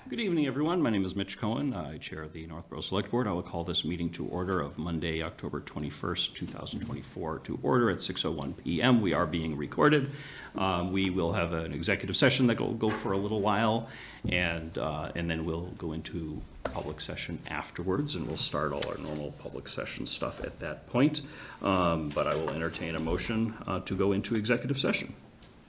Good evening, everyone. My name is Mitch Cohen. I chair the Northborough Select Board. I will call this meeting to order of Monday, October 21st, 2024, to order at 6:01 p.m. We are being recorded. We will have an executive session that will go for a little while, and then we'll go into public session afterwards, and we'll start all our normal public session stuff at that point. But I will entertain a motion to go into executive session.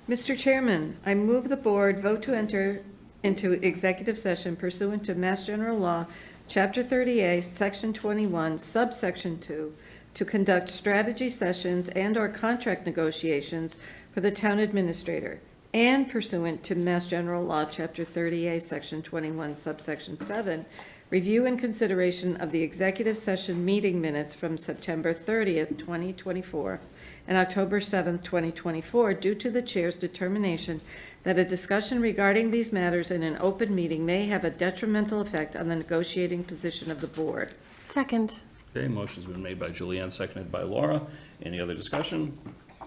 Mr. Chairman, I move the board vote to enter into executive session pursuant to Mass General Law, Chapter 30A, Section 21, Subsection 2, to conduct strategy sessions and/or contract negotiations for the town administrator, and pursuant to Mass General Law, Chapter 30A, Section 21, Subsection 7, review and consideration of the executive session meeting minutes from September 30th, 2024, and October 7th, 2024, due to the chair's determination that a discussion regarding these matters in an open meeting may have a detrimental effect on the negotiating position of the board. Second. Okay, motion's been made by Julianne, seconded by Laura. Any other discussion?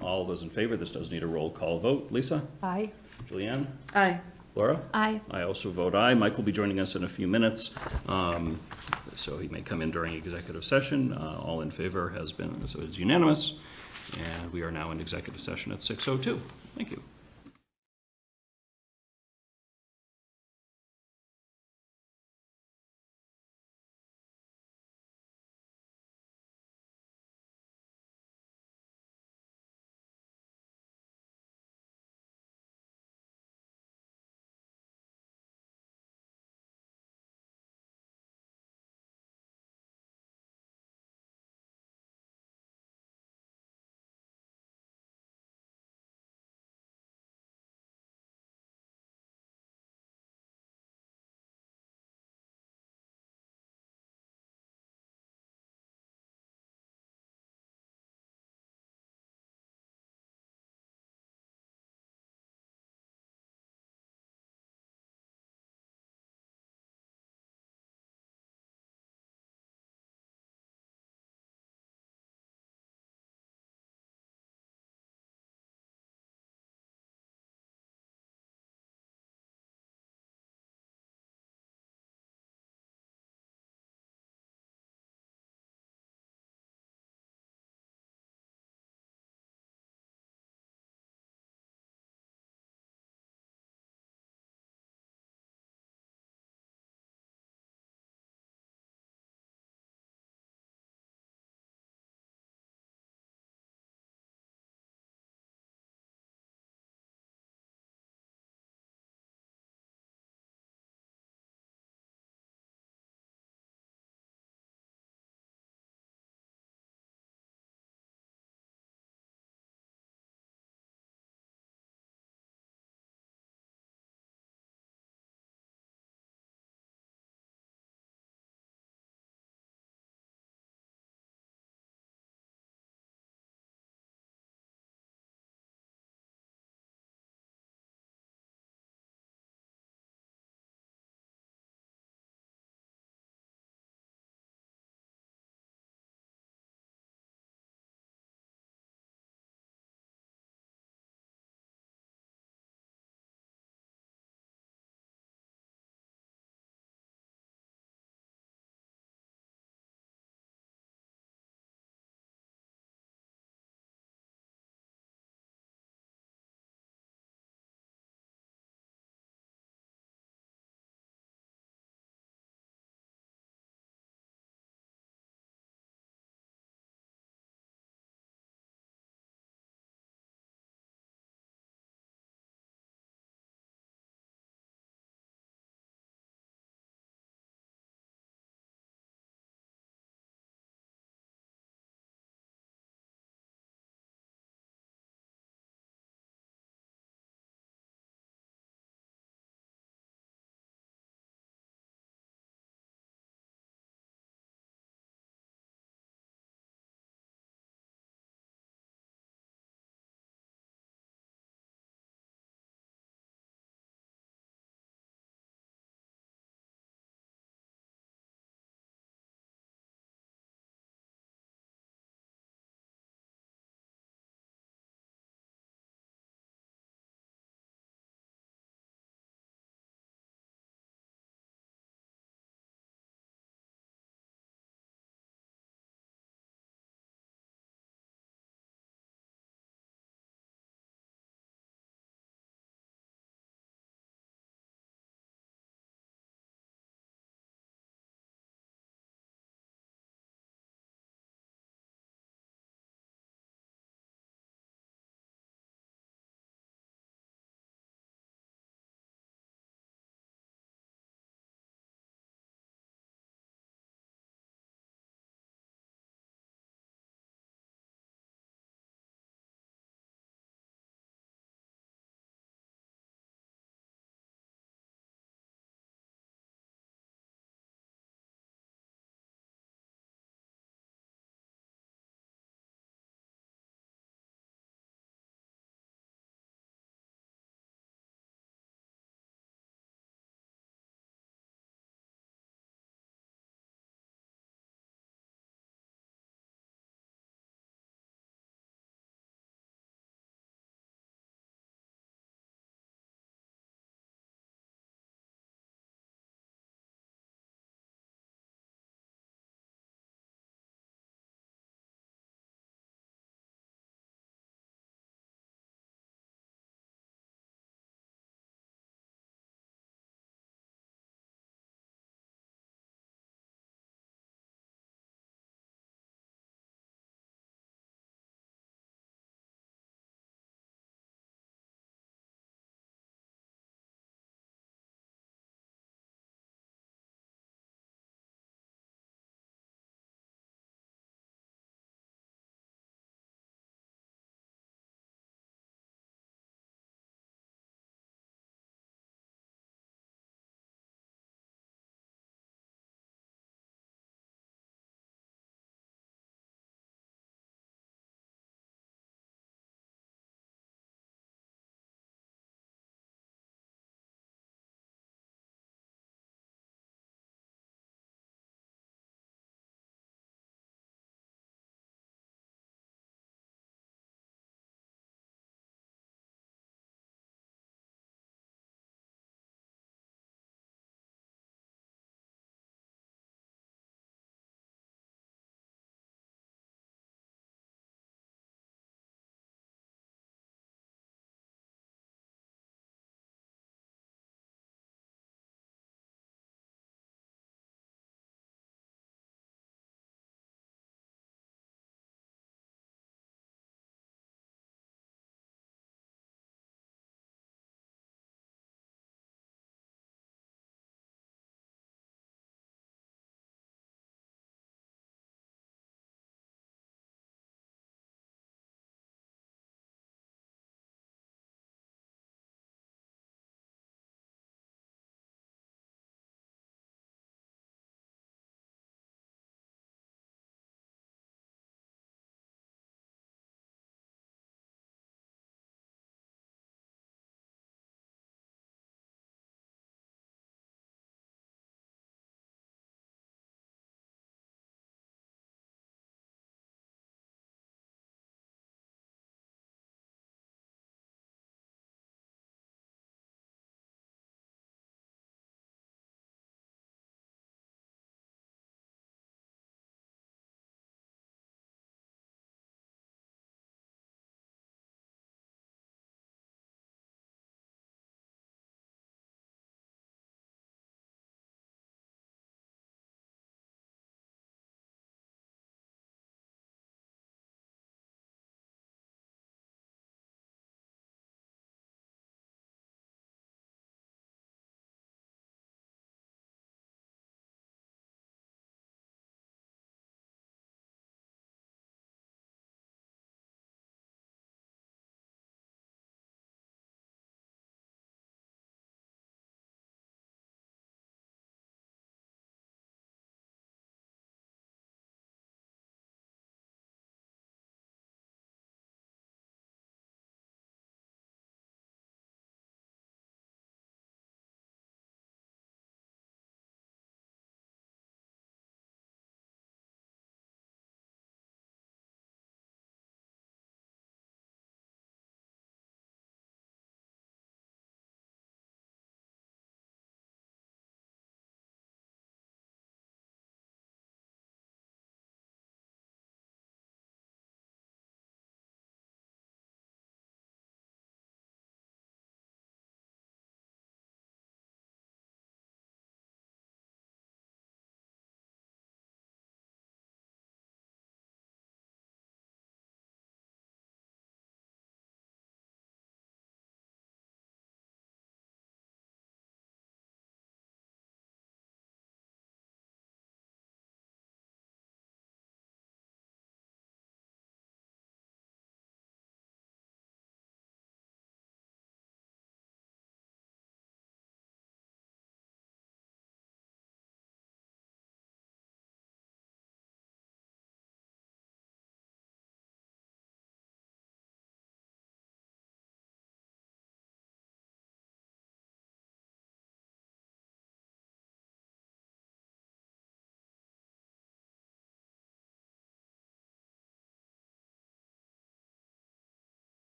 All those in favor? This does need a roll call vote. Lisa? Aye. Julianne? Aye. Laura? Aye. I also vote aye. Mike will be joining us in a few minutes, so he may come in during executive session. All in favor has been, so it's unanimous, and we are now in executive session at 6:02. Thank you.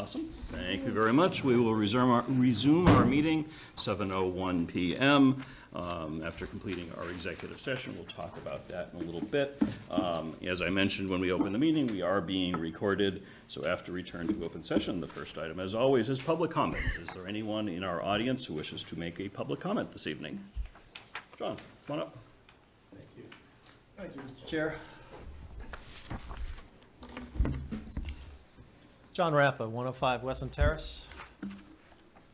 Awesome. Thank you very much. We will resume our meeting, 7:01 PM. After completing our executive session, we'll talk about that in a little bit. As I mentioned when we opened the meeting, we are being recorded. So after return to open session, the first item, as always, is public comment. Is there anyone in our audience who wishes to make a public comment this evening? John, come on up. Thank you. Thank you, Mr. Chair. John Rappa, 105 Westland Terrace.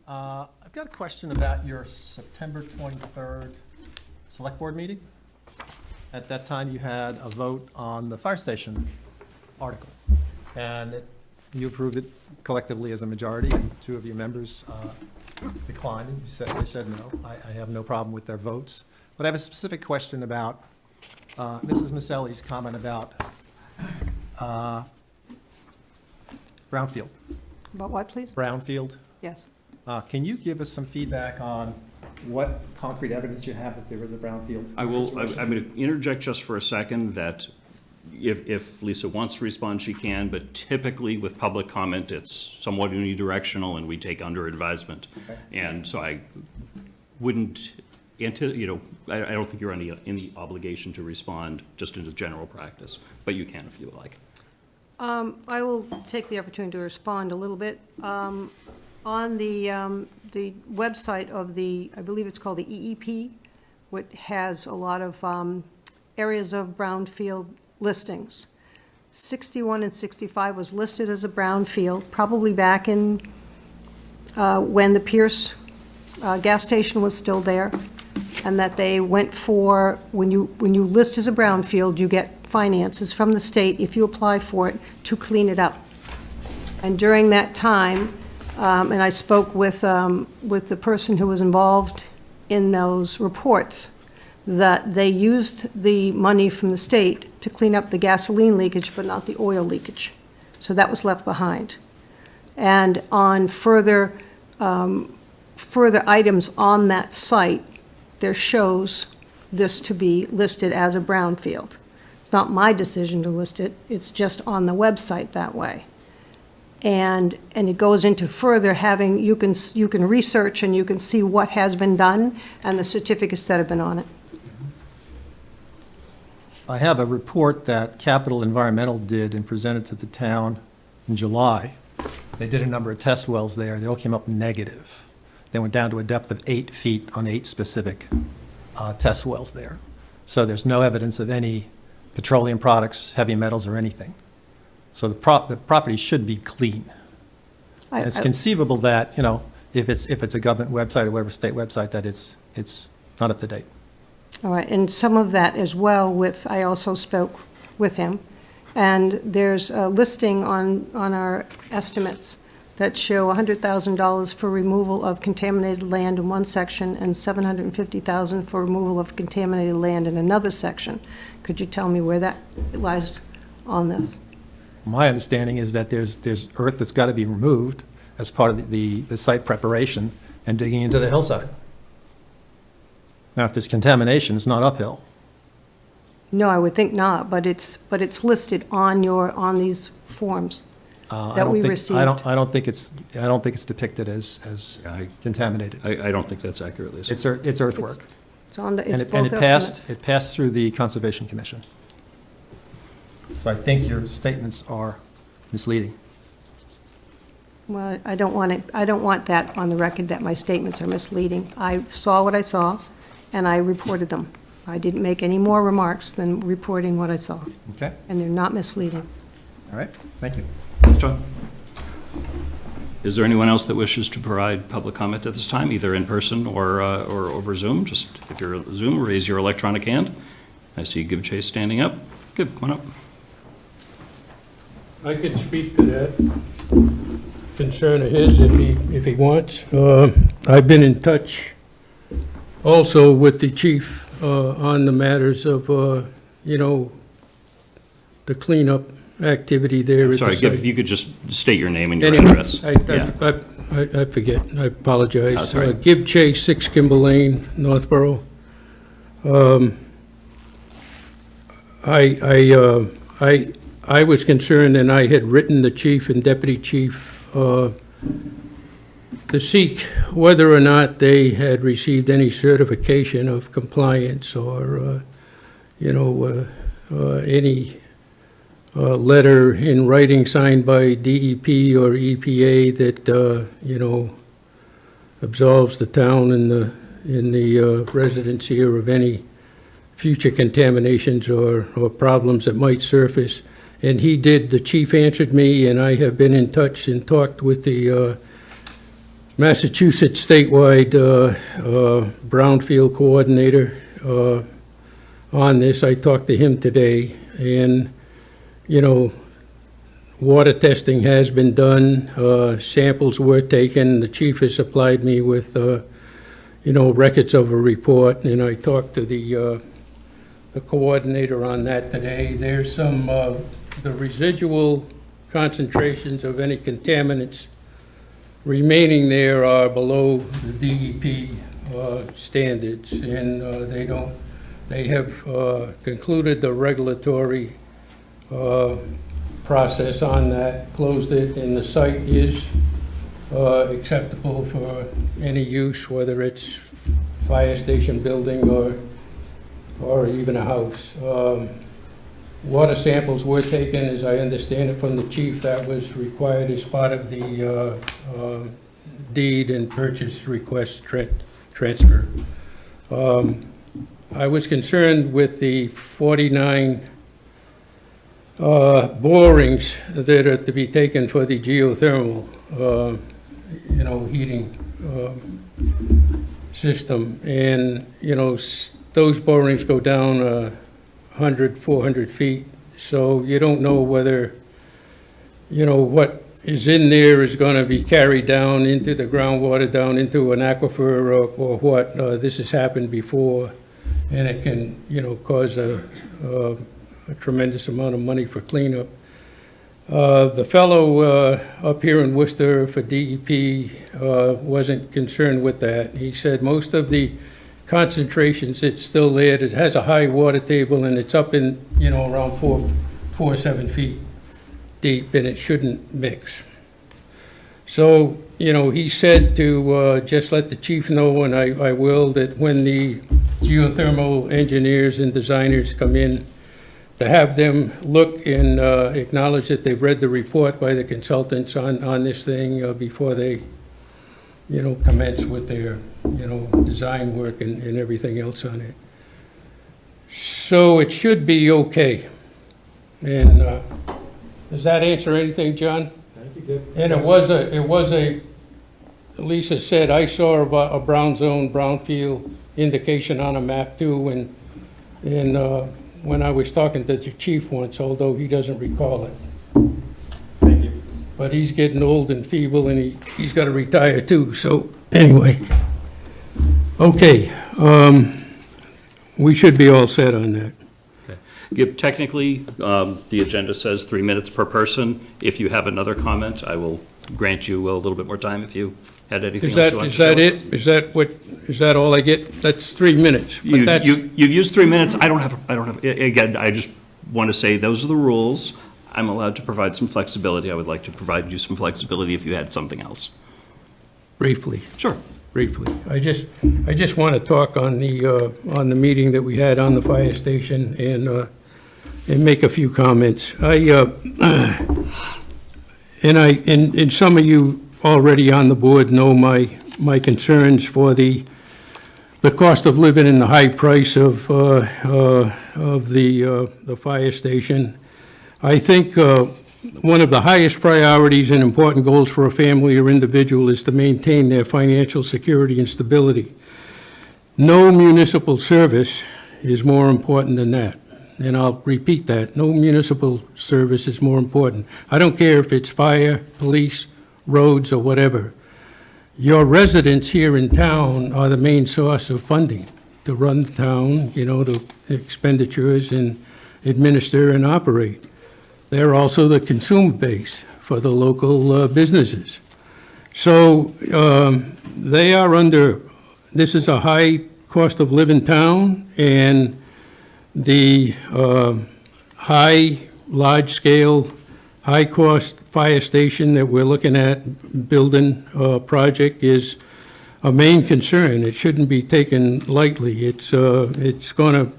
I've got a question about your September 23rd Select Board meeting. At that time, you had a vote on the fire station article, and you approved it collectively as a majority, and two of your members declined it. They said no. I have no problem with their votes. But I have a specific question about Mrs. Maselli's comment about brownfield. About what, please? Brownfield. Yes. Can you give us some feedback on what concrete evidence you have that there is a brownfield? I'm situation? going to interject just for a second that if Lisa wants to respond, she can, but typically with public comment, it's somewhat unidirectional and we take under advisement. Okay. And so I wouldn't, I don't think you're in the obligation to respond just in a general practice, but you can if you would like. I will take the opportunity to respond a little bit. On the website of I believe it's called the EEP, which has a lot of areas of brownfield listings. 61 and 65 was listed as a brownfield, probably back in when the Pierce gas station was still there, and that they went for, when you list as a brownfield, you get finances from the state, if you apply for it, to clean it up. And during that time, and I spoke with the person who was involved in those reports, that they used the money from the state to clean up the gasoline leakage, but not the oil leakage. So that was left behind. And on further items on that site, there shows this to be listed as a brownfield. It's not my decision to list it, it's just on the website that way. And it goes into further having, you can research and you can see what has been done and the certificates that have been on it. I have a report that Capital Environmental did and presented to the town in July. They did a number of test wells there. They all came up negative. They went down to a depth of 8 feet on 8 specific test wells there. So there's no evidence of any petroleum products, heavy metals, or anything. So the property should be clean. It's conceivable that, if it's a government website or whatever state website, that it's not up to date. All right, and some of that as well I also spoke with him, and there's a listing on our estimates that show $100,000 for removal of contaminated land in one section and $750,000 for removal of contaminated land in another section. Could you tell me where that lies on this? My understanding is that there's earth that's got to be removed as part of the site preparation and digging into the hillside. Now, if there's contamination, it's not uphill. No, I would think not, but it's listed on these forms that we received. I don't think it's depicted as contaminated. I don't think that's accurate, Lisa. It's earthwork. It's on the, And it's both it estimates. passed through the Conservation Commission. So I think your statements are misleading. Well, I don't want that on the record, that my statements are misleading. I saw what I saw, and I reported them. I didn't make any more remarks than reporting what I saw, Okay, and they're not misleading. all right, thank you. John? Is there anyone else that wishes to provide public comment at this time, either in person or over Zoom? Just, if you're Zoom, raise your electronic hand. I see Give Chase standing up. Good, come on up. I can speak to that concern of his if he wants. I've been in touch also with the chief on the matters of, the cleanup activity there. at Sorry, the if site. you could just state your name and your Anyway, address. Yeah. I forget, I apologize. That's all right. Give Chase, 6 Kimball Lane, Northborough. I was concerned, and I had written the chief and deputy chief to seek whether or not they had received any certification of compliance or, any letter in writing signed by DEP or EPA that, absolves the town and the residents here of any future contaminations or problems that might surface. And he did, the chief answered me, and I have been in touch and talked with the Massachusetts statewide brownfield coordinator on this. I talked to him today, and, water testing has been done, samples were taken. The chief has supplied me with, records of a report, and I talked to the coordinator on that today. There's some, the residual concentrations of any contaminants remaining there are below the DEP standards, and they have concluded the regulatory process on that, closed it, and the site is acceptable for any use, whether it's fire station building or even a house. Water samples were taken, as I understand it from the chief. That was required as part of the deed and purchase request transfer. I was concerned with the 49 borings that are to be taken for the geothermal, heating system. And, those borings go down 100, 400 feet. So you don't know whether, what is in there is going to be carried down into the groundwater, down into an aquifer or what. This has happened before, and it can, cause a tremendous amount of money for cleanup. The fellow up here in Worcester for DEP wasn't concerned with that. He said most of the concentrations, it's still there. It has a high water table, and it's up in, around 7 feet deep, and it shouldn't mix. So, he said to just let the chief know, and I will, that when the geothermal engineers and designers come in, to have them look and acknowledge that they've read the report by the consultants on this thing before they, commence with their, design work and everything else on it. So it should be okay. And does that answer anything, John? And it was a, Lisa said, I saw a brown zone, brownfield indication on a map too, and when I was talking to the chief once, although he doesn't recall it. Thank you. But he's getting old and feeble, and he's got to retire too, so anyway. Okay, we should be all set on that. Technically, the agenda says 3 minutes per person. If you have another comment, I will grant you a little bit more time if you had anything else you want to Is that share. it? Is that all I get? That's 3 minutes. But that's, You've used 3 minutes. I don't have, again, I just want to say those are the rules. I'm allowed to provide some flexibility. I would like to provide you some flexibility if you had something else. briefly. Sure. Briefly. I just want to talk on the meeting that we had on the fire station and make a few comments. And some of you already on the board know my concerns for the cost of living and the high price of the fire station. I think one of the highest priorities and important goals for a family or individual is to maintain their financial security and stability. No municipal service is more important than that. And I'll repeat that. No municipal service is more important. I don't care if it's fire, police, roads, or whatever. Your residents here in town are the main source of funding to run the town, the expenditures and administer and operate. They're also the consumer base for the local businesses. So they are this is a high cost of living town, and the large-scale high-cost fire station that we're looking at building, project is a main concern. It shouldn't be taken lightly. It's going to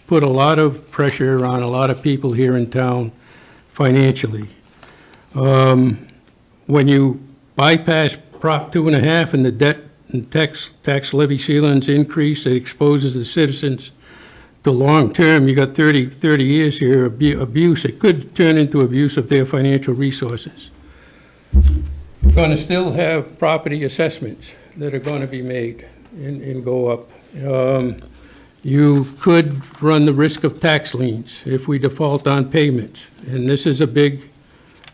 put a lot of pressure on a lot of people here in town financially. When you bypass Prop 2.5 and the debt and tax levy ceilings increase, it exposes the citizens to long-term, you got 30 years here, abuse. It could turn into abuse of their financial resources. You're going to still have property assessments that are going to be made and go up. You could run the risk of tax liens if we default on payments, and this is a big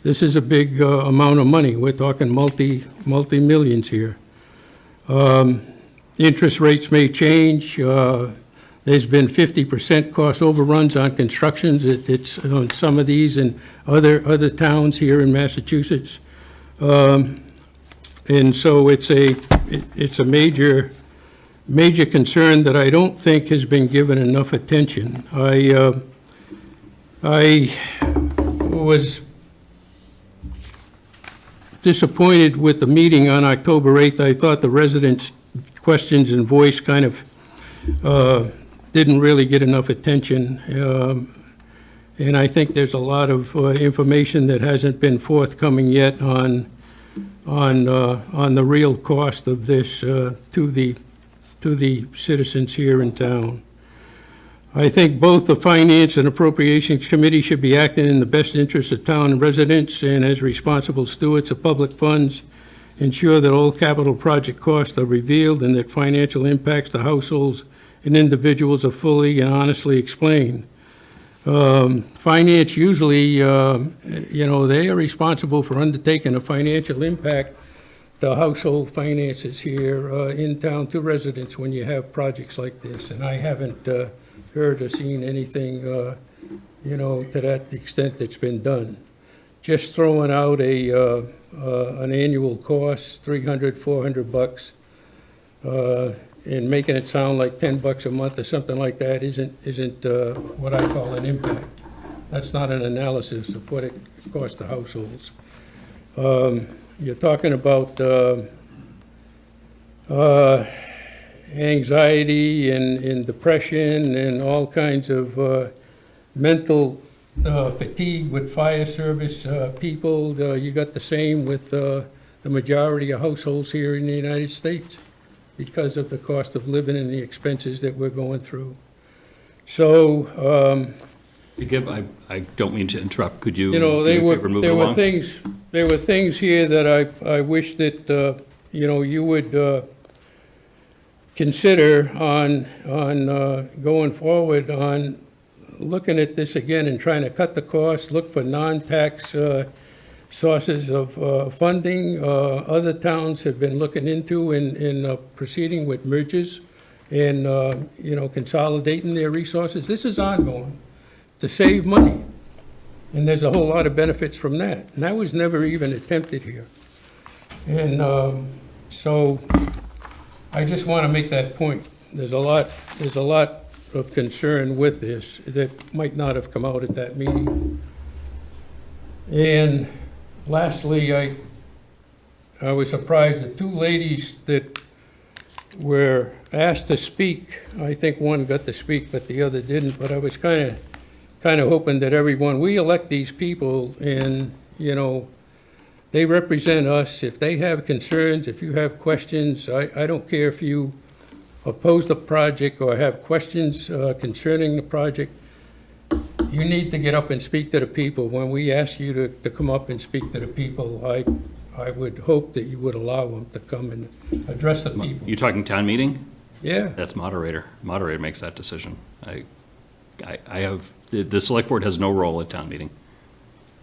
amount of money. We're talking multi-millions here. Interest rates may change. There's been 50% cost overruns on constructions. It's on some of these and other towns here in Massachusetts. And so it's a major concern that I don't think has been given enough attention. I was disappointed with the meeting on October 8th. I thought the residents' questions and voice kind of didn't really get enough attention. And I think there's a lot of information that hasn't been forthcoming yet on the real cost of this to the citizens here in town. I think both the Finance and Appropriations Committee should be acting in the best interest of town residents, and as responsible stewards of public funds, ensure that all capital project costs are revealed and that financial impacts to households and individuals are fully and honestly explained. Finance usually, they are responsible for undertaking a financial impact to household finances here in town to residents when you have projects like this. And I haven't heard or seen anything, to that extent that's been done. Just throwing out an annual cost, $300, $400, and making it sound like $10 a month or something like that isn't what I call an impact. That's not an analysis of what it costs the households. You're talking about anxiety and depression and all kinds of mental fatigue with fire service people. You got the same with the majority of households here in the United States because of the cost of living and the expenses that we're going through. So, I don't mean to interrupt. Could you do there me a favor, move it along? were things here that I wish that, you would consider on going forward on looking at this again and trying to cut the costs, look for non-tax sources of funding. Other towns have been looking into and proceeding with mergers and, consolidating their resources. This is ongoing to save money, and there's a whole lot of benefits from that. And that was never even attempted here. And so I just want to make that point. There's a lot of concern with this that might not have come out at that meeting. And lastly, I was surprised that two ladies that were asked to speak, I think one got to speak, but the other didn't, but I was kind of hoping that everyone, we elect these people and, they represent us. If they have concerns, if you have questions, I don't care if you oppose the project or have questions concerning the project, you need to get up and speak to the people. When we ask you to come up and speak to the people, I would hope that you would allow them to come and address the people. You talking town meeting? Yeah. That's moderator. Moderator makes that decision. I have, the select board has no role at town meeting.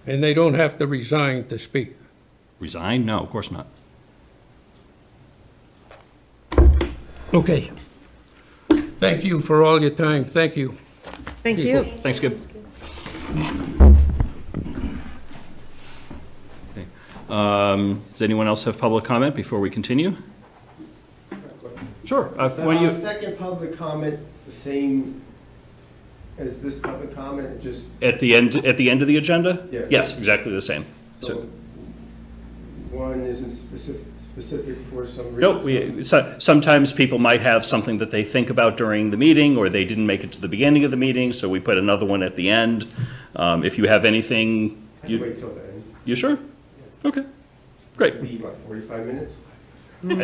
And they don't have to resign to speak. Resign? No, of course not. Okay. Thank you for all your time. Thank you. Thank you. Thanks, Skip. Okay. Does anyone else have public comment before we continue? Sure. Why don't you? Second public comment, the same Is this public comment just, At the end of the agenda? Yeah. Yes, exactly the same. so one isn't specific for some reason? No, sometimes people might have something that they think about during the meeting, or they didn't make it to the beginning of the meeting, so we put another one at the end. If you have anything, I can wait till the end. you sure? Okay, great. Be about 45 minutes? We've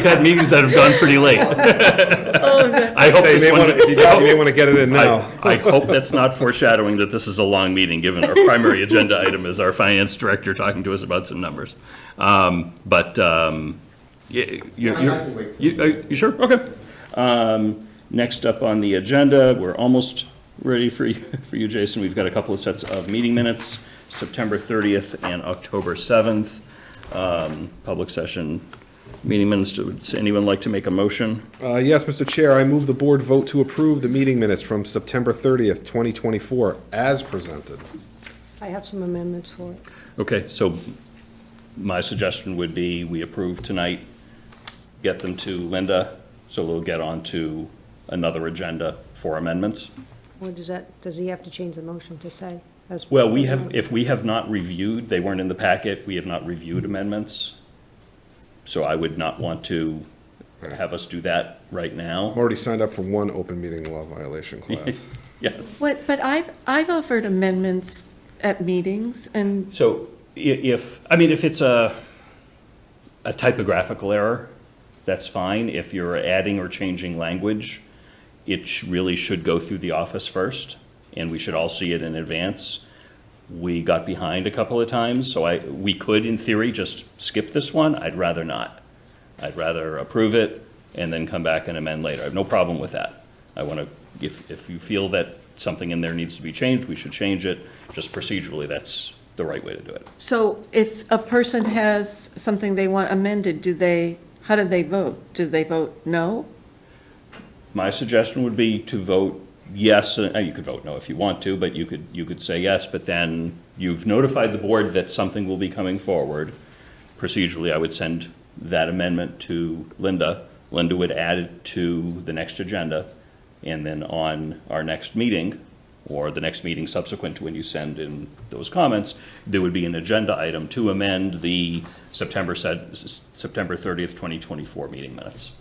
had meetings that have gone pretty late. I hope this one. You may want to get it in now. I hope that's not foreshadowing that this is a long meeting, given our primary agenda item is our finance director talking to us about some numbers. You sure? Okay. Next up on the agenda, we're almost ready for you, Jason. We've got a couple of sets of meeting minutes, September 30th and October 7th. Public session meeting minutes. Does anyone like to make a motion? Yes, Mr. Chair, I move the board vote to approve the meeting minutes from September 30th, 2024, as presented. I have some amendments for it. Okay, so my suggestion would be we approve tonight, get them to Linda, so they'll get on to another agenda for amendments. Or does he have to change the motion to say? Well, if we have not reviewed, they weren't in the packet, we have not reviewed amendments. So I would not want to have us do that right now. I'm already signed up for one open meeting law violation class. Yes. What, but I've offered amendments at meetings, and So if it's a typographical error, that's fine. If you're adding or changing language, it really should go through the office first, and we should all see it in advance. We got behind a couple of times, so we could, in theory, just skip this one. I'd rather not. I'd rather approve it and then come back and amend later. I have no problem with that. I want to, if you feel that something in there needs to be changed, we should change it. Just procedurally, that's the right way to do it. so if a person has something they want amended, how do they vote? Do they vote no? My suggestion would be to vote yes, you could vote no if you want to, but you could say yes, but then you've notified the board that something will be coming forward. Procedurally, I would send that amendment to Linda. Linda would add it to the next agenda, and then on our next meeting, or the next meeting subsequent to when you send in those comments, there would be an agenda item to amend the September 30th, 2024 meeting minutes.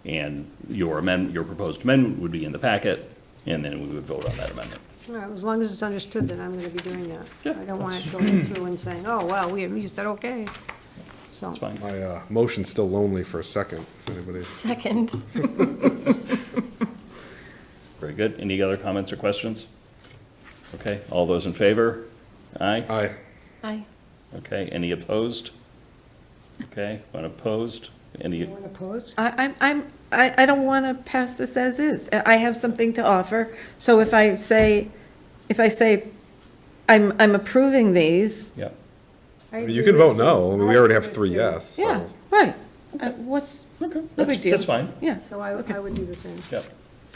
And your proposed amendment would be in the packet, and then we would vote on that amendment. All right, as long as it's understood that I'm going to be doing that. Yeah, I don't want it going through and saying, oh, well, you said okay. So, That's fine. My motion's still lonely for a second. If anybody? Second. Very good. Any other comments or questions? Okay, all those in favor? Aye? Aye. Aye. Okay, any opposed? Okay, one opposed? Any, anyone opposed? I don't want to pass this as is. I have something to offer, so if I say I'm approving these, yeah. You can vote no. I mean, we already have 3 yes. so- yeah, right. What's, Okay, no big deal. that's fine. Yeah. So I would do the same. Yep,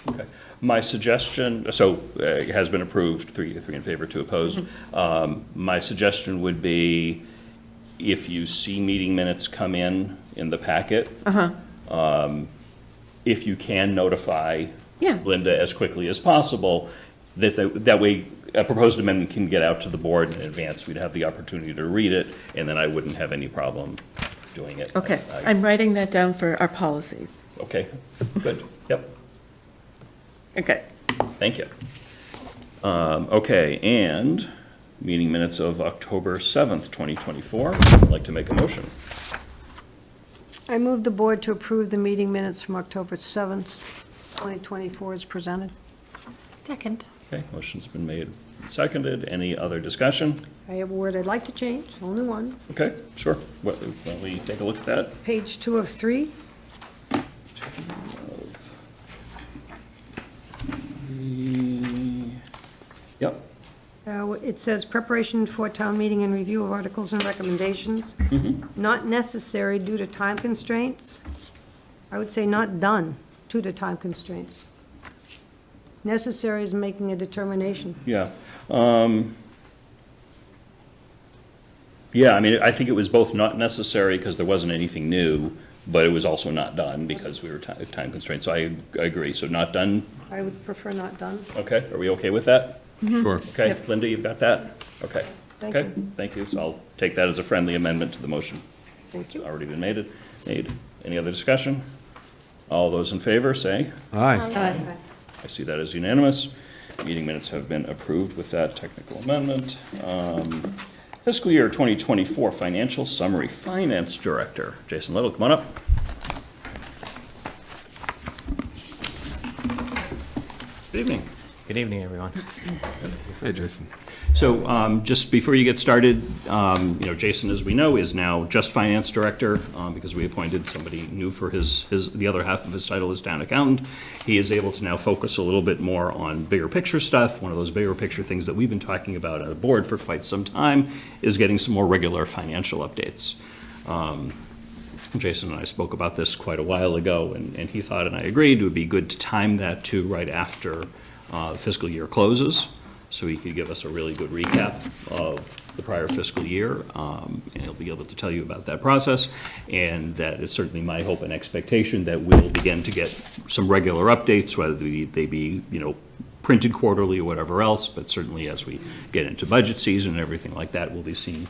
okay. My suggestion, so it has been approved, three in favor, 2 opposed. My suggestion would be, if you see meeting minutes come in the packet, if you can notify Yeah. Linda as quickly as possible, that way a proposed amendment can get out to the board in advance. We'd have the opportunity to read it, and then I wouldn't have any problem doing it. Okay, I'm writing that down for our policies. Okay, good, yep. Okay. Thank you. Okay, and meeting minutes of October 7th, 2024. I'd like to make a motion. I move the board to approve the meeting minutes from October 7th, 2024 as presented. Second. Okay, motion's been made and seconded. Any other discussion? I have a word I'd like to change, only one. Okay, sure. Why don't we take a look at that? Page 2 of 3. Yep, It says preparation for town meeting and review of articles and recommendations. Not necessary due to time constraints. I would say not done due to time constraints. Necessary is making a determination. yeah. Yeah, I mean, I think it was both not necessary because there wasn't anything new, but it was also not done because we were time constrained. So I agree. So not done, I would prefer not done. okay? Are we okay with that? Sure. Okay, Yep. Linda, you've got that? Okay. Thank Okay, you. thank you. So I'll take that as a friendly amendment to the motion. Thank you. Already been made. Any other discussion? All those in favor, say. Aye. Aye. I see that as unanimous. Meeting minutes have been approved with that technical amendment. Fiscal year 2024 financial summary, Finance Director. Jason Little, come on up. Good evening. Good evening, everyone. Hey, Jason. So just before you get started, Jason, as we know, is now just Finance Director because we appointed somebody new for the other half of his title as Town Accountant. He is able to now focus a little bit more on bigger picture stuff. One of those bigger picture things that we've been talking about at the board for quite some time is getting some more regular financial updates. Jason and I spoke about this quite a while ago, and he thought, and I agreed, it would be good to time that to right after the fiscal year closes, so he could give us a really good recap of the prior fiscal year, and he'll be able to tell you about that process, and that it's certainly my hope and expectation that we'll begin to get some regular updates, whether they be, printed quarterly or whatever else, but certainly as we get into budget season and everything like that, we'll be seeing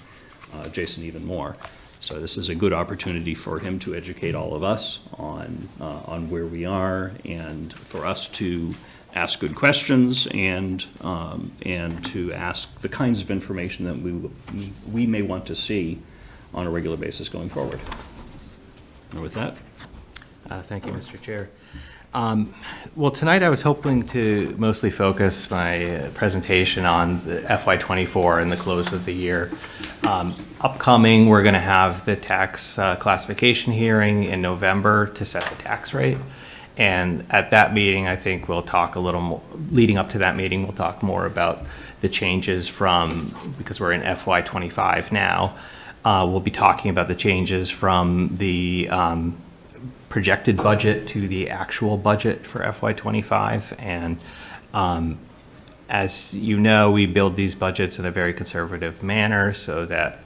Jason even more. So this is a good opportunity for him to educate all of us on where we are, and for us to ask good questions and to ask the kinds of information that we may want to see on a regular basis going forward. And with that, Thank you, Mr. Chair. Well, tonight I was hoping to mostly focus my presentation on the FY24 and the close of the year. Upcoming, we're going to have the tax classification hearing in November to set the tax rate. And at that meeting, I think we'll talk a little more, leading up to that meeting, we'll talk more about the changes because we're in FY25 now, we'll be talking about the changes from the projected budget to the actual budget for FY25. And as you know, we build these budgets in a very conservative manner so that,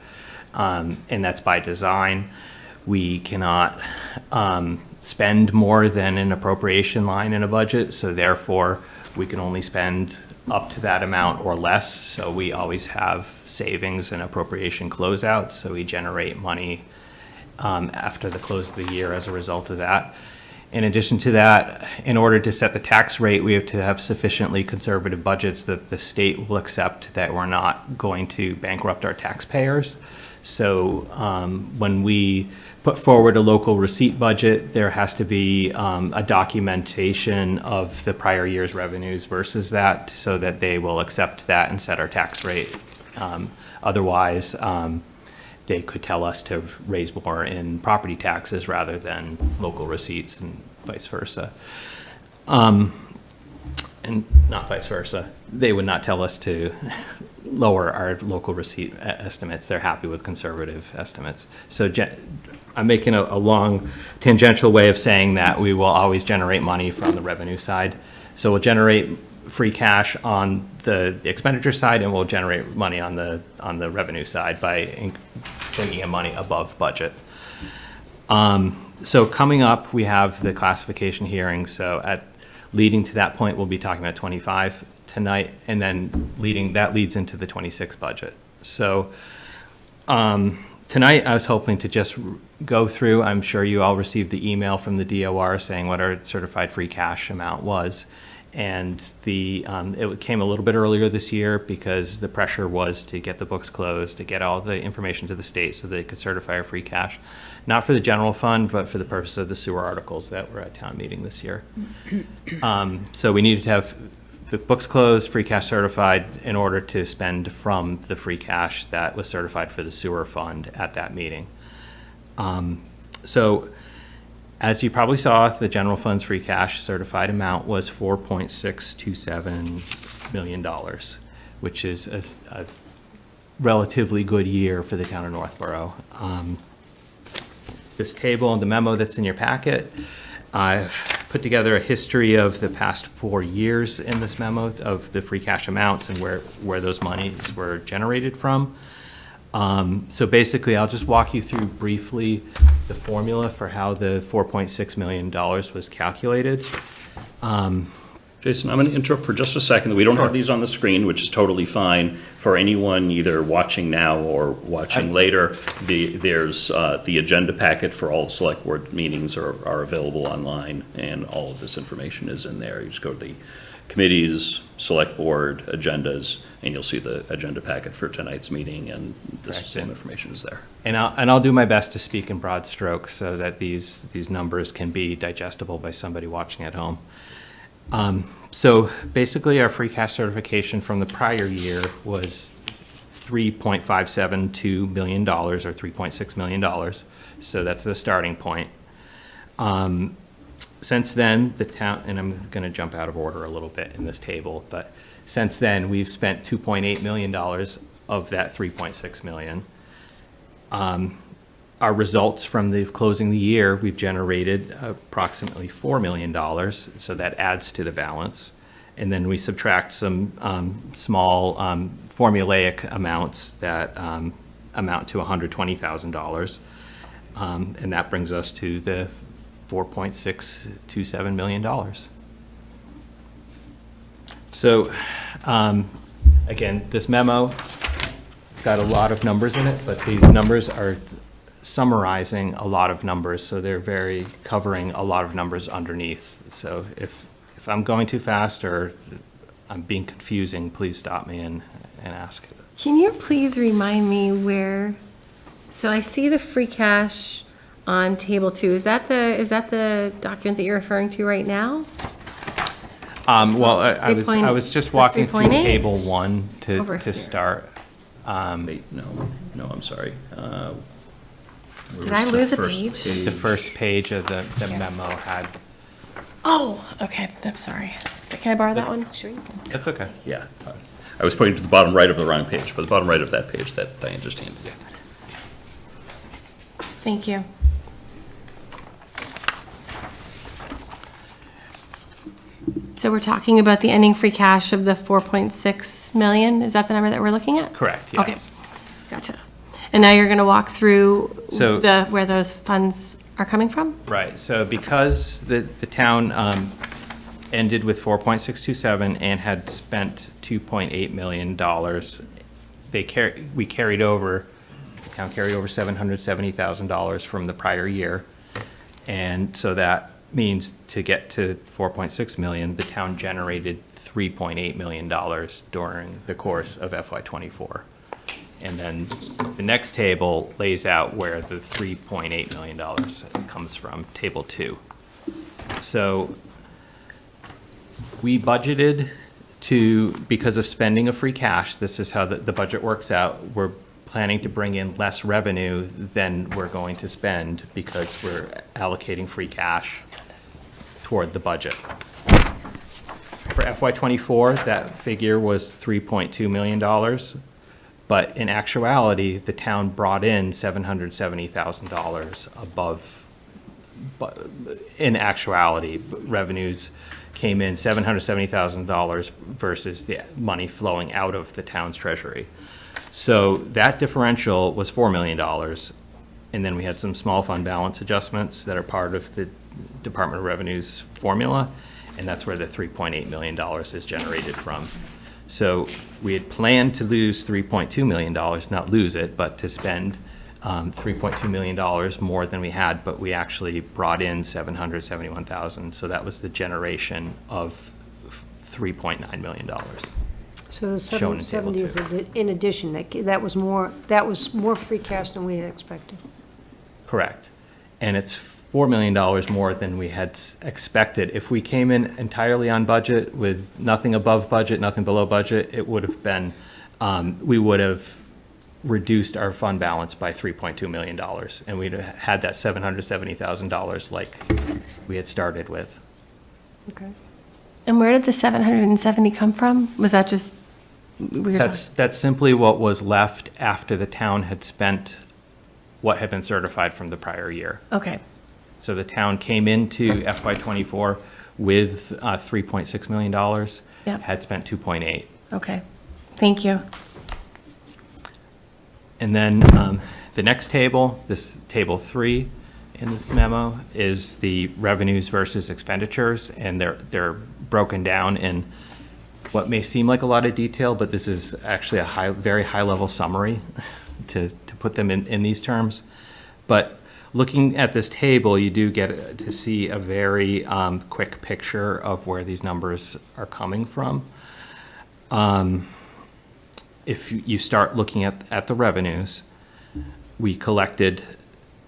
and that's by design, we cannot spend more than an appropriation line in a budget, so therefore we can only spend up to that amount or less. So we always have savings and appropriation closeouts, so we generate money after the close of the year as a result of that. In addition to that, in order to set the tax rate, we have to have sufficiently conservative budgets that the state will accept that we're not going to bankrupt our taxpayers. So when we put forward a local receipt budget, there has to be a documentation of the prior year's revenues versus that, so that they will accept that and set our tax rate. Otherwise, they could tell us to raise more in property taxes rather than local receipts, and vice versa. And not vice versa. They would not tell us to lower our local receipt estimates. They're happy with conservative estimates. So I'm making a long tangential way of saying that we will always generate money from the revenue side. So we'll generate free cash on the expenditure side, and we'll generate money on the revenue side by bringing in money above budget. So coming up, we have the classification hearing. So leading to that point, we'll be talking about 25 tonight, and then that leads into the 26 budget. So tonight, I was hoping to just go through. I'm sure you all received the email from the DOR saying what our certified free cash amount was. And it came a little bit earlier this year because the pressure was to get the books closed, to get all the information to the state so they could certify our free cash, not for the general fund, but for the purpose of the sewer articles that were at town meeting this year. So we needed to have the books closed, free cash certified, in order to spend from the free cash that was certified for the sewer fund at that meeting. So as you probably saw, the general fund's free cash certified amount was $4.627 million, which is a relatively good year for the town of Northborough. This table and the memo that's in your packet, I've put together a history of the past 4 years in this memo of the free cash amounts and where those monies were generated from. So basically, I'll just walk you through briefly the formula for how the $4.6 million was calculated. Jason, I'm going to interrupt for just a second. We don't have these on the screen, which is totally fine. For anyone either watching now or watching later, there's the agenda packet for all the select board meetings are available online, and all of this information is in there. You just go to the committees, select board, agendas, and you'll see the agenda packet for tonight's meeting, and this same information is there. And I'll do my best to speak in broad strokes so that these numbers can be digestible by somebody watching at home. So basically, our free cash certification from the prior year was $3.572 million, or $3.6 million. So that's the starting point. Since then, the town, and I'm going to jump out of order a little bit in this table, but since then, we've spent $2.8 million of that $3.6 million. Our results from the closing the year, we've generated approximately $4 million, so that adds to the balance. And then we subtract some small formulaic amounts that amount to $120,000. And that brings us to the $4.627 million. So, again, this memo got a lot of numbers in it, but these numbers are summarizing a lot of numbers, so they're very covering a lot of numbers underneath. So if I'm going too fast or I'm being confusing, please stop me and ask. Can you please remind me where, so I see the free cash on table 2. Is that the document that you're referring to right now? Well, I was just walking through 3.8? table 1 Over to here. start. Wait, no, I'm sorry. Did I lose a page? The first page of the memo had, Oh, okay, I'm sorry. Can I borrow that one? Sure you can. that's okay. Yeah, I was pointing to the bottom right of the wrong page, but the bottom right of that page that Diane just handed you. Thank you. So we're talking about the ending free cash of the 4.6 million? Is that the number that we're looking at? Correct, Okay, yes. gotcha. And now you're going to walk through So- where those funds are coming from? Right, so because the town ended with 4.627 and had spent $2.8 million, we carried over, the town carried over $770,000 from the prior year. And so that means to get to 4.6 million, the town generated $3.8 million during the course of FY '24. And then the next table lays out where the $3.8 million comes from, table 2. So we budgeted because of spending of free cash, this is how the budget works out. We're planning to bring in less revenue than we're going to spend because we're allocating free cash toward the budget. For FY '24, that figure was $3.2 million. But in actuality, the town brought in $770,000 above. But in actuality, revenues came in $770,000 versus the money flowing out of the town's treasury. So that differential was $4 million. And then we had some small fund balance adjustments that are part of the Department of Revenue's formula. And that's where the $3.8 million is generated from. So we had planned to lose $3.2 million, not lose it, but to spend $3.2 million more than we had, but we actually brought in $771,000. So that was the generation of $3.9 million. So the Shown in table 770 is in addition, that was more free cash than we had expected. Correct. And it's $4 million more than we had expected. If we came in entirely on budget with nothing above budget, nothing below budget, it would have been, we would have reduced our fund balance by $3.2 million. And we'd have had that $770,000 like we had started with. Okay. And where did the 770 come from? Was that just, we were That's simply what was left after the town had spent what had been certified from the prior year. okay, So the town came into FY '24 with $3.6 million, Yep. had spent 2.8. okay. Thank you. And then the next table, this table 3 in this memo, is the revenues versus expenditures, and they're broken down in what may seem like a lot of detail, but this is actually a very high-level summary to put them in these terms. But looking at this table, you do get to see a very quick picture of where these numbers are coming from. If you start looking at the revenues, we collected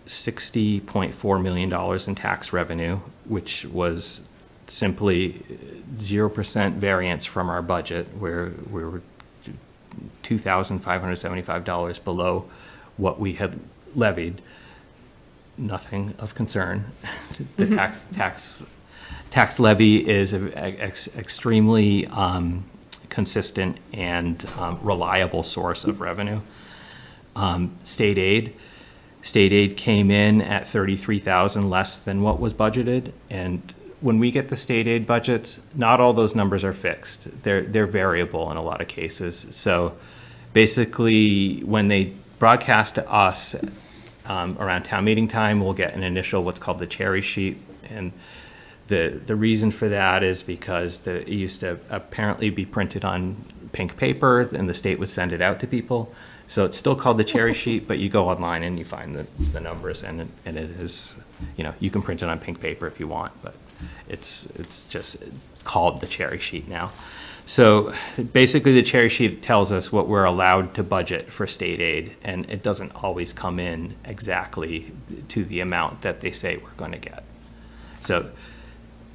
$60.4 million in tax revenue, which was simply 0% variance from our budget, where we were $2,575 below what we had levied. Nothing of concern. The tax levy is an extremely consistent and reliable source of revenue. State aid came in at $33,000 less than what was budgeted, and when we get the state aid budgets, not all those numbers are fixed. They're variable in a lot of cases. So basically, when they broadcast to us around town meeting time, we'll get an initial what's called the cherry sheet, and the reason for that is because it used to apparently be printed on pink paper, and the state would send it out to people. So it's still called the cherry sheet, but you go online and you find the numbers, and it is, you can print it on pink paper if you want, but it's just called the cherry sheet now. So basically, the cherry sheet tells us what we're allowed to budget for state aid, and it doesn't always come in exactly to the amount that they say we're going to get. So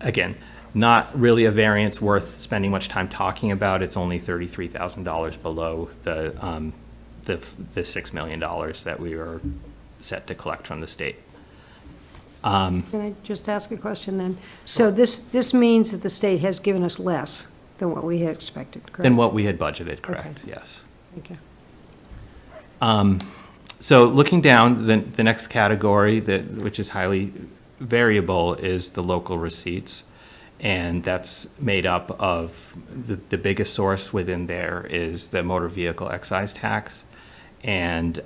again, not really a variance worth spending much time talking about. It's only $33,000 below the $6 million that we were set to collect from the state. Can I just ask a question then? So this means that the state has given us less than what we had expected, correct? Than what we had budgeted, correct, Okay. yes. Thank you. So looking down, the next category, which is highly variable, is the local receipts. And that's made up of, the biggest source within there is the motor vehicle excise tax. And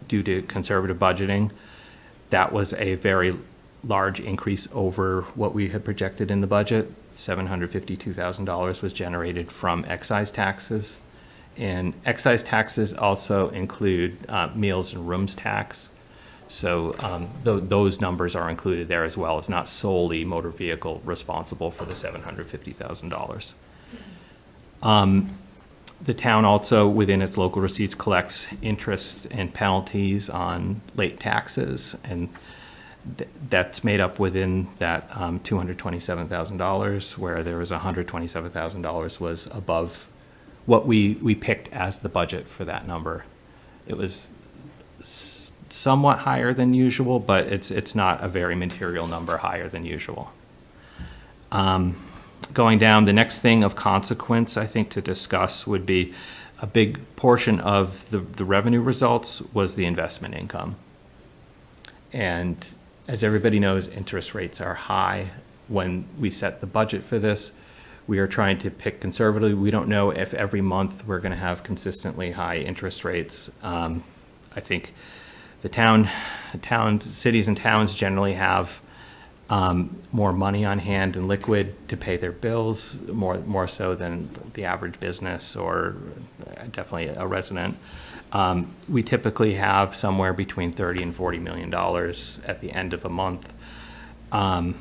due to conservative budgeting, that was a very large increase over what we had projected in the budget. $752,000 was generated from excise taxes. And excise taxes also include meals and rooms tax. So those numbers are included there as well. It's not solely motor vehicle responsible for the $750,000. The town also, within its local receipts, collects interest and penalties on late taxes, and that's made up within that $227,000, where there was $127,000 was above what we picked as the budget for that number. It was somewhat higher than usual, but it's not a very material number higher than usual. Going down, the next thing of consequence, I think, to discuss would be a big portion of the revenue results was the investment income. And as everybody knows, interest rates are high. When we set the budget for this, we are trying to pick conservatively. We don't know if every month we're going to have consistently high interest rates. I think cities and towns generally have more money on hand and liquid to pay their bills, more so than the average business or definitely a resident. We typically have somewhere between $30 and $40 million at the end of a month, and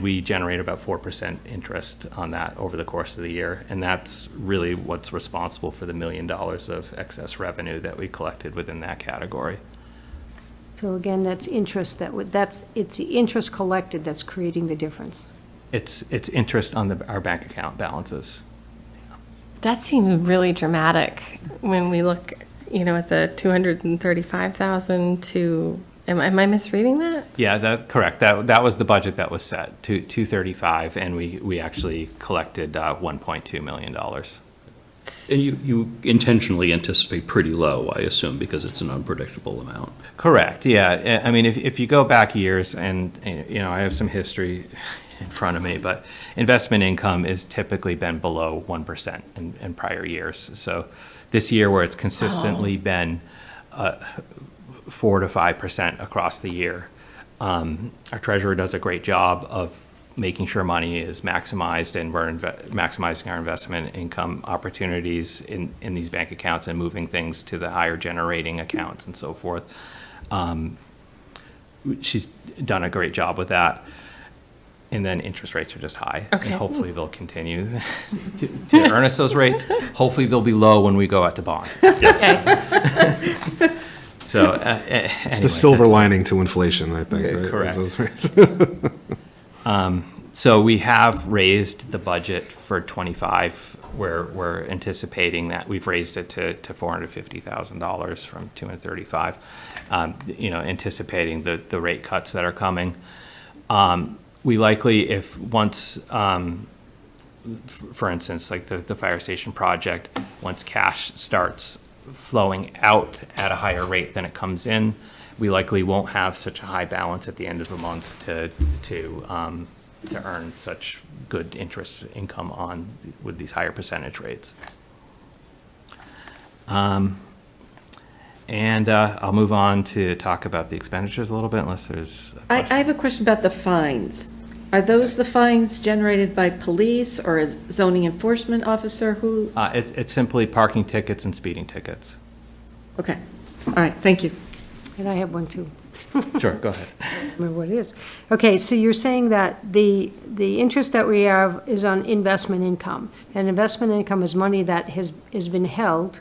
we generate about 4% interest on that over the course of the year, and that's really what's responsible for the $1 million of excess revenue that we collected within that category. So again, that's interest it's the interest collected that's creating the difference. It's interest on our bank account balances. That seems really dramatic when we look, at the 235,000 to, am I misreading that? Yeah, correct. That was the budget that was set, 235, and we actually collected $1.2 million. And you intentionally anticipate pretty low, I assume, because it's an unpredictable amount. Correct, yeah. I mean, if you go back years, and, I have some history in front of me, but investment income has typically been below 1% in prior years. So this year where it's consistently been 4 to 5% across the year. Our treasurer does a great job of making sure money is maximized, and we're maximizing our investment income opportunities in these bank accounts and moving things to the higher generating accounts and so forth. She's done a great job with that. And then interest rates are just high. Okay. And hopefully they'll continue to earn us those rates. Hopefully they'll be low when we go out to bond. So, It's the silver lining to inflation, I think, right? Correct. Those rates. So we have raised the budget for '25. We're anticipating that we've raised it to $450,000 from $235. Anticipating the rate cuts that are coming. We likely, if once, for instance, like the fire station project, once cash starts flowing out at a higher rate than it comes in, we likely won't have such a high balance at the end of the month to earn such good interest income with these higher percentage rates. And I'll move on to talk about the expenditures a little bit, unless there's a I question. have a question about the fines. Are those the fines generated by police or a zoning enforcement officer? Who? It's simply parking tickets and speeding tickets. Okay, all right, thank you. And I have one too. Sure, go ahead. Remember what it is. Okay, so you're saying that the interest that we have is on investment income. And investment income is money that has been held.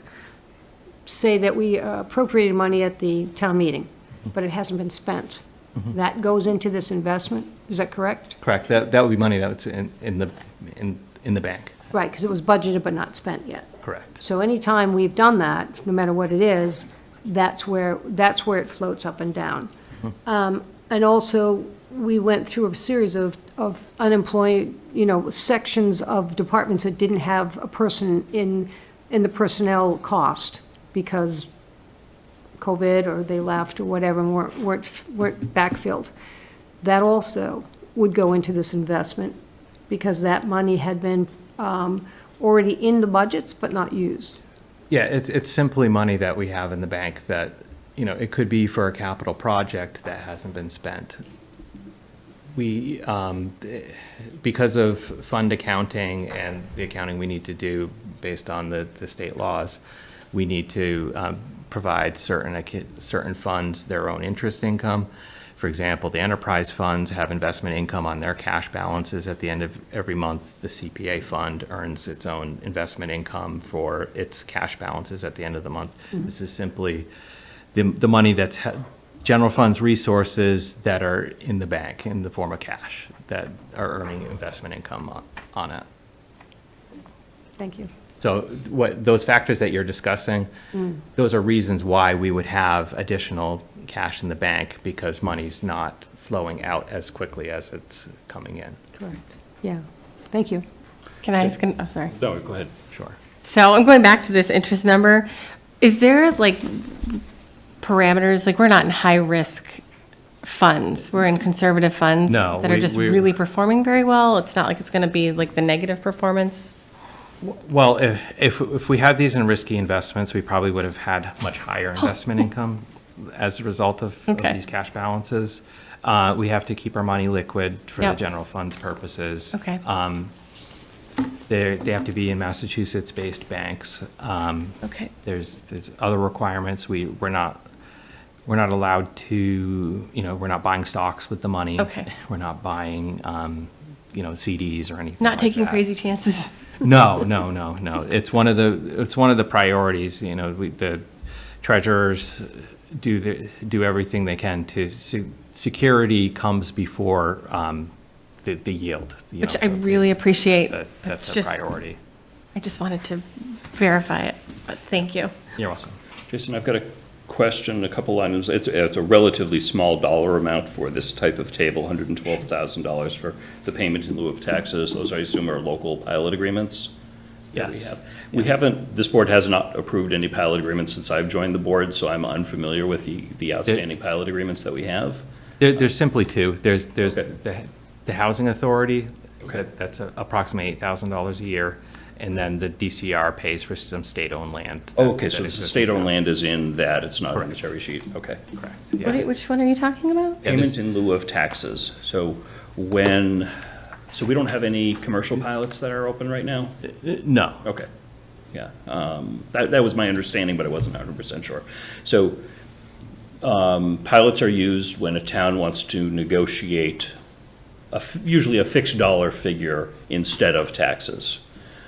Say that we appropriated money at the town meeting, but it hasn't been spent. That goes into this investment, is that correct? Correct. That would be money that's in the bank. Right, because it was budgeted but not spent yet. Correct. So anytime we've done that, no matter what it is, that's where it floats up and down. And also, we went through a series of unemployed, sections of departments that didn't have a person in the personnel cost because COVID or they left or whatever and weren't backfilled. That also would go into this investment because that money had been already in the budgets but not used. Yeah, it's simply money that we have in the bank that, it could be for a capital project that hasn't been spent. We, because of fund accounting and the accounting we need to do based on the state laws, we need to provide certain funds their own interest income. For example, the enterprise funds have investment income on their cash balances at the end of every month. The CPA fund earns its own investment income for its cash balances at the end of the month. This is simply the money that's general funds resources that are in the bank in the form of cash that are earning investment income on it. Thank you. So those factors that you're discussing, those are reasons why we would have additional cash in the bank because money's not flowing out as quickly as it's coming in. Correct. Yeah. Thank you. Can I ask, sorry. No, go ahead. Sure. So I'm going back to this interest number. Is there parameters, we're not in high-risk funds, we're in conservative funds? No, that are just really performing very well? It's not like it's going to be the negative performance? Well, if we had these in risky investments, we probably would have had much higher investment income as a result of these cash balances. We have to keep our money liquid for the general funds purposes. Okay. They have to be in Massachusetts-based banks. Okay. There's other requirements. We're not allowed to, we're not buying stocks with the money. Okay. We're not buying, CDs or anything Not like taking that. crazy chances? No. It's one of the priorities, the treasurers do everything they can to, security comes before, the yield. Which I really appreciate. That's a priority. I just wanted to verify it, but thank you. You're welcome. Jason, I've got a question, a couple items. It's a relatively small dollar amount for this type of table, $112,000 for the payment in lieu of taxes. Those, I assume, are local pilot agreements? Yes. We haven't, this board has not approved any pilot agreements since I've joined the board, so I'm unfamiliar with the outstanding pilot agreements that we have. There's simply two. There's Okay. the housing authority, that's approximately $8,000 a year, and then the DCR pays for some state-owned land. Oh, okay, so that the exists in state-owned town. land is in that, it's not on the Correct. cherry sheet, okay. Correct, What yeah. which one are you talking about? Yeah, Payment there's- in lieu of taxes, so so we don't have any commercial pilots that are open right now? No, Okay, yeah, that was my understanding, but I wasn't 100% sure. So, pilots are used when a town wants to negotiate usually a fixed dollar figure instead of taxes.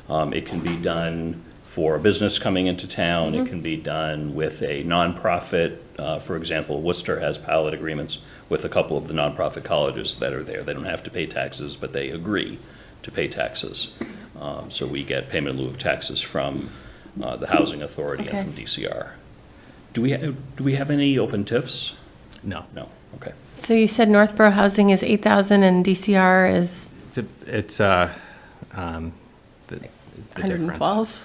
It can be done for a business coming into town, it can be done with a nonprofit. For example, Worcester has pilot agreements with a couple of the nonprofit colleges that are there. They don't have to pay taxes, but they agree to pay taxes. So we get payment in lieu of taxes from the Housing Authority and Okay. from DCR. Do we have any open TIFs? no. No, okay. So you said Northborough housing is 8,000 and DCR is It's the difference. 112?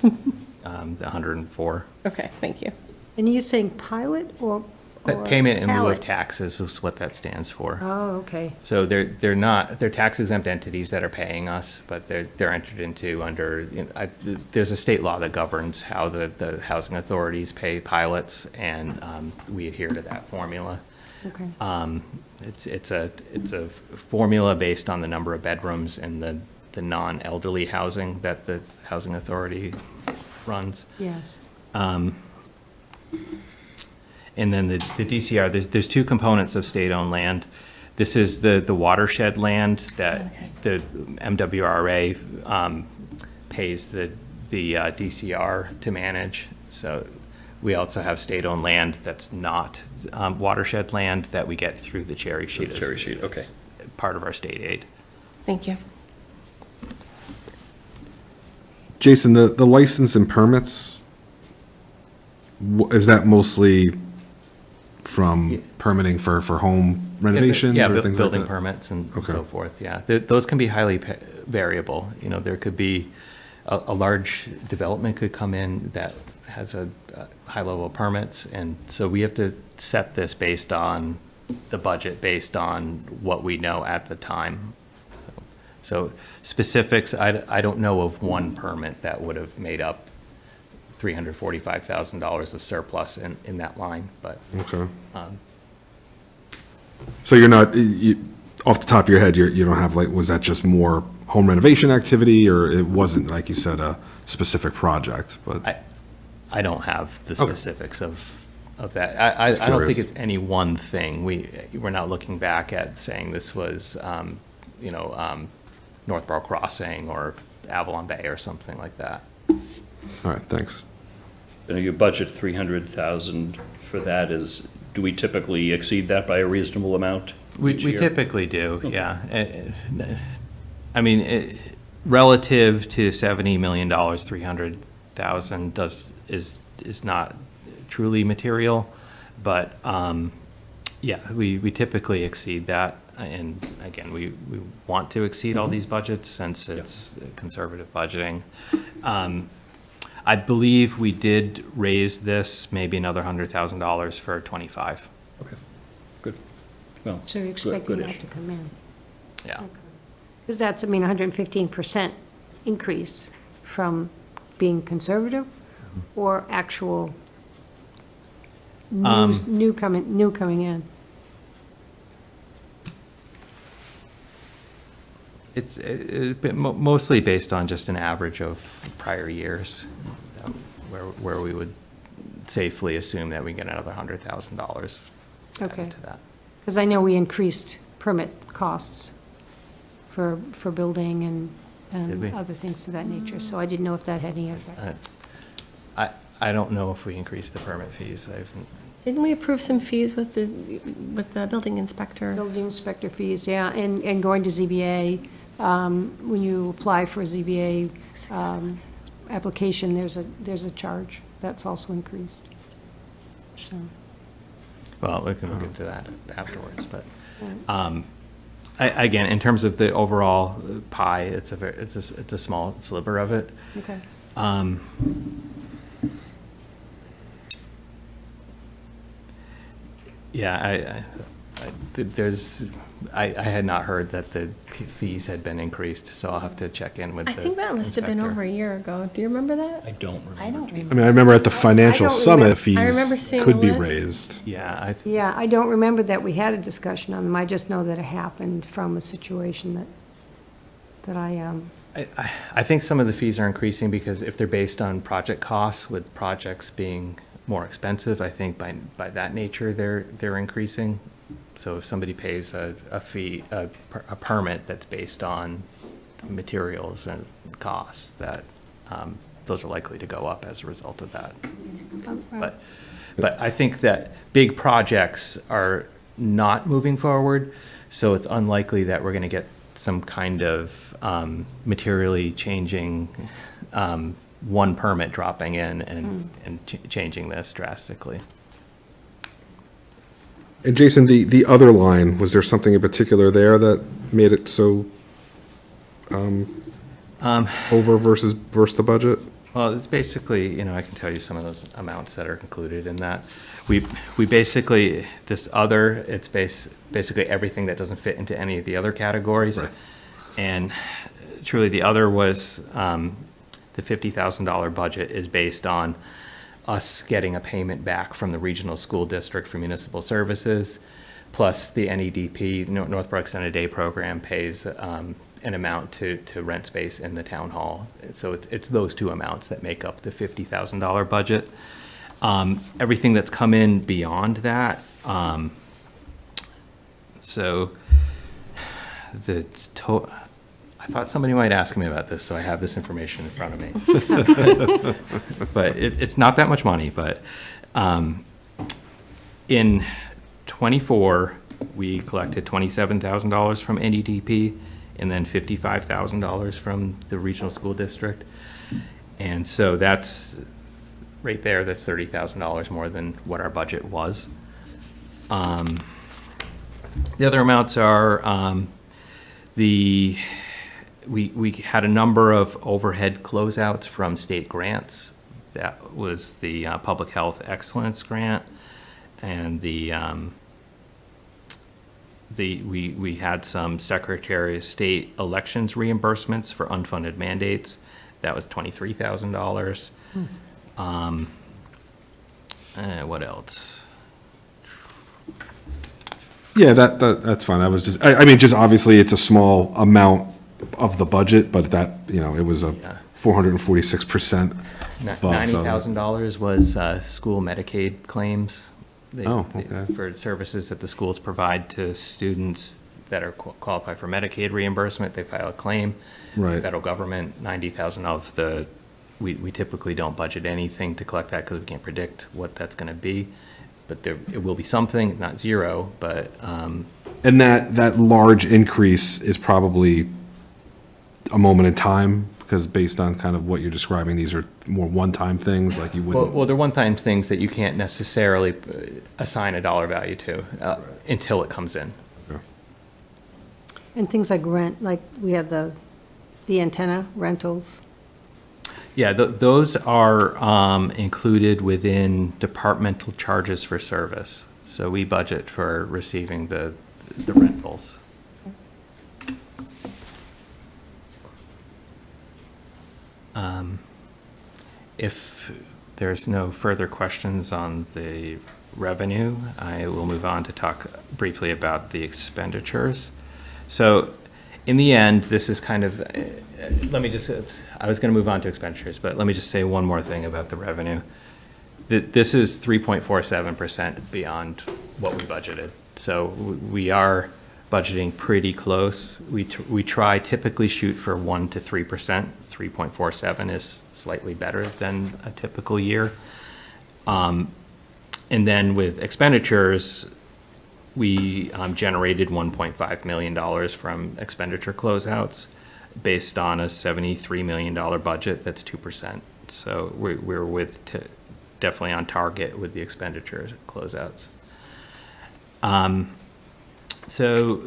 The 104. Okay, thank you. And you're saying pilot or But payment in lieu of pallet? taxes is what that stands for. Oh, okay. So they're tax exempt entities that are paying us, but they're entered into under, there's a state law that governs how the housing authorities pay pilots, and we adhere to that formula. Okay. It's a formula based on the number of bedrooms in the non-elderly housing that the housing authority runs. Yes. And then the DCR, there's two components of state-owned land. This is the watershed land that the MWRA pays the DCR to manage. So we also have state-owned land that's not watershed land that we get through the cherry sheet. The cherry sheet, okay. It's part of our state aid. Thank you. Jason, the license and permits, is that mostly from permitting for home renovations Yeah, or things like building that? permits and Okay. so forth, yeah. Those can be highly variable. There could be, a large development could come in that has a high level of permits, and so we have to set this based on the budget, based on what we know at the time. So specifics, I don't know of one permit that would have made up $345,000 of surplus in that line, but Okay. So you're not, off the top of your head, you don't have, like, was that just more home renovation activity, or it wasn't, like you said, a specific project, but? I don't have the Okay. specifics of that. I don't think curious. it's any one thing. We're not looking back at saying this was, Northborough Crossing or Avalon Bay or something like that. All right, thanks. You budget 300,000 for that do we typically exceed that by a reasonable amount We each year? typically do, yeah. I mean, relative to $70 million, 300,000 is not truly material, but, yeah, we typically exceed that. And again, we want to exceed all these budgets since it's conservative budgeting. I believe we did raise this maybe another $100,000 for '25. Okay, good. Well, So you're good- expecting that good-ish. to come in? Yeah. Because that's, 115% increase from being conservative or actual new coming in? It's mostly based on just an average of prior years, where we would safely assume that we get another $100,000 Okay. added to that. Because I know we increased permit costs for building Did we? and other things to that nature, so I didn't know if that had any effect. I don't know if we increased the permit fees. Didn't we approve some fees with the building inspector? Building inspector fees, yeah, and going to ZBA, when you apply for a ZBA application, there's a charge that's also increased. So, Well, we can look into that afterwards, but, again, in terms of the overall pie, it's a small sliver of it. okay. Yeah, I had not heard that the fees had been increased, so I'll have to check in with the I think that must have been inspector. over a year ago. Do you remember that? I don't remember. I don't I remember. mean, I remember at the financial don't summit, remember- fees I remember seeing could the be list. raised. Yeah, Yeah, I don't remember that we had a discussion on them. I just know that it happened from a situation that I think some of the fees are increasing because if they're based on project costs, with projects being more expensive, I think by that nature, they're increasing. So if somebody pays a fee, a permit that's based on materials and costs, that, those are likely to go up as a result of that. But I think that big projects are not moving forward, so it's unlikely that we're gonna get some kind of, materially changing, one permit dropping in and changing this drastically. And Jason, the other line, was there something in particular there that made it so over versus the budget? Well, it's basically, I can tell you some of those amounts that are included in that. We basically, this other, it's basically everything that doesn't fit into any of the other categories. Right. And truly, the other was, the $50,000 budget is based on us getting a payment back from the regional school district for municipal services, plus the NEDP, Northborough Extended Day Program, pays an amount to rent space in the town hall. So it's those two amounts that make up the $50,000 budget. Everything that's come in beyond that, so the I thought somebody might ask me about this, so I have this information in front of me. But it's not that much money, but in '24, we collected $27,000 from NEDP and then $55,000 from the regional school district. And so that's, right there, that's $30,000 more than what our budget was. The other amounts are, we had a number of overhead closeouts from state grants. That was the Public Health Excellence Grant, and we had some Secretary of State elections reimbursements for unfunded mandates. That was $23,000. What else? Yeah, that's fine. I was just, I mean, just obviously, it's a small amount of the budget, but that, it was a Yeah. 446%. $90,000 was school Medicaid claims. Oh, okay. For services that the schools provide to students that are qualified for Medicaid reimbursement, they file a claim. Right. Federal government, $90,000 of we typically don't budget anything to collect that because we can't predict what that's going to be. But it will be something, not zero, but. And that large increase is probably a moment in time, because based on kind of what you're describing, these are more one-time things, like you wouldn't. Well, they're one-time things that you can't necessarily assign a dollar value to until it comes in. and things like rent, like we have the antenna rentals. Yeah, those are included within departmental charges for service. So we budget for receiving the rentals. If there's no further questions on the revenue, I will move on to talk briefly about the expenditures. So in the end, this is kind of, I was going to move on to expenditures, but let me just say one more thing about the revenue. This is 3.47% beyond what we budgeted. So we are budgeting pretty close. We try typically shoot for 1 to 3%. 3.47 is slightly better than a typical year. And then with expenditures, we generated $1.5 million from expenditure closeouts based on a $73 million budget. That's 2%. So we're definitely on target with the expenditure closeouts. So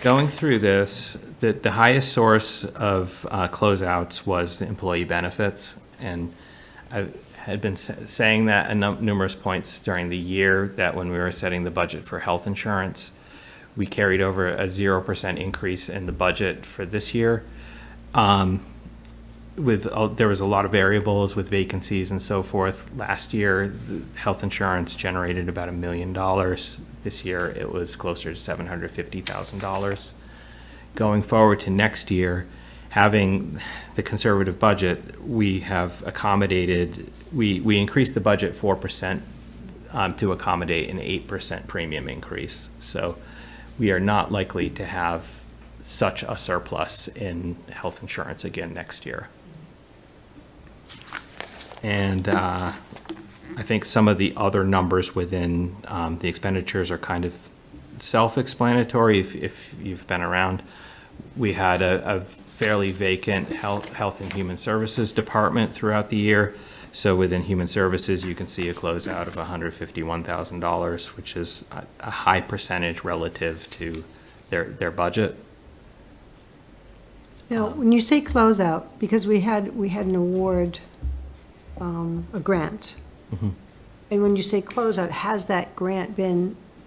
going through this, the highest source of closeouts was the employee benefits. And I had been saying that at numerous points during the year, that when we were setting the budget for health insurance, We carried over a 0% increase in the budget for this year. There was a lot of variables with vacancies and so forth. Last year, the health insurance generated about $1 million. This year, it was closer to $750,000. Going forward to next year, having the conservative budget, we have accommodated, we increased the budget 4% to accommodate an 8% premium increase. So we are not likely to have such a surplus in health insurance again next year. And I think some of the other numbers within the expenditures are kind of self-explanatory if you've been around. We had a fairly vacant health and human services department throughout the year. So within human services, you can see a closeout of $151,000, which is a high percentage relative to their budget. Now, when you say closeout, because we had an award, a grant. Mm-hmm. And when you say closeout, has that grant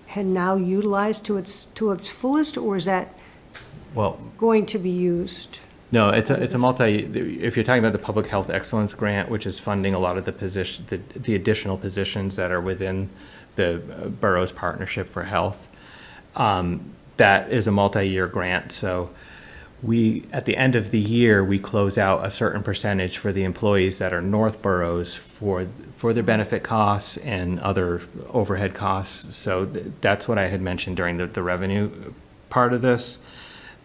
had now utilized to its fullest, or is that Well, going to be used? no, it's a if you're talking about the Public Health Excellence Grant, which is funding a lot of the additional positions that are within the borough's partnership for health, that is a multi-year grant. So at the end of the year, we close out a certain percentage for the employees that are Northborough's for their benefit costs and other overhead costs. So that's what I had mentioned during the revenue part of this.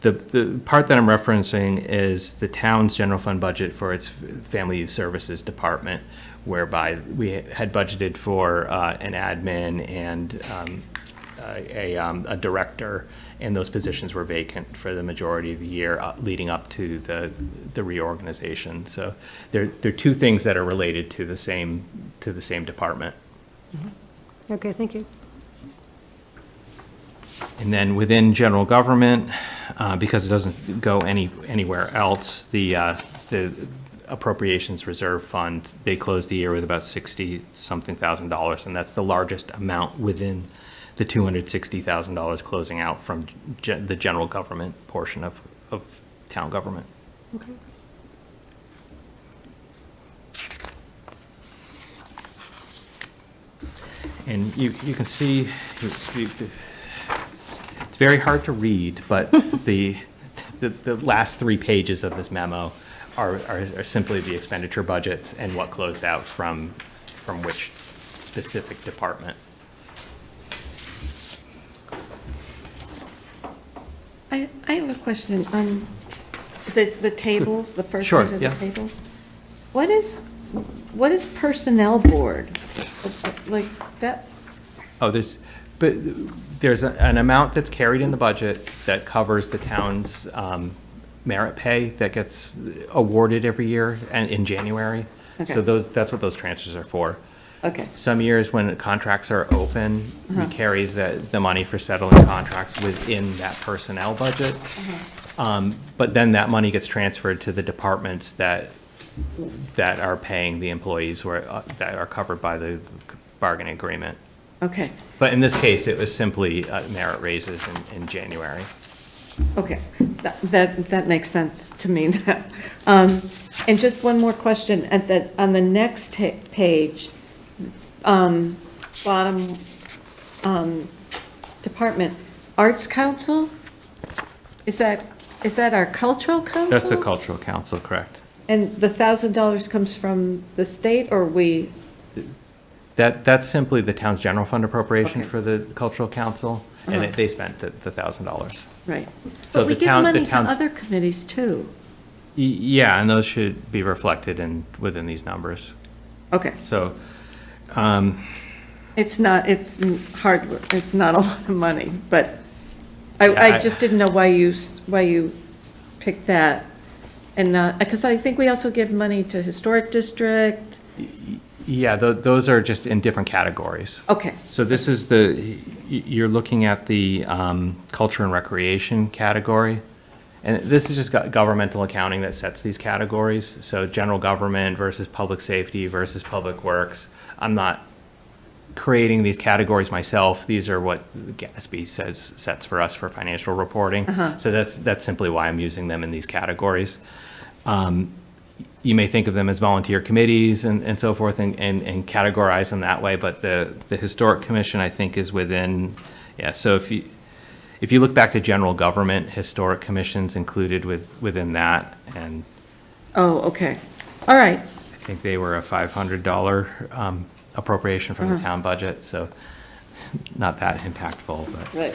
The part that I'm referencing is the town's general fund budget for its family youth services department, whereby we had budgeted for an admin and a director, and those positions were vacant for the majority of the year leading up to the reorganization. So they're two things that are related to the same department. Okay, thank you. And then within general government, because it doesn't go anywhere else, the appropriations reserve fund, they closed the year with about $60-something thousand, and that's the largest amount within the $260,000 closing out from the general government portion of town government. Okay. And you can see, it's very hard to read, but the last 3 pages of this memo are simply the expenditure budgets and what closed out from which specific department. I have a question on the tables, the first Sure, page of yeah. the tables. What is personnel board? Like that, Oh, there's an amount that's carried in the budget that covers the town's merit pay that gets awarded every year and in January. So Okay. that's what those transfers are for. okay, Some years when contracts are open, we carry the money for settling contracts within that personnel budget. But then that money gets transferred to the departments that are paying the employees that are covered by the bargaining agreement. okay, But in this case, it was simply merit raises in January. okay. That makes sense to me now. And just one more question, on the next page, bottom department, Arts Council? Is that our cultural council? That's the cultural council, correct? And the $1,000 comes from the state, or we? That's simply the town's general fund appropriation Okay. for the cultural council, and they spent the $1,000. Right. So But we the give town- the money to town's- other committees, too. Yeah, and those should be reflected within these numbers. Okay. So, It's not a lot of money, but Yeah, I just didn't know why you picked that and not, because I think we also give money to Historic District. yeah, those are just in different categories. Okay, So this is you're looking at the culture and recreation category. And this is just governmental accounting that sets these categories. So general government versus public safety versus public works. I'm not creating these categories myself. These are what Gatsby sets for us for financial reporting. So that's simply why I'm using them in these categories. You may think of them as volunteer committees and so forth and categorize them that way, but the Historic Commission, I think, is within, so if you look back to general government, Historic Commission's included within that, and Oh, okay. All right. I think they were a $500 appropriation from the town budget, so not that impactful, but. Right.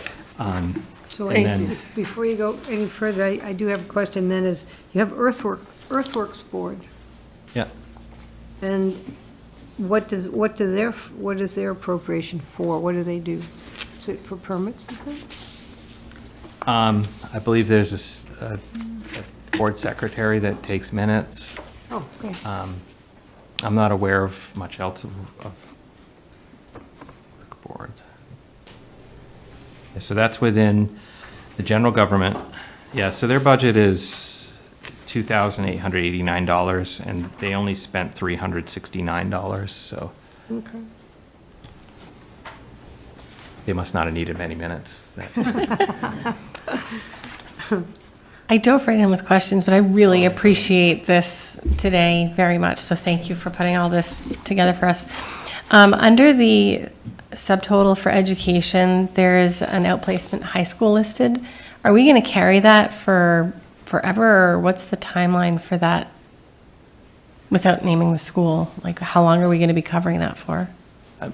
So And then- before you go any further, I do have a question then is, you have Earthworks Board, Yeah. and what is their appropriation for? What do they do? Is it for permits and things? I believe there's a board secretary that takes minutes. Oh, okay. I'm not aware of much else of board. So that's within the general government. Yeah, so their budget is $2,889, and they only spent $369, so Okay. they must not have needed many minutes. I dove right in with questions, but I really appreciate this today very much. So thank you for putting all this together for us. Under the subtotal for education, there is an outplacement high school listed. Are we going to carry that for forever, or what's the timeline for that? Without naming the school, like how long are we going to be covering that for?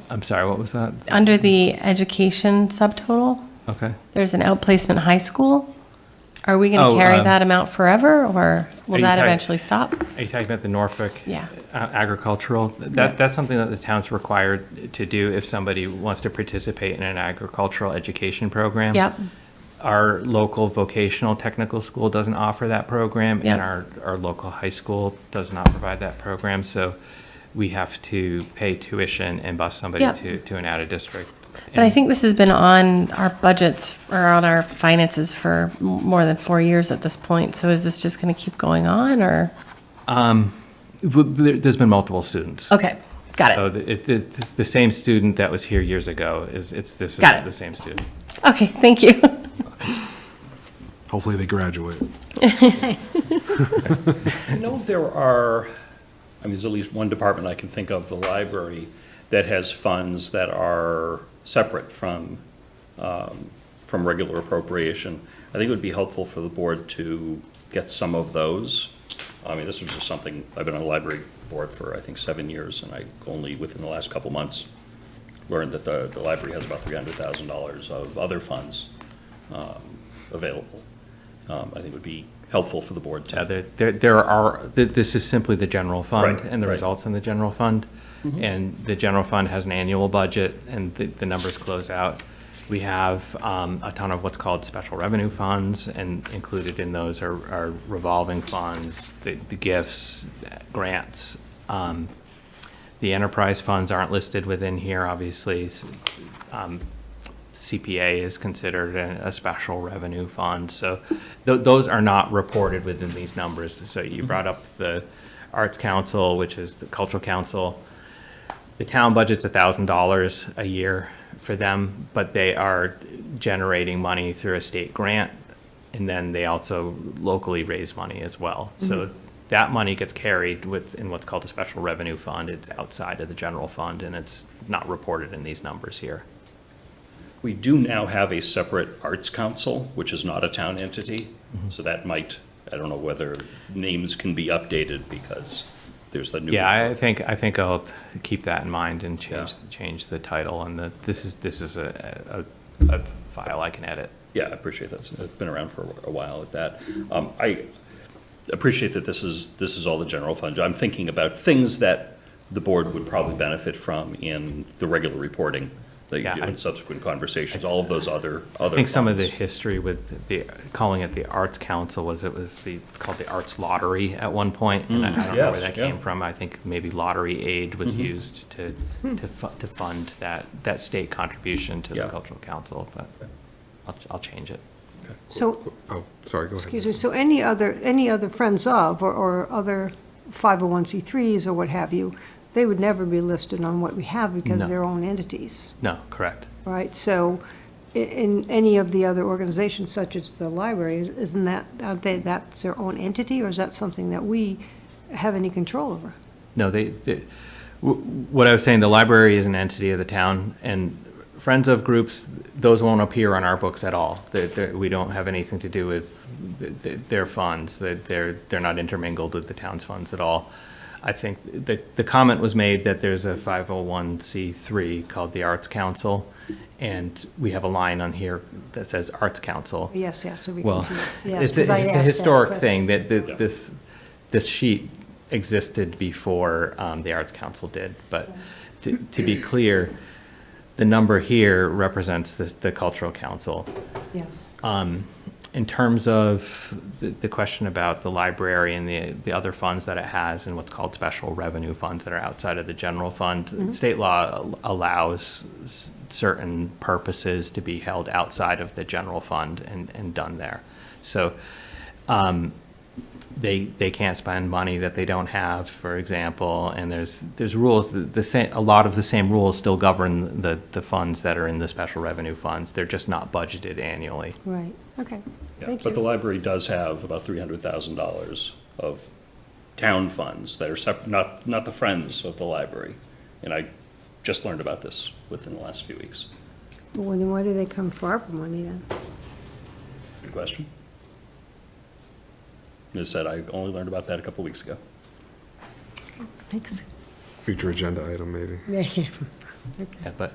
I'm sorry, what was that? Under the education subtotal, Okay. there's an outplacement high school. Are we going Oh, to carry that amount forever, or Are will you that talking- eventually stop? Are you talking about the Norfolk? Yeah. Agricultural? That's something that the town's required to do if somebody wants to participate in an agricultural education program. Yep. Our local vocational technical school doesn't offer that program, Yep. and our local high school does not provide that program, so we have to pay tuition and bus somebody Yep. to an out-of-district. But I think this has been on our budgets or on our finances for more than 4 years at this point. So is this just going to keep going on, or? There's been multiple students. Okay, got So it. the same student that was here years ago this is Got it. the same student. Okay, thank you. Hopefully they graduate. I know there are, there's at least one department I can think of, the library, that has funds that are separate from regular appropriation. I think it would be helpful for the board to get some of those. This was just something, I've been on the library board for, I think, 7 years, and I only within the last couple months learned that the library has about $300,000 of other funds available. I think it would be helpful for the board to. This is simply the general fund Right, and the right. results in the general fund. And the general fund has an annual budget, and the numbers close out. We have a ton of what's called special revenue funds, and included in those are revolving funds, the gifts, grants. The enterprise funds aren't listed within here, obviously. CPA is considered a special revenue fund, so those are not reported within these numbers. So you brought up the Arts Council, which is the Cultural Council. The town budget's $1,000 a year for them, but they are generating money through a state grant, and then they also locally raise money as well. So that money gets carried in what's called a special revenue fund. It's outside of the general fund, and it's not reported in these numbers here. We do now have a separate Arts Council, which is not a town entity, so that might, I don't know whether names can be updated because there's the new. Yeah, I think I'll keep that in mind and Yeah. change the title, and this is a file I can edit. Yeah, I appreciate that. It's been around for a while at that. I appreciate that this is all the general fund. I'm thinking about things that the board would probably benefit from in the regular reporting that you Yeah, do in subsequent conversations, all of those other I think some of the funds. history with calling it the Arts Council was called the Arts Lottery at one point, and I don't know where Yes, that yeah. came from. I think maybe lottery aid was used to fund that state contribution to the Yeah. Cultural Council, but I'll change it. So, Oh, sorry, go ahead. excuse me, so any other friends of, or other 501c3s or what have you, they would never be listed on what we have because No. they're own entities, No, correct. right? So in any of the other organizations, such as the library, isn't that, that's their own entity, or is that something that we have any control over? No, what I was saying, the library is an entity of the town, and friends of groups, those won't appear on our books at all. We don't have anything to do with their funds. They're not intermingled with the town's funds at all. I think the comment was made that there's a 501c3 called the Arts Council, and we have a line on here that says Arts Council. Yes, so we Well, confused. Yes, it's 'cause I a asked that historic question. thing that this sheet existed before the Arts Council did. But to be clear, the number here represents the Cultural Council. Yes. In terms of the question about the library and the other funds that it has and what's called special revenue funds that are outside of the general fund, state law allows certain purposes to be held outside of the general fund and done there. So they can't spend money that they don't have, for example, and there's rules, a lot of the same rules still govern the funds that are in the special revenue funds. They're just not budgeted annually. Right, okay. Yeah, Thank but the you. library does have about $300,000 of town funds that are separate, not the friends of the library. And I just learned about this within the last few weeks. Well, then why do they come for ARPA money then? Good question. As I said, I only learned about that a couple weeks ago. Thanks. Future agenda item, maybe. Yeah, but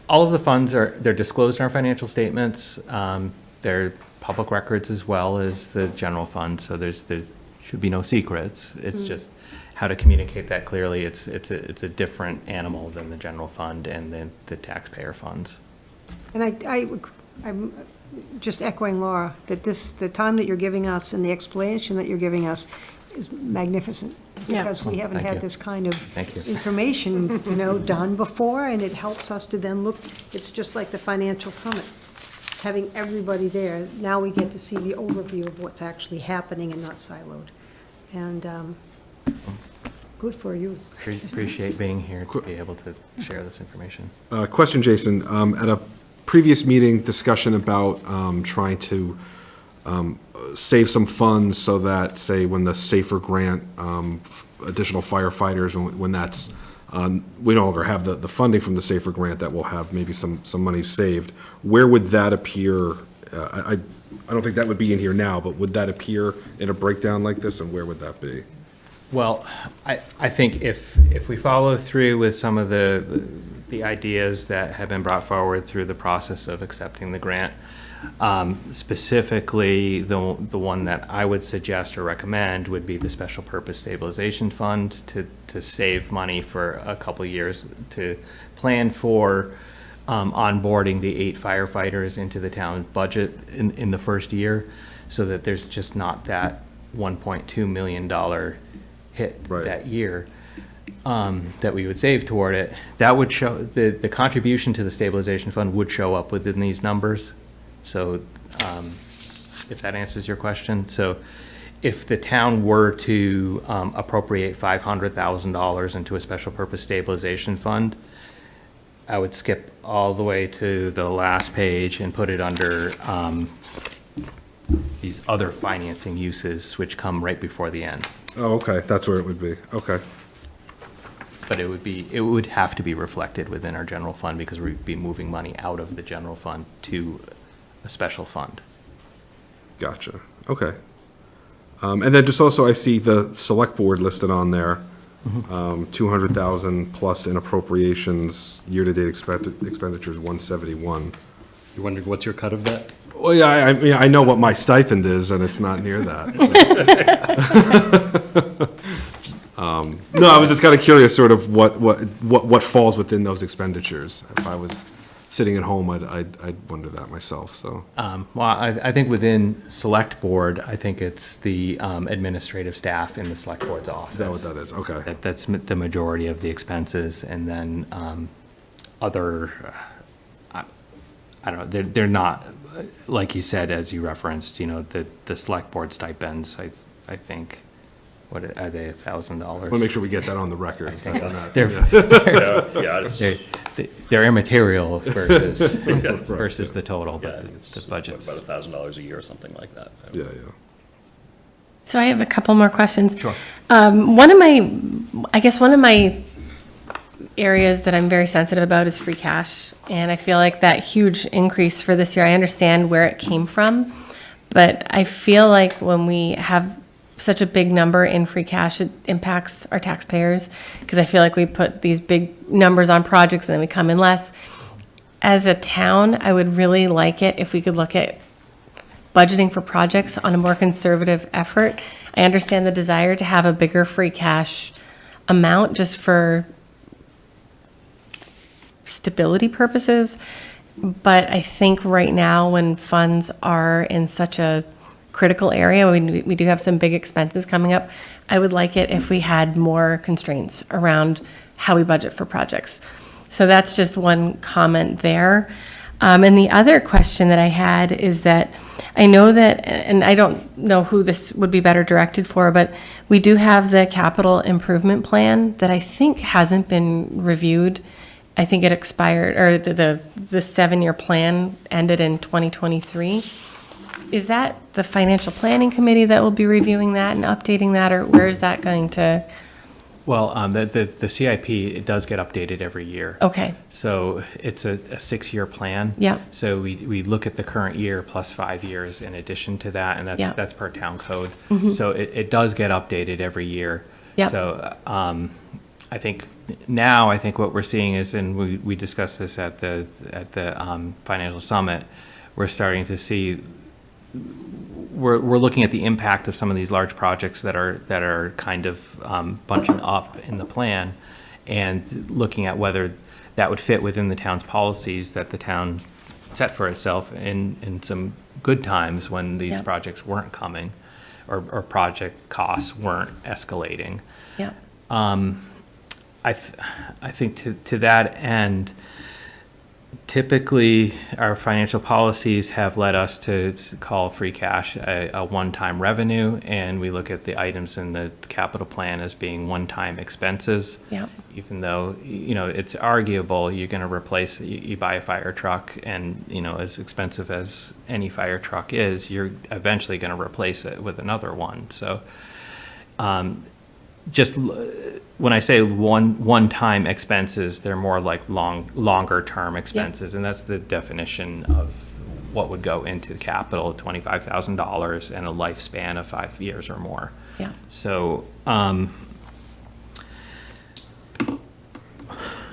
all of the funds they're disclosed in our financial statements. They're public records as well as the general fund, so there should be no secrets. It's just how to communicate that clearly. It's a different animal than the general fund and the taxpayer funds. And I'm just echoing Laura, that the time that you're giving us and the explanation that you're giving us is magnificent. Yeah. Because we haven't Thank had you. this kind of Thank you. information, done before, and it helps us to then look, it's just like the financial summit, having everybody there. Now we get to see the overview of what's actually happening and not siloed. And good for you. Appreciate being here to be able to share this information. Question, Jason. At a previous meeting, discussion about trying to save some funds so that, say, when the SAFER grant, additional firefighters, when that's, we no longer have the funding from the SAFER grant, that will have maybe some money saved. Where would that appear? I don't think that would be in here now, but would that appear in a breakdown like this, and where would that be? Well, I think if we follow through with some of the ideas that have been brought forward through the process of accepting the grant, specifically the one that I would suggest or recommend would be the Special Purpose Stabilization Fund to save money for a couple of years to plan for onboarding the 8 firefighters into the town budget in the first year, so that there's just not that $1.2 million hit Right. that year that we would save toward it. That would show, the contribution to the stabilization fund would show up within these numbers. So if that answers your question. So if the town were to appropriate $500,000 into a special purpose stabilization fund, I would skip all the way to the last page and put it under these other financing uses, which come right before the end. Oh, okay, that's where it would be. Okay. But it would have to be reflected within our general fund, because we'd be moving money out of the general fund to a special fund. Gotcha. Okay. And then just also, I see the select board listed on there. 200,000 plus in appropriations, year-to-date expenditures 171. You wondering what's your cut of that? Well, yeah, I mean, I know what my stipend is, and it's not near that. No, I was just kind of curious, sort of what falls within those expenditures. If I was sitting at home, I'd wonder that myself, so. Well, I think within select board, I think it's the administrative staff in the select board's office. Is that what that is? Okay. That's the majority of the expenses, and then other, I don't know, they're not, like you said, as you referenced, the select board stipends, I think, what, are they $1,000? Want to make sure we get that on the record. They're immaterial versus, versus the total, Yeah, I but think it's the about budget's. $1,000 a year or something like that. Yeah, yeah. So I have a couple more questions. Sure. One of my areas that I'm very sensitive about is free cash. And I feel like that huge increase for this year, I understand where it came from. But I feel like when we have such a big number in free cash, it impacts our taxpayers. Because I feel like we put these big numbers on projects and then we come in less. As a town, I would really like it if we could look at budgeting for projects on a more conservative effort. I understand the desire to have a bigger free cash amount just for stability purposes. But I think right now, when funds are in such a critical area, we do have some big expenses coming up, I would like it if we had more constraints around how we budget for projects. So that's just one comment there. And the other question that I had is that I know that, and I don't know who this would be better directed for, but we do have the capital improvement plan that I think hasn't been reviewed. I think it expired, or the 7-year plan ended in 2023. Is that the financial planning committee that will be reviewing that and updating that, or where is that going to? Well, the CIP, it does get updated every year. Okay, So it's a 6-year plan. Yeah. So we look at the current year plus 5 years in addition to that, and Yeah. that's per town code. So it does get updated every year. Yeah. So I think now, what we're seeing is, and we discussed this at the financial summit, we're starting to see, we're looking at the impact of some of these large projects that are kind of bunching up in the plan, and looking at whether that would fit within the town's policies that the town set for itself in some good times when these Yeah. projects weren't coming, or project costs weren't escalating. yeah, I think to that end, typically our financial policies have led us to call free cash a one-time revenue, and we look at the items in the capital plan as being one-time expenses. yeah, Even though, it's arguable, you're going to replace, you buy a fire truck, and, as expensive as any fire truck is, you're eventually going to replace it with another one. So when I say one-time expenses, they're more like longer term expenses, and that's the definition of what would go into capital: $25,000 and a lifespan of 5 years or more. yeah. So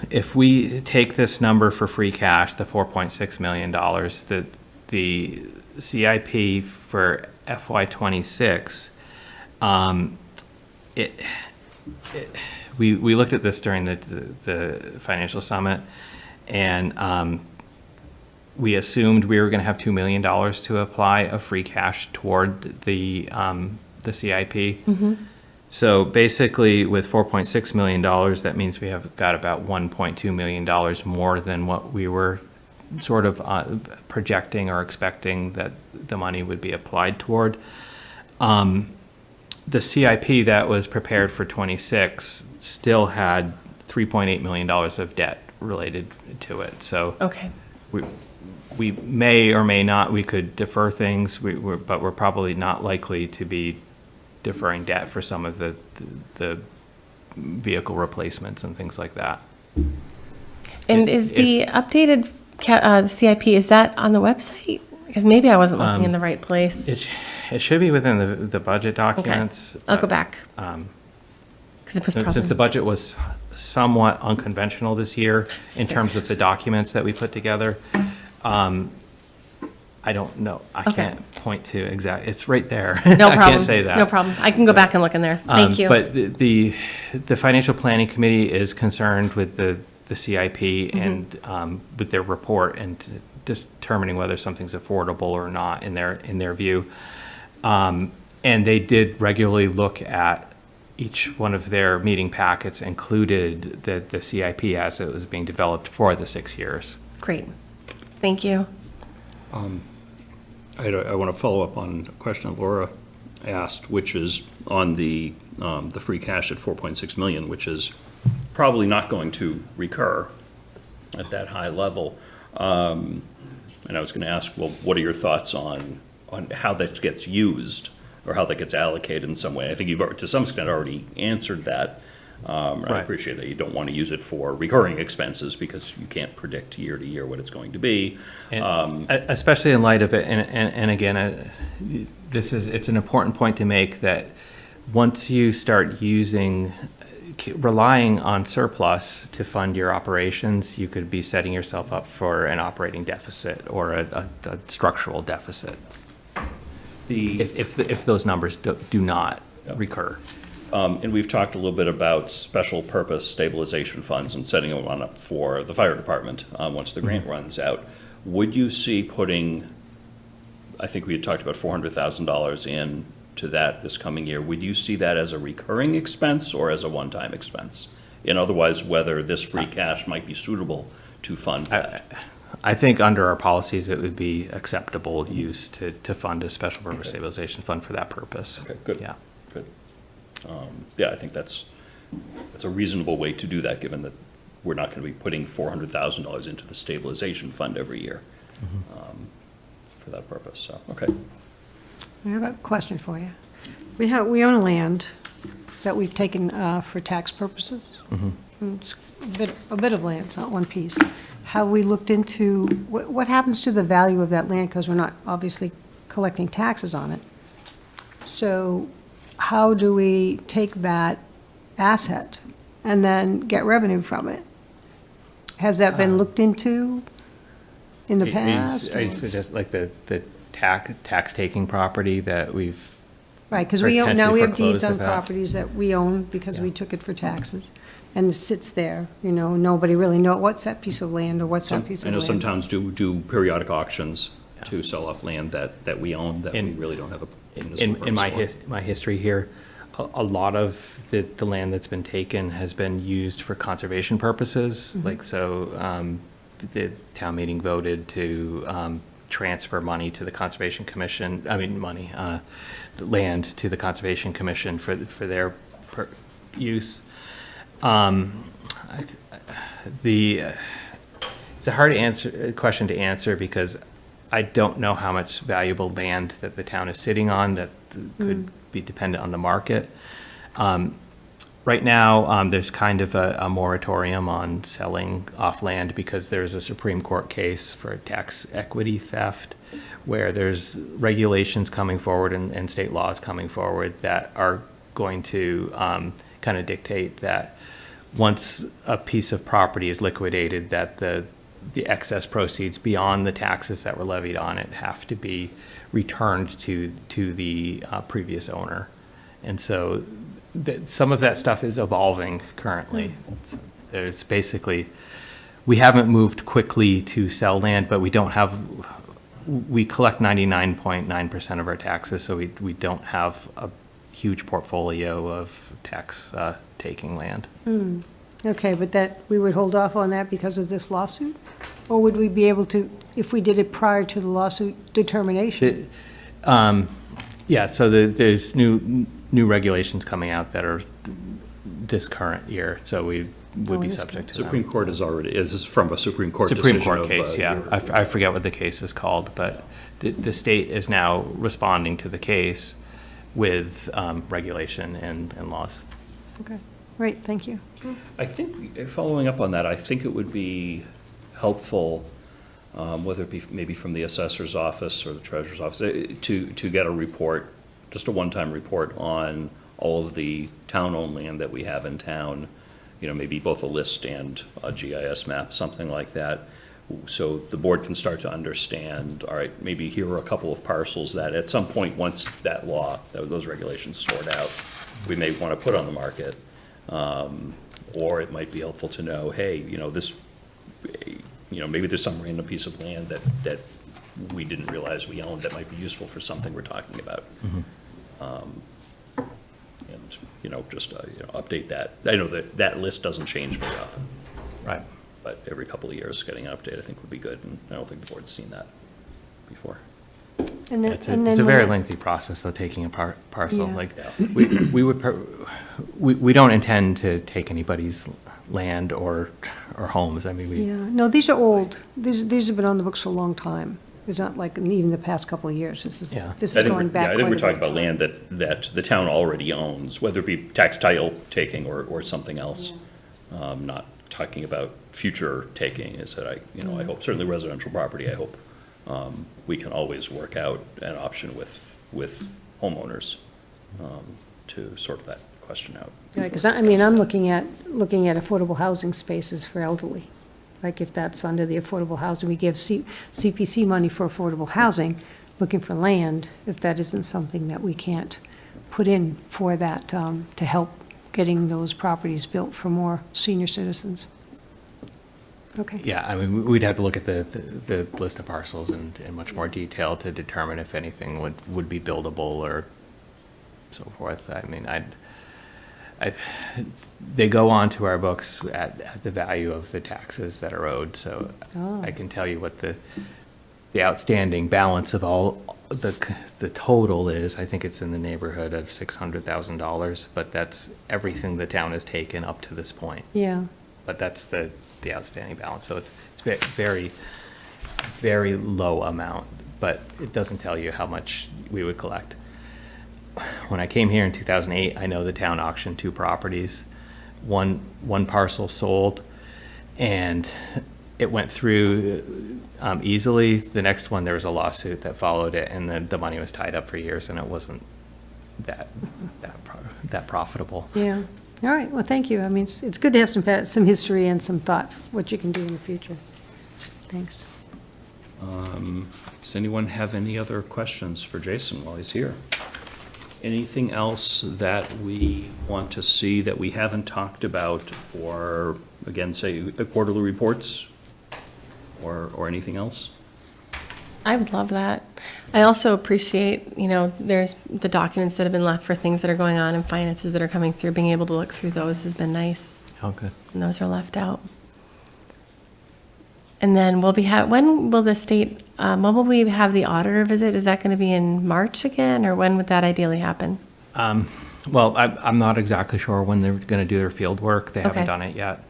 if we take this number for free cash, the $4.6 million, the CIP for FY26, we looked at this during the financial summit, and we assumed we were going to have $2 million to apply of free cash toward the CIP. So basically, with $4.6 million, that means we have got about $1.2 million more than what we were sort of projecting or expecting that the money would be applied toward. The CIP that was prepared for 26 still had $3.8 million of debt related to it. So Okay, we may or may not, we could defer things, but we're probably not likely to be deferring debt for some of the vehicle replacements and things like that. and is the updated CIP, is that on the website? Because maybe I wasn't looking in the right place. It should be within the budget documents. Okay, I'll go but, back. Because it was Since the probably, budget was somewhat unconventional this year in terms of the documents that we put together, I don't know. I Okay. can't point to it's right there. no I problem. can't say that. No problem. I can go back and look in there. Thank you. But the financial planning committee is concerned with the CIP Mm-hmm. and with their report and determining whether something's affordable or not in their view. And they did regularly look at each one of their meeting packets, included the CIP as it was being developed for the 6 years. Great. Thank you. I want to follow up on a question Laura asked, which is on the free cash at 4.6 million, which is probably not going to recur at that high level. And I was going to ask, well, what are your thoughts on how that gets used or how that gets allocated in some way? I think you've, to some extent, already answered that. I Right. appreciate that you don't want to use it for recurring expenses because you can't predict year to year what it's going to be. And especially in light of it, and again, it's an important point to make that once you start relying on surplus to fund your operations, you could be setting yourself up for an operating deficit or a structural deficit if those numbers do not recur. And we've talked a little bit about special purpose stabilization funds and setting one up for the fire department once the grant runs out. Would you see putting, I think we had talked about $400,000 in to that this coming year. Would you see that as a recurring expense or as a one-time expense? And otherwise, whether this free cash might be suitable to fund that? I think under our policies, it would be acceptable use to fund a special purpose stabilization fund for that purpose. Okay, good. Yeah. Good. Yeah, I think that's a reasonable way to do that, given that we're not going to be putting $400,000 into the stabilization fund every year for that purpose, so, okay. I have a question for you. We own a land that we've taken for tax purposes. It's a bit of land, it's not one piece. Have we looked into, what happens to the value of that land? Because we're not obviously collecting taxes on it. So how do we take that asset and then get revenue from it? Has that been looked into in the past? I or- suggest like the tax-taking property that we've, Right, because or we own, now we have deeds foreclosed on about. properties that we own because we took it for taxes. And it sits there, nobody really know what's that piece of land or what's that piece I of know some land. towns do periodic auctions to sell off land that we own, that we In- really don't have a municipal in purpose for. my history here, a lot of the land that's been taken has been used for conservation purposes. Like, so, the town meeting voted to, transfer money to the Conservation Commission, land to the Conservation Commission for their use. It's a hard question to answer because I don't know how much valuable land that the town is sitting on that could be dependent on the market. Right now, there's kind of a moratorium on selling off land because there's a Supreme Court case for tax equity theft where there's regulations coming forward and state laws coming forward that are going to kind of dictate that once a piece of property is liquidated, that the excess proceeds beyond the taxes that were levied on it have to be returned to the previous owner. And so some of that stuff is evolving currently. It's basically, we haven't moved quickly to sell land, but we collect 99.9% of our taxes, so we don't have a huge portfolio of tax taking land. Okay, but that, we would hold off on that because of this lawsuit? Or would we be able to, if we did it prior to the lawsuit determination? Yeah, so there's new regulations coming out that are this current year, so we would be this subject to them. Supreme Court is already, this is from a Supreme Court decision Supreme Court of, case, yeah. year- I forget what the case is called, but the state is now responding to the case with regulation and laws. Okay, great, thank you. I think, following up on that, I think it would be helpful, whether it be maybe from the assessor's office or the treasurer's office, to get a report, just a one-time report on all of the town-owned land that we have in town, maybe both a list and a GIS map, something like that, so the board can start to understand, all right, maybe here are a couple of parcels that at some point, once that law, those regulations sort out, we may want to put on the market. Or it might be helpful to know, hey, this, maybe there's some random piece of land that we didn't realize we owned that might be useful for something we're talking about. And, just, update that. I know that list doesn't change very often, Right. but every couple of years, getting an update, I think would be good, and I don't think the board's seen that before. And then, It's and a then very when it- lengthy process, though, taking a parcel. Yeah. Like, we don't intend to take anybody's land or homes. I mean, Yeah, no, these are old. These have been on the books for a long time. It's not like in even the past couple of years. This is, Yeah. this I is think, going we're- back yeah, I quite think a we're bit talking of about time. land that the town already owns, whether it be tax title taking or something else. Not talking about future taking, is that I hope, certainly residential property, I hope we can always work out an option with homeowners to sort that question out. Yeah, because I mean, I'm looking at affordable housing spaces for elderly. Like if that's under the affordable housing, we give CPC money for affordable housing, looking for land, if that isn't something that we can't put in for that, to help getting those properties built for more senior citizens. Okay. yeah, I mean, we'd have to look at the list of parcels in much more detail to determine if anything would be buildable or so forth. I mean, they go on to our books at the value of the taxes that are owed, so Oh. I can tell you what the outstanding balance of all, the total is. I think it's in the neighborhood of $600,000, but that's everything the town has taken up to this point. Yeah, But that's the outstanding balance, so it's very, very low amount, but it doesn't tell you how much we would collect. When I came here in 2008, I know the town auctioned 2 properties. One parcel sold, and it went through easily. The next one, there was a lawsuit that followed it, and the money was tied up for years, and it wasn't that profitable. yeah. All right, well, thank you. I mean, it's good to have some history and some thought, what you can do in the future. Thanks. Does anyone have any other questions for Jason while he's here? Anything else that we want to see that we haven't talked about for, again, say, quarterly reports or anything else? I would love that. I also appreciate, there's the documents that have been left for things that are going on and finances that are coming through. Being able to look through those has been nice, Oh, good. and those are left out. And then when will the state, when will we have the auditor visit? Is that going to be in March again, or when would that ideally happen? Well, I'm not exactly sure when they're going to do their field work. They haven't Okay. done it yet.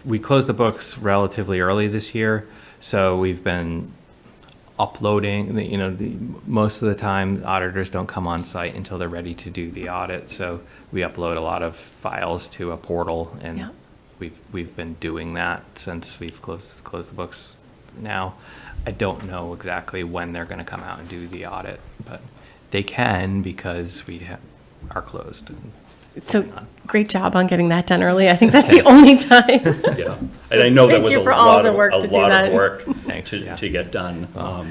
We closed the books relatively early this year, so we've been uploading, most of the time, auditors don't come on site until they're ready to do the audit, so we upload a lot of files to a portal, and Yeah. we've been doing that since we've closed the books now. I don't know exactly when they're going to come out and do the audit, but they can because we are closed. So, great job on getting that done early. I think that's the only time. Yeah, and I know that thank was you a for all lot the of, work a to do lot that. of work Thanks, yeah. to get done.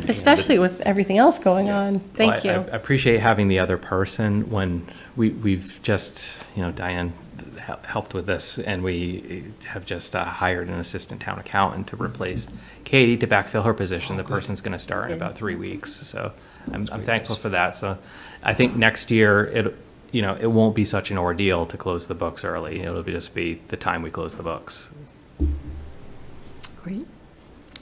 Especially with everything else going on. Thank Well, you. I appreciate having the other person when we've just, Diane helped with this, and we have just hired an assistant town accountant to replace Katie to backfill her position. The person's going to start in about 3 weeks, so I'm thankful for that. So I think next year, it won't be such an ordeal to close the books early. It'll just be the time we close the books. Great.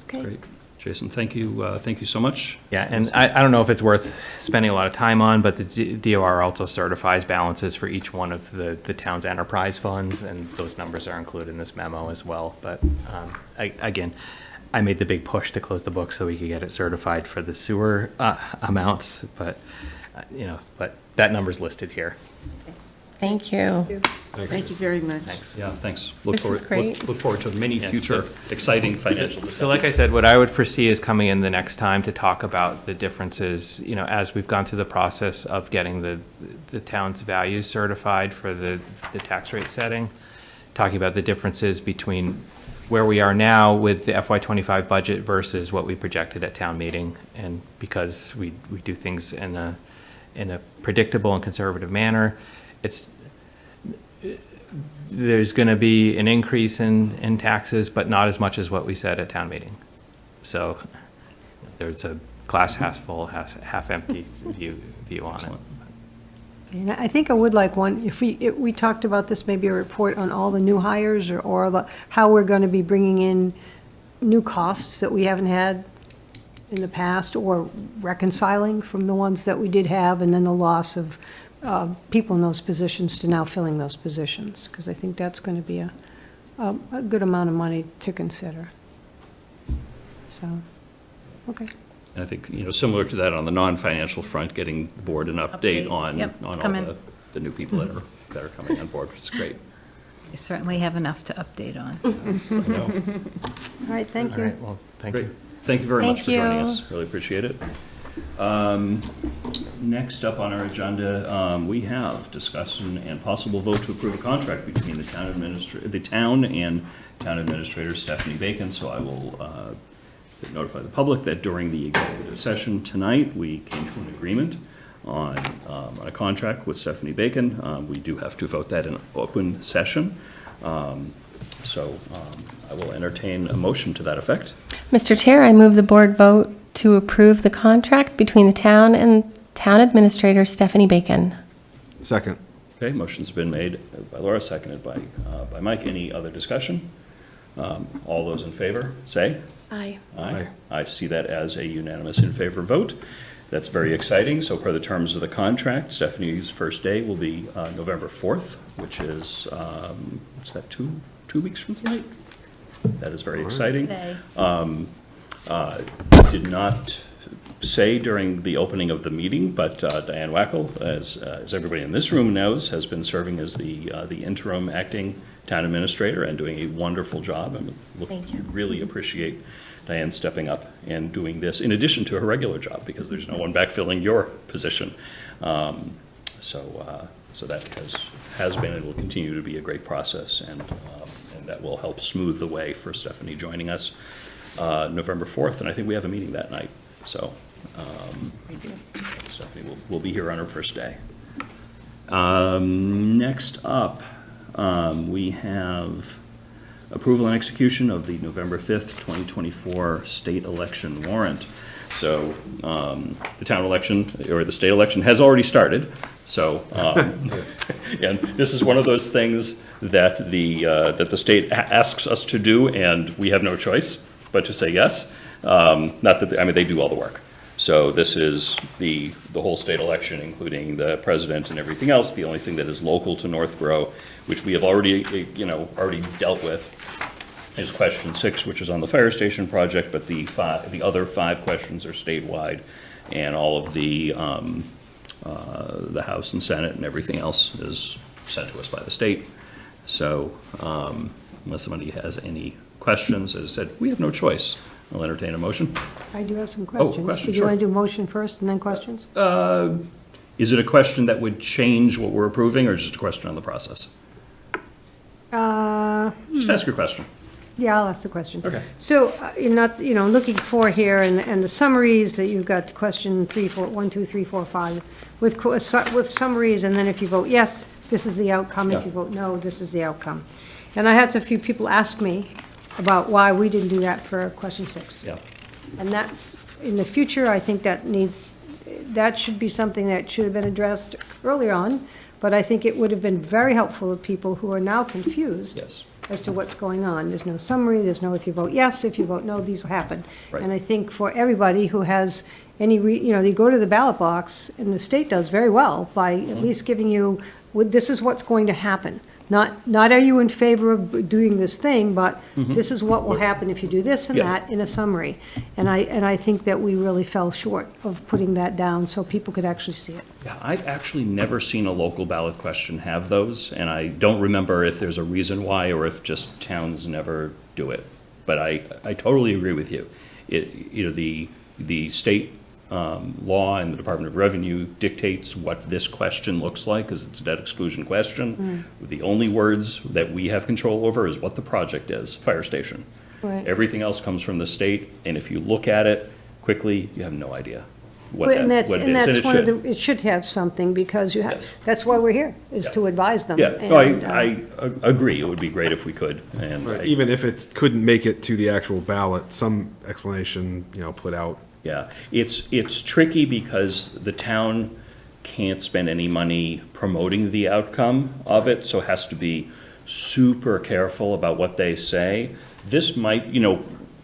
Okay. Great. Jason, thank you so much. Yeah, and I don't know if it's worth spending a lot of time on, but the DOR also certifies balances for each one of the town's enterprise funds, and those numbers are included in this memo as well. But again, I made the big push to close the book so we could get it certified for the sewer amounts, but, but that number's listed here. Thank you. Thank you very much. Thanks. Yeah, thanks. This is great. Look forward to many Yes, future exciting financial discussions. So like I said, what I would foresee is coming in the next time to talk about the differences, as we've gone through the process of getting the town's values certified for the tax rate setting, talking about the differences between where we are now with the FY25 budget versus what we projected at town meeting. And because we do things in a predictable and conservative manner, there's going to be an increase in taxes, but not as much as what we said at town meeting. So there's a glass half full, half empty view on it. And I think I would like one, if we talked about this, maybe a report on all the new hires or how we're going to be bringing in new costs that we haven't had in the past, or reconciling from the ones that we did have, and then the loss of people in those positions to now filling those positions, because I think that's going to be a good amount of money to consider. So, okay. And I think, similar to that on the non-financial front, getting the board an update Updates, on, yep, on come all in. the new people that are coming on board. It's great. You certainly have enough to update on. I know. All right, thank All you. right, well, thank Great. you. Thank you very much Thank for joining you. us. Really appreciate it. Next up on our agenda, we have discussion and possible vote to approve a contract between the town and town administrator Stephanie Bacon. So I will notify the public that during the executive session tonight, we came to an agreement on a contract with Stephanie Bacon. We do have to vote that in open session. So I will entertain a motion to that effect. Mr. Chair, I move the board vote to approve the contract between the town and town administrator Stephanie Bacon. Second. Okay, motion's been made by Laura, seconded by Mike. Any other discussion? All those in favor, say. Aye. Aye. I see that as a unanimous in favor vote. That's very exciting. So per the terms of the contract, Stephanie's first day will be November 4th, which is, what's that, two weeks from tonight? That is very exciting. Today. Did not say during the opening of the meeting, but Diane Wackel, as everybody in this room knows, has been serving as the interim acting town administrator and doing a wonderful job. And Thank you. really appreciate Diane stepping up and doing this in addition to her regular job, because there's no one backfilling your position. So that has been and will continue to be a great process, and that will help smooth the way for Stephanie joining us November 4th, and I think we have a meeting that night. So Stephanie will be here on her first day. Next up, we have approval and execution of the November 5th, 2024 state election warrant. So the town election, or the state election, has already started. So, and this is one of those things that the state asks us to do, and we have no choice but to say yes. Not that, I mean, they do all the work. So this is the whole state election, including the president and everything else. The only thing that is local to Northborough, which we have already dealt with, is question 6, which is on the fire station project, but the other 5 questions are statewide, and all of the House and Senate and everything else is sent to us by the state. So unless somebody has any questions, as I said, we have no choice. I'll entertain a motion. I do have some questions. question, Do you sure. want to do motion first and then questions? Is it a question that would change what we're approving, or just a question on the process? Just ask your question. Yeah, I'll ask the question. Okay. So, you're not, looking for here, and the summaries, that you've got question 3, 4, 1, 2, 3, 4, 5, with summaries, and then if you vote yes, this is the outcome. If Yeah. you vote no, this is the outcome. And I had a few people ask me about why we didn't do that for question 6. Yeah. And that's, in the future, I think that should be something that should have been addressed earlier on, but I think it would have been very helpful to people who are now confused Yes. as to what's going on. There's no summary, there's no if you vote yes, if you vote no, these will happen. Right. And I think for everybody who has any, they go to the ballot box, and the state does very well by at least giving you, this is what's going to happen. Not are you in favor of doing this thing, but this is what will happen if you do this and Yeah. that in a summary. And I think that we really fell short of putting that down so people could actually see it. Yeah, I've actually never seen a local ballot question have those, and I don't remember if there's a reason why or if just towns never do it. But I totally agree with you. The state law and the Department of Revenue dictates what this question looks like, because it's a debt exclusion question. The only words that we have control over is what the project is, fire station. Right. Everything else comes from the state, and if you look at it quickly, you have no idea what Well, it and is. that's And it one of should. it should have something, because you have, Yes. that's why we're here, is Yeah. to advise them. Yeah, no, And, I agree. It would be great if we could, and Right, I- even if it couldn't make it to the actual ballot, some explanation, put out. yeah. It's tricky because the town can't spend any money promoting the outcome of it, so it has to be super careful about what they say. This might,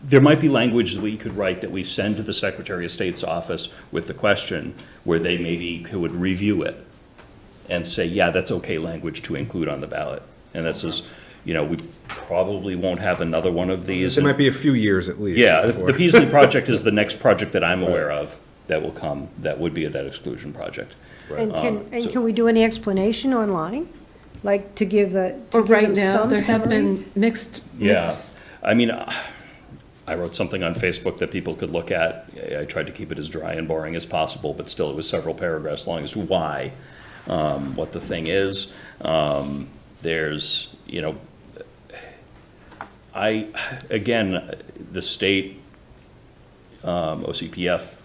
there might be language that we could write that we send to the Secretary of State's office with the question, where they maybe would review it and say, yeah, that's okay language to include on the ballot. And this is, you know, we probably won't have another one of these. It might be a few years at least. Yeah, before- the Peasley project is the next project that I'm aware of that will come, that would be a debt exclusion project. And so- can we do any explanation online? Like to give the, to Or give right them now, some there have summary? been mixed. Yeah, I mean, I wrote something on Facebook that people could look at. I tried to keep it as dry and boring as possible, but still, it was several paragraphs long as to why, what the thing is. There's, you know, again, the state OCPF,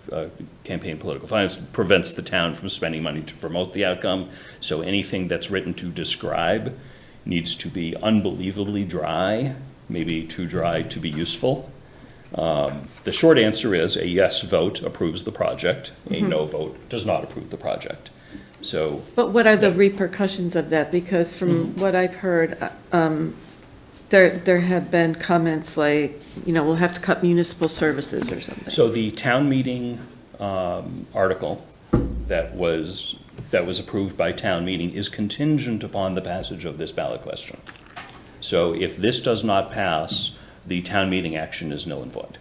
campaign political finance, prevents the town from spending money to promote the outcome. So anything that's written to describe needs to be unbelievably dry, maybe too dry to be useful. The short answer is a yes vote approves the project, a no vote does not approve the project. So, But what are the repercussions of that? Because from what I've heard, there have been comments like, you know, we'll have to cut municipal services or something. so the town meeting article that was approved by town meeting is contingent upon the passage of this ballot question. So if this does not pass, the town meeting action is null and void.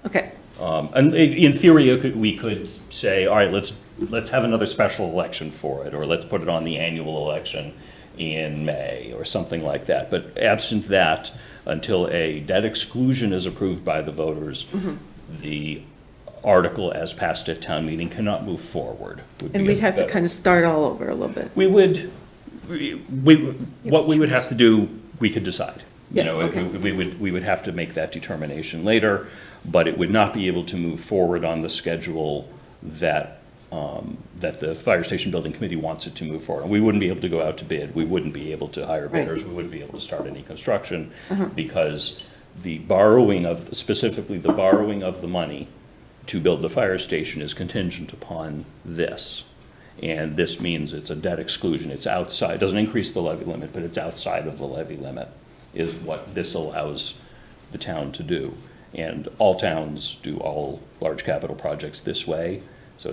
Okay, And in theory, we could say, all right, let's have another special election for it, or let's put it on the annual election in May, or something like that. But absent that, until a debt exclusion is approved by the voters, the article as passed at town meeting cannot move forward. and we'd have to kind of start all over a little bit. We would, what we would have to do, we could decide. You Yeah, know, okay. we would have to make that determination later, but it would not be able to move forward on the schedule that, that the Fire Station Building Committee wants it to move forward. We wouldn't be able to go out to bid, we wouldn't be able to hire Right. bidders, we wouldn't be able to start any construction, because the borrowing of, specifically the borrowing of the money to build the fire station is contingent upon this. And this means it's a debt exclusion, it's outside, doesn't increase the levy limit, but it's outside of the levy limit, is what this allows the town to do. And all towns do all large capital projects this way, so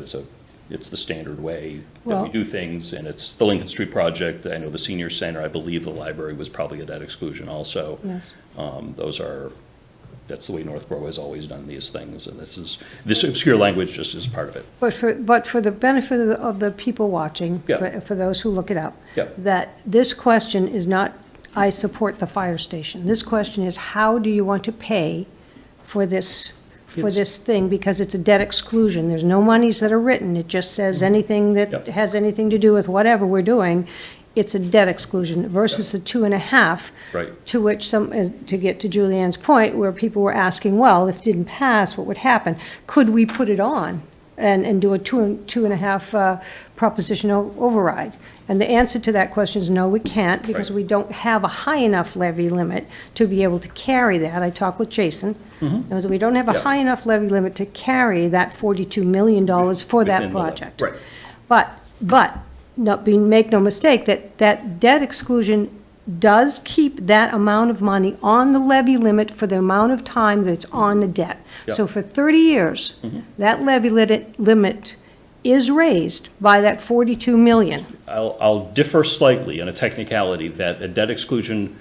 it's the standard way that we Well- do things, and it's the Lincoln Street project, I know the senior center, I believe the library was probably a debt exclusion also. Yes. That's the way Northborough has always done these things, and this obscure language just is part of it. But for the benefit of the people watching, Yeah. for those who look it up, Yeah. that this question is not, I support the fire station. This question is, how do you want to pay for this thing? Because it's a debt exclusion. There's no monies that are written. It just says anything that Yep. has anything to do with whatever we're doing. It's a debt exclusion versus a 2.5. Right. To which to get to Julianne's point, where people were asking, well, if it didn't pass, what would happen? Could we put it on and do a 2.5 propositional override? And the answer to that question is no, we can't, because Right. we don't have a high enough levy limit to be able to carry that. I talked with Jason. And we don't have a Yeah. high enough levy limit to carry that $42 million for that Within the levy, project. right. But, make no mistake, that debt exclusion does keep that amount of money on the levy limit for the amount of time that it's on the debt. So Yep. for 30 years, that levy limit is raised by that 42 million. I'll differ slightly in a technicality that a debt exclusion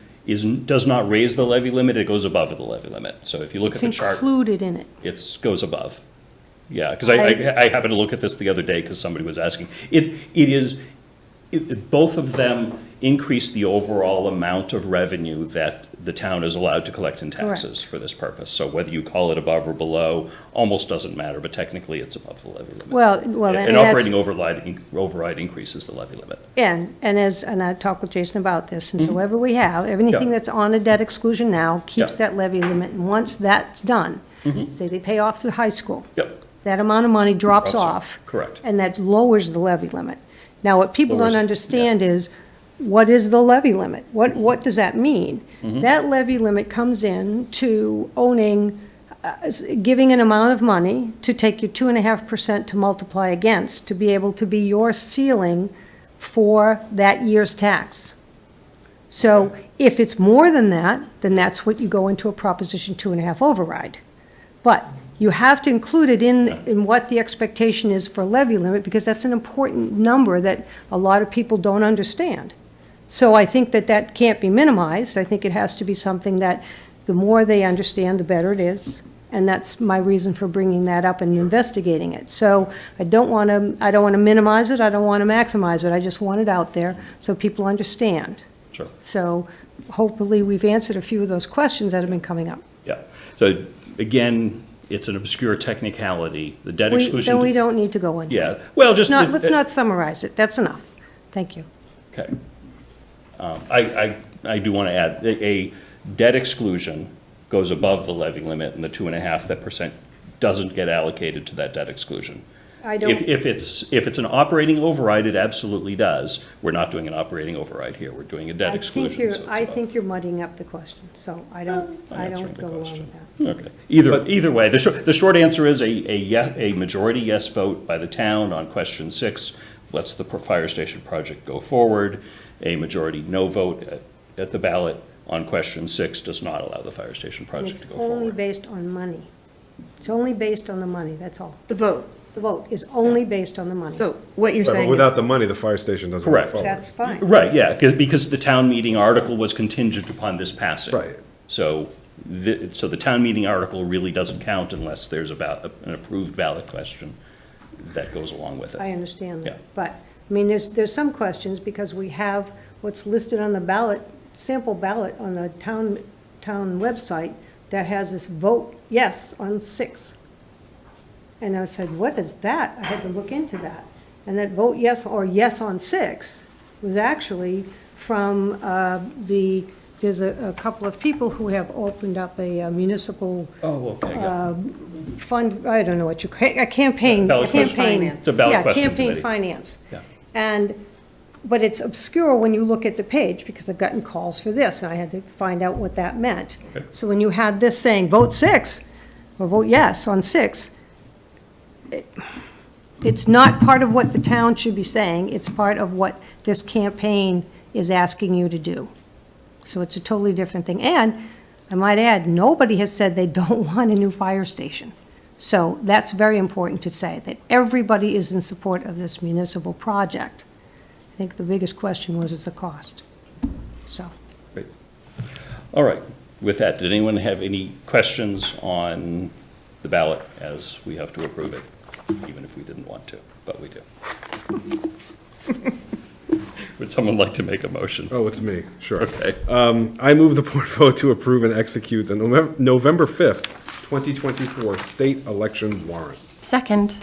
does not raise the levy limit, it goes above the levy limit. So if you look It's at the chart, included in it. it goes above. Yeah, because I happened to look at this the other day because somebody was asking. Both of them increase the overall amount of revenue that the town is allowed to collect in taxes for this purpose. So whether you call it above or below, almost doesn't matter, but technically it's above the levy limit. Well, An and operating that's, override increases the levy limit. and I talked with Jason about this, and so whatever we have, anything Yeah. that's on a debt exclusion now keeps Yeah. that levy limit, and once that's done, say they pay off the high school, Yep, that amount of money drops Drops off. correct. And that lowers the levy limit. Now, what people Lowers- don't understand is, what is the levy limit? What does that mean? That levy limit comes in to owning, giving an amount of money to take your 2.5% to multiply against, to be able to be your ceiling for that year's tax. So if it's more than that, then that's what you go into a Proposition 2.5 override. But you have to include it in what the expectation is for levy limit, because that's an important number that a lot of people don't understand. So I think that that can't be minimized. I think it has to be something that the more they understand, the better it is. And that's my reason for bringing that up and investigating it. So I don't want to minimize it, I don't want to maximize it, I just want it out there so people understand. Sure. So hopefully we've answered a few of those questions that have been coming up. Yeah. So again, it's an obscure technicality. The debt exclusion. Then we don't need to go into it. Yeah, well, just. Let's not summarize it, that's enough. Thank you. Okay. I do want to add, a debt exclusion goes above the levy limit, and the 2.5% doesn't get allocated to that debt exclusion. I don't. If it's an operating override, it absolutely does. We're not doing an operating override here, we're doing a debt exclusion. So it's I above. think you're muddying up the question, so I don't answering the go along question. with that. Okay, either way, the short answer is a majority yes vote by the town on question 6 lets the fire station project go forward. A majority no vote at the ballot on question 6 does not allow the fire station project to go It's only forward. based on money. It's only based on the money, that's all. The vote. The vote is only based on the money. So what you're Right, saying but is, without the money, the fire station doesn't go Correct. forward. That's fine. Right, yeah, because the town meeting article was contingent upon this passing. Right. So the town meeting article really doesn't count unless there's an approved ballot question that goes along with it. I understand Yeah. that. But, I mean, there's some questions because we have what's listed on the ballot, sample ballot on the town website that has this vote yes on 6. And I said, what is that? I had to look into that. And that vote yes or yes on 6 was actually from there's a couple of people who have opened up a municipal Oh, okay, yeah. fund, I don't know what a campaign. Ballot question. Finance. It's a ballot question Yeah, campaign committee. finance. Yeah. But it's obscure when you look at the page, because I've gotten calls for this, and I had to find out what that meant. Okay. So when you had this saying, vote 6, or vote yes on 6, it's not part of what the town should be saying, it's part of what this campaign is asking you to do. So it's a totally different thing. And I might add, nobody has said they don't want a new fire station. So that's very important to say, that everybody is in support of this municipal project. I think the biggest question was the cost. So, Great. All right, with that, did anyone have any questions on the ballot as we have to approve it? Even if we didn't want to, but we do. Would someone like to make a motion? Oh, it's me, sure. Okay. I move the board vote to approve and execute the November 5th, 2024 state election warrant. Second.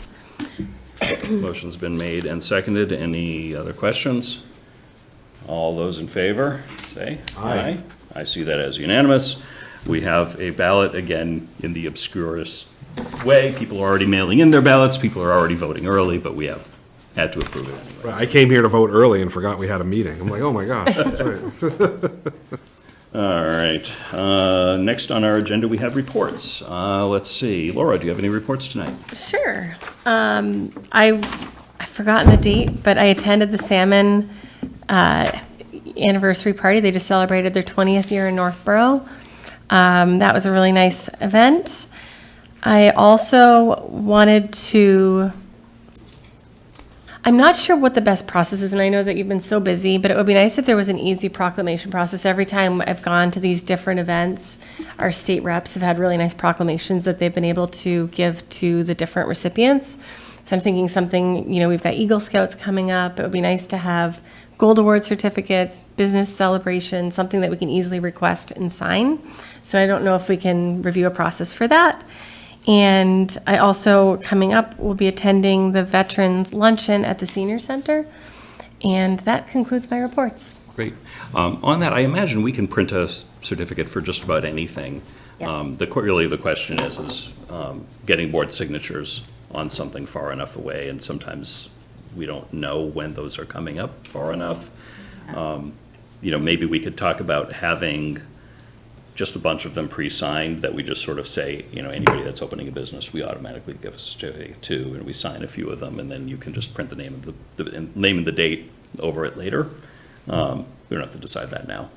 Motion's been made and seconded. Any other questions? All those in favor, say aye. I see that as unanimous. We have a ballot, again, in the obscurest way. People are already mailing in their ballots, people are already voting early, but we have had to approve it anyway. I came here to vote early and forgot we had a meeting. I'm like, oh my gosh, that's right. All right, next on our agenda, we have reports. Let's see, Laura, do you have any reports tonight? Sure. I've forgotten the date, but I attended the Salmon anniversary party. They just celebrated their 20th year in Northborough. That was a really nice event. I also wanted to, I'm not sure what the best process is, and I know that you've been so busy, but it would be nice if there was an easy proclamation process. Every time I've gone to these different events, our state reps have had really nice proclamations that they've been able to give to the different recipients. So I'm thinking something, we've got Eagle Scouts coming up. It would be nice to have gold award certificates, business celebration, something that we can easily request and sign. So I don't know if we can review a process for that. And I also, coming up, will be attending the Veterans Luncheon at the Senior Center. And that concludes my reports. Great. On that, I imagine we can print a certificate for just about anything. Yes. Really, the question is getting board signatures on something far enough away, and sometimes we don't know when those are coming up far enough. Maybe we could talk about having just a bunch of them pre-signed that we just sort of say, anybody that's opening a business, we automatically give a certificate to, and we sign a few of them, and then you can just print the name and the name and the date over it later. we don't have to decide that now.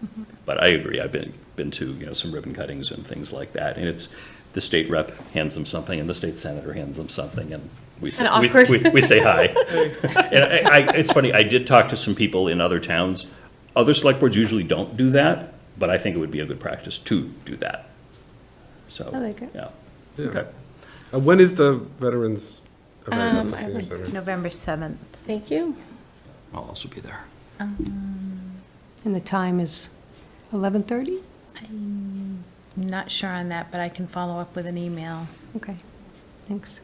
But I agree, I've been to, some ribbon cuttings and things like that, and it's, the state rep hands them something, and the state senator hands them something, and we say, Kinda awkward. we say hi. And it's funny, I did talk to some people in other towns. Other select boards usually don't do that, but I think it would be a good practice to do that. So, I like it. yeah. Yeah. Okay. When is the Veterans event at the I senior would- center? November 7th. Thank you. I'll also be there. And the time is 11:30? I'm not sure on that, but I can follow up with an email. Okay, thanks.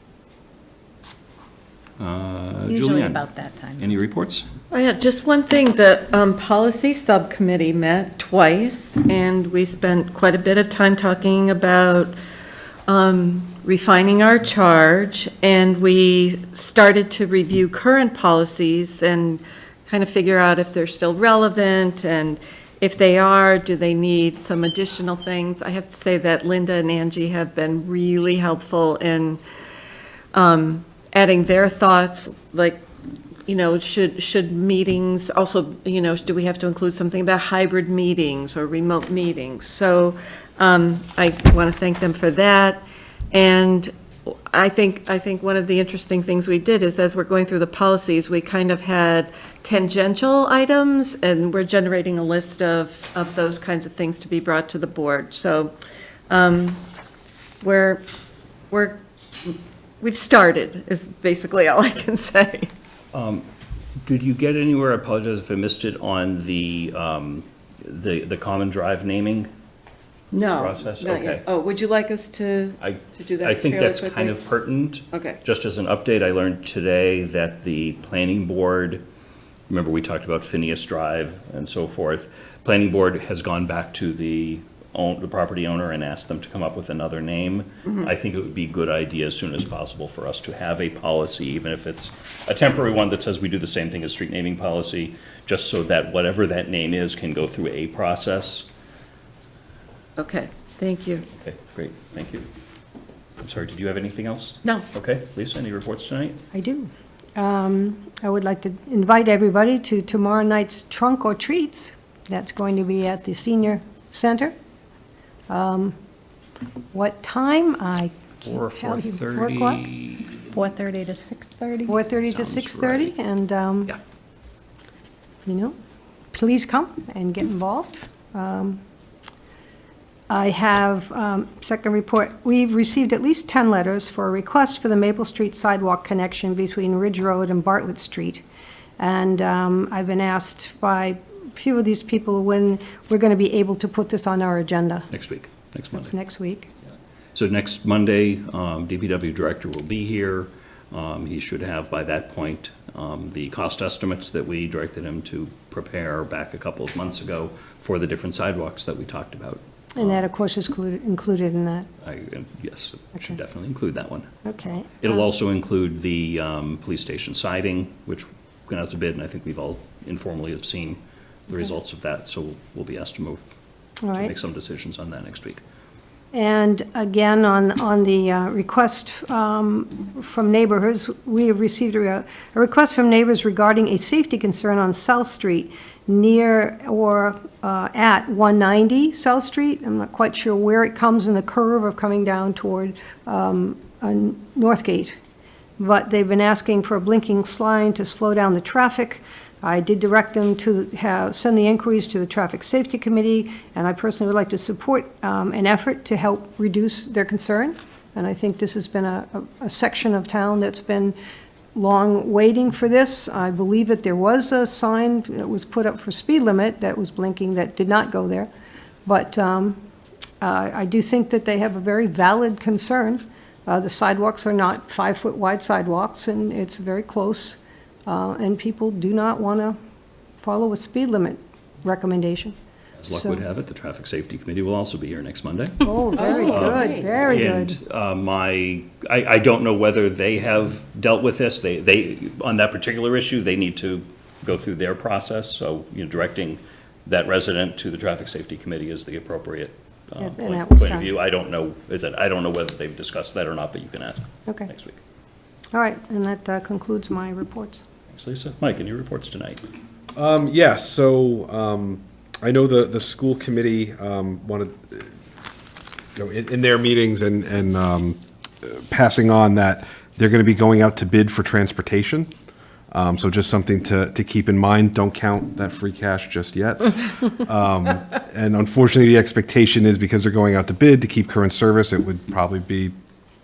Usually Julianne, about that time. any reports? Oh, yeah, just one thing, the policy subcommittee met twice, and we spent quite a bit of time talking about refining our charge, and we started to review current policies and kind of figure out if they're still relevant, and if they are, do they need some additional things? I have to say that Linda and Angie have been really helpful in adding their thoughts, like, should meetings also, do we have to include something about hybrid meetings or remote meetings? So I want to thank them for that. And I think one of the interesting things we did is, as we're going through the policies, we kind of had tangential items, and we're generating a list of those kinds of things to be brought to the board. So we've started, is basically all I can say. Did you get anywhere, I apologize if I missed it, on the common drive naming? No, Process? not Okay. yet. Oh, would you like us to do that I think fairly that's kind quickly? of pertinent. Okay. Just as an update, I learned today that the planning board, remember we talked about Phineas Drive and so forth, planning board has gone back to the property owner and asked them to come up with another name. I think it would be a good idea as soon as possible for us to have a policy, even if it's a temporary one that says we do the same thing as street naming policy, just so that whatever that name is can go through a process. Okay, thank you. Okay, great, thank you. I'm sorry, did you have anything else? No. Okay, Lisa, any reports tonight? I do. I would like to invite everybody to tomorrow night's Trunk or Treats. That's going to be at the Senior Center. What time? I Or can't tell you. 4 4:30? o'clock? 4:30 to 6:30? 4:30 to Sounds 6:30, and, Yeah. please come and get involved. I have, second report, we've received at least 10 letters for a request for the Maple Street sidewalk connection between Ridge Road and Bartlett Street. And I've been asked by a few of these people when we're going to be able to put this on our agenda. Next week, next That's Monday. next week. So next Monday, DPW director will be here. He should have by that point the cost estimates that we directed him to prepare back a couple of months ago for the different sidewalks that we talked about. And that, of course, is included in that. Yes, it should Okay. definitely include that one. Okay. It'll also include the police station siding, which went out to bid, and I think we've all informally have seen the results of that, so we'll be asked to move, All to right. make some decisions on that next week. And again, on the request from neighbors, we have received a request from neighbors regarding a safety concern on South Street near or at 190 South Street. I'm not quite sure where it comes in the curve of coming down toward Northgate. But they've been asking for a blinking sign to slow down the traffic. I did direct them to send the inquiries to the Traffic Safety Committee, and I personally would like to support an effort to help reduce their concern. And I think this has been a section of town that's been long waiting for this. I believe that there was a sign that was put up for speed limit that was blinking that did not go there. But I do think that they have a very valid concern. The sidewalks are not 5-foot wide sidewalks, and it's very close. And people do not want to follow a speed limit recommendation. As luck would have it, the Traffic Safety Committee will also be here next Monday. Oh, very good, very good. And I don't know whether they have dealt with this. They, on that particular issue, they need to go through their process. So, directing that resident to the Traffic Safety Committee is the appropriate Yeah, and point that was point of done. view. I don't know whether they've discussed that or not, but you can ask Okay, next week. all right, and that concludes my reports. Thanks, Lisa. Mike, any reports tonight? Yes, so I know the school committee wanted, in their meetings and passing on that they're going to be going out to bid for transportation. So just something to keep in mind. Don't count that free cash just yet. And unfortunately, the expectation is because they're going out to bid to keep current service, it would probably be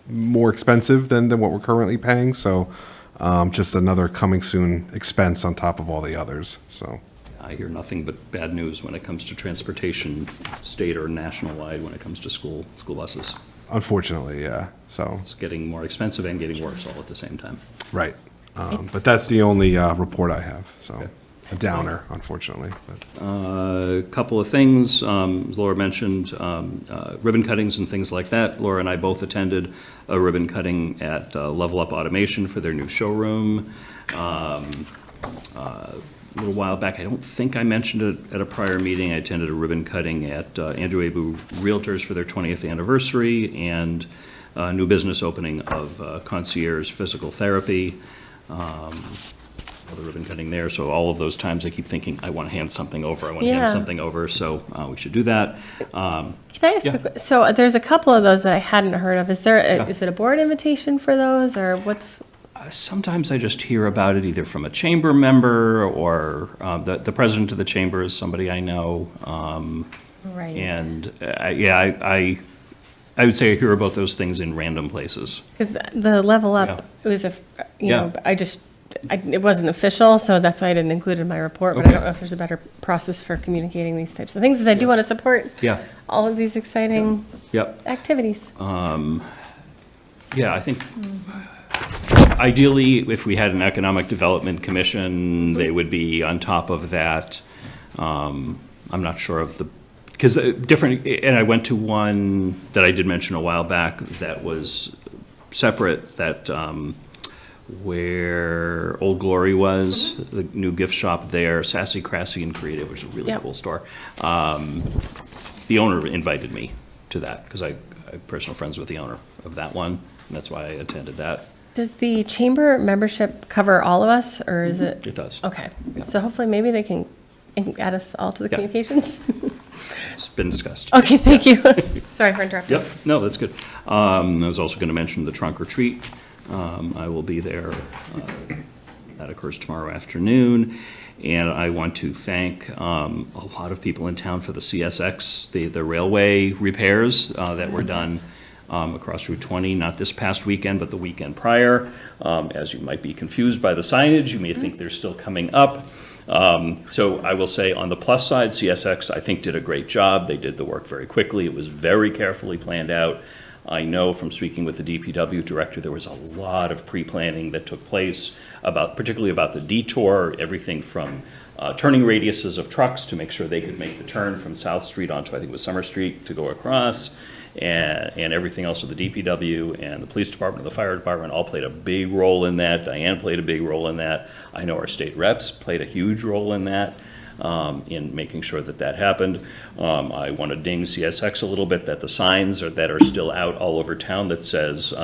more expensive than what we're currently paying. So just another coming soon expense on top of all the others, so. I hear nothing but bad news when it comes to transportation, state or national-wide, when it comes to school buses. Unfortunately, yeah, so, It's getting more expensive and getting worse all at the same time. right. But that's the only report I have, so, Okay. a downer, unfortunately. But A couple of things, as Laura mentioned, ribbon cuttings and things like that. Laura and I both attended a ribbon cutting at Level Up Automation for their new showroom. A little while back, I don't think I mentioned it at a prior meeting, I attended a ribbon cutting at Andrew Abu Realtors for their 20th anniversary, and a new business opening of Concierge Physical Therapy. The ribbon cutting there, so all of those times I keep thinking, I want to hand something over, I want to hand Yeah. something over, so we should do that. Can I ask, Yeah. so there's a couple of those that I hadn't heard of. Is it a board invitation for those, or what's? Sometimes I just hear about it either from a chamber member or the president of the chamber is somebody I know. Right. And I would say I hear about those things in random places. Because the Level Yeah. Up, it was Yeah. it wasn't official, so that's why I didn't include it in my report, but I Okay. don't know if there's a better process for communicating these types of things, as I do want to support Yeah, all of these exciting yep. activities. Yeah, I think ideally, if we had an economic development commission, they would be on top of that. I'm not sure of because different, and I went to one that I did mention a while back that was separate, that where Old Glory was, the new gift shop there, Sassy, Crassy, and Creative, which is a really Yep. cool store. The owner invited me to that, because I'm personal friends with the owner of that one, and that's why I attended that. Does the chamber membership cover all of us, or is it? It does. Okay, so hopefully maybe they can add us all to the Yeah. communications? It's been discussed. Okay, thank you. Sorry for interrupting. Yep, no, that's good. I was also going to mention the trunk or treat. I will be there. That occurs tomorrow afternoon. And I want to thank a lot of people in town for the CSX, the railway repairs that were done across Route 20, not this past weekend, but the weekend prior. As you might be confused by the signage, you may think they're still coming up. So I will say, on the plus side, CSX, I think, did a great job. They did the work very quickly. It was very carefully planned out. I know from speaking with the DPW director, there was a lot of pre-planning that took place, particularly about the detour, everything from turning radiuses of trucks to make sure they could make the turn from South Street onto, I think it was Summer Street, to go across, and everything else of the DPW and the police department and the fire department all played a big role in that. Diane played a big role in that. I know our state reps played a huge role in that, in making sure that that happened. I want to ding CSX a little bit that the signs that are still out all over town that says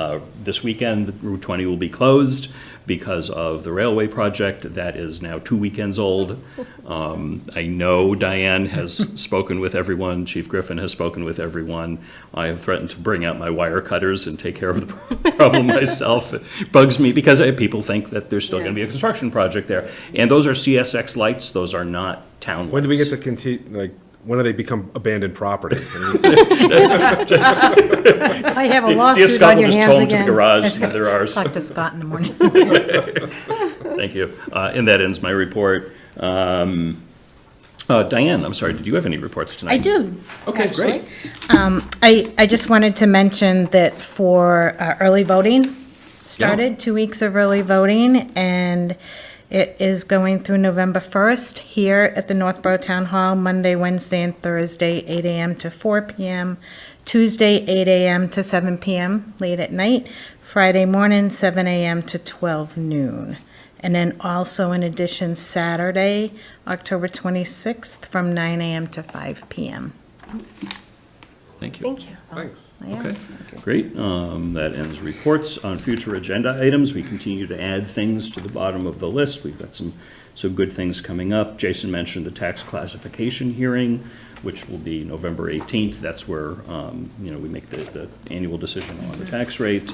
this weekend Route 20 will be closed because of the railway project. That is now 2 weekends old. I know Diane has spoken with everyone. Chief Griffin has spoken with everyone. I have threatened to bring out my wire cutters and take care of the problem myself. It bugs me because people think that there's still going to be a construction project there. And those are CSX lights. Those are not town lights. when do we get to continue, when do they become abandoned property? I have a See if lawsuit Scott on will your just tow hands them to the again. garage, and they're ours. Talk to Scott in the morning. Thank you. And that ends my report. Diane, I'm sorry, did you have any reports tonight? I do. Okay, great. I just wanted to mention that for early voting started, 2 weeks of early voting, and it is going through November 1st here at the Northborough Town Hall, Monday, Wednesday, and Thursday, 8 a.m. to 4 p.m., Tuesday, 8 a.m. to 7 p.m. late at night, Friday morning, 7 a.m. to 12 noon. And then also, in addition, Saturday, October 26th, from 9 a.m. to 5 p.m. Thank you. Thank you. Thanks. Yeah. Okay, great. That ends reports. On future agenda items, we continue to add things to the bottom of the list. We've got some good things coming up. Jason mentioned the tax classification hearing, which will be November 18th. That's where, we make the annual decision on the tax rate.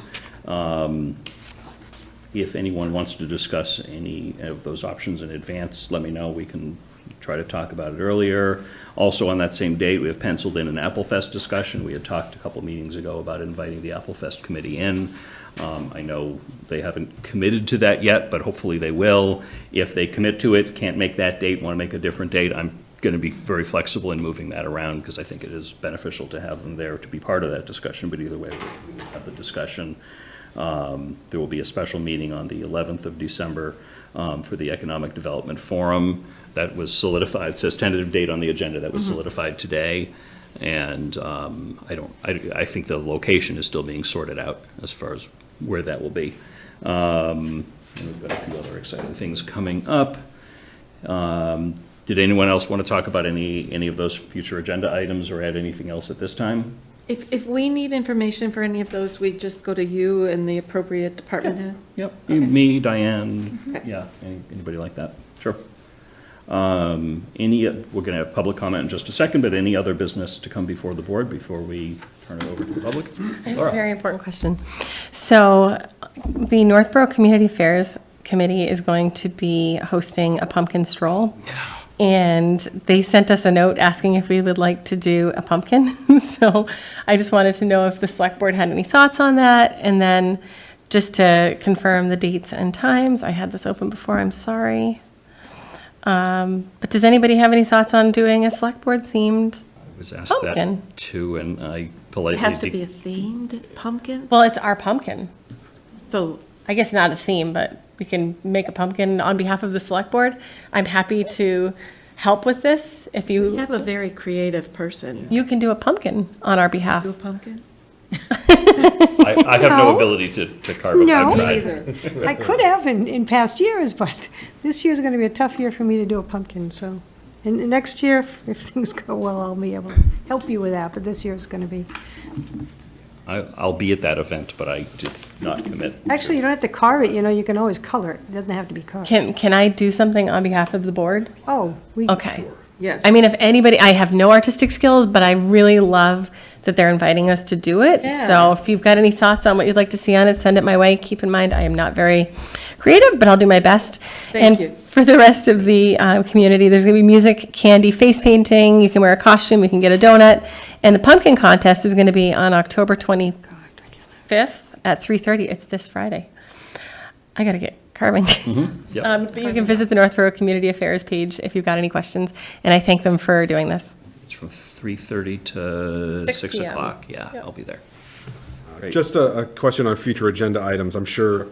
If anyone wants to discuss any of those options in advance, let me know. We can try to talk about it earlier. Also, on that same date, we have penciled in an Applefest discussion. We had talked a couple meetings ago about inviting the Applefest committee in. I know they haven't committed to that yet, but hopefully they will. If they commit to it, can't make that date, want to make a different date, I'm going to be very flexible in moving that around because I think it is beneficial to have them there to be part of that discussion, but either way, we will have the discussion. There will be a special meeting on the 11th of December for the Economic Development Forum. That was solidified. It says tentative date on the agenda. That was solidified today. And I think the location is still being sorted out as far as where that will be. And we've got a few other exciting things coming up. Did anyone else want to talk about any of those future agenda items or add anything else at this time? If we need information for any of those, we just go to you and the appropriate department head? Yep, Okay. me, Diane, Okay. yeah, anybody like that? Sure. We're going to have public comment in just a second, but any other business to come before the board before we turn it over to the public? I have a Laura? very important question. So the Northborough Community Affairs Committee is going to be hosting a pumpkin stroll. And they sent us a note asking if we would like to do a pumpkin. So I just wanted to know if the select board had any thoughts on that. And then just to confirm the dates and times, I had this open before, I'm sorry. But does anybody have any thoughts on doing a select board themed? I was asked Pumpkin. that too, and I It politely. has to be a themed pumpkin? Well, it's our pumpkin. So, I guess not a theme, but we can make a pumpkin on behalf of the select board. I'm happy to help with this if we you, have a very creative person. you can do a pumpkin on our behalf. Do a pumpkin? I have no No. ability to carve a No. I've Me tried. either. I could have in past years, but this year's going to be a tough year for me to do a pumpkin, so. And next year, if things go well, I'll be able to help you with that, but this year's going to be. I'll be at that event, but I did not commit. Actually, you don't have to carve it, you can always color it. It doesn't have to be carved. Can I do something on behalf of the board? Oh, we. Okay. Yes. I mean, if anybody, I have no artistic skills, but I really love that they're inviting us to do it. Yeah. So if you've got any thoughts on what you'd like to see on it, send it my way. Keep in mind, I am not very creative, but I'll do my best. Thank you. And for the rest of the community, there's going to be music, candy, face painting. You can wear a costume, you can get a donut. And the pumpkin contest is going to be on October 25th at 3:30. It's this Friday. I got to get carving. Yep. But you can visit the Northborough Community Affairs page if you've got any questions, and I thank them for doing this. It's from 3:30 to 6 6 p.m. o'clock. Yeah, I'll be there. Great. Just a question on future agenda items. I'm sure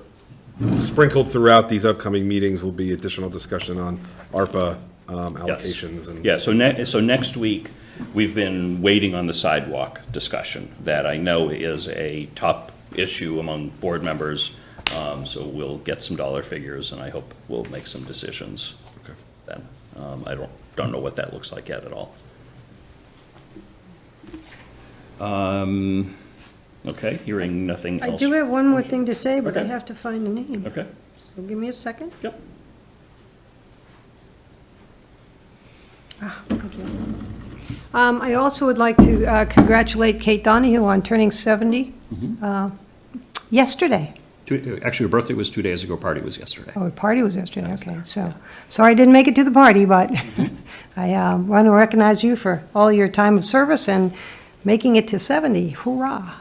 sprinkled throughout these upcoming meetings will be additional discussion on ARPA allocations. And Yeah, so next week, we've been waiting on the sidewalk discussion that I know is a top issue among board members. So we'll get some dollar figures, and I hope we'll make some decisions Okay. then. I don't know what that looks like yet at all. Okay, hearing nothing I else. do have one more thing to say, but I Okay. have to find the name. Okay, So give me a second. yep. Thank you. I also would like to congratulate Kate Donahue on turning 70 yesterday. Actually, her birthday was 2 days ago, party was yesterday. Oh, the party was yesterday, okay. So, sorry I didn't make it to the party, but I want to recognize you for all your time of service and making it to 70. Hoorah.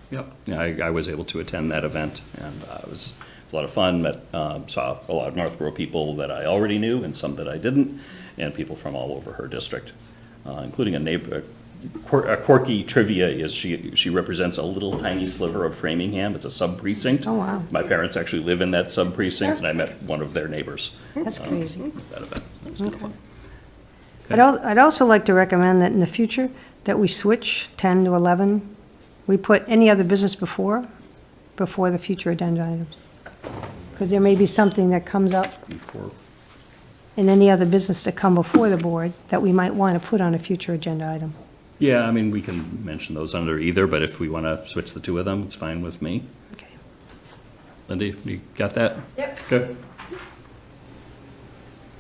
Yep, yeah, I was able to attend that event, and it was a lot of fun. Saw a lot of Northborough people that I already knew and some that I didn't, and people from all over her district, including a neighbor. A quirky trivia is she represents a little tiny sliver of Framingham. It's a sub-precinct. Oh, wow. My parents actually live in that sub-precinct, and I met one of their neighbors. That's crazy. at That event. It was kind of fun. I'd also like to recommend that in the future, that we switch 10 to 11. We put any other business before the future agenda items. Because there may be something that comes up Before, in any other business to come before the board that we might want to put on a future agenda item. Yeah, I mean, we can mention those under either, but if we want to switch the two of them, it's fine with me. Okay. Lindy, you got that? Yep. Good.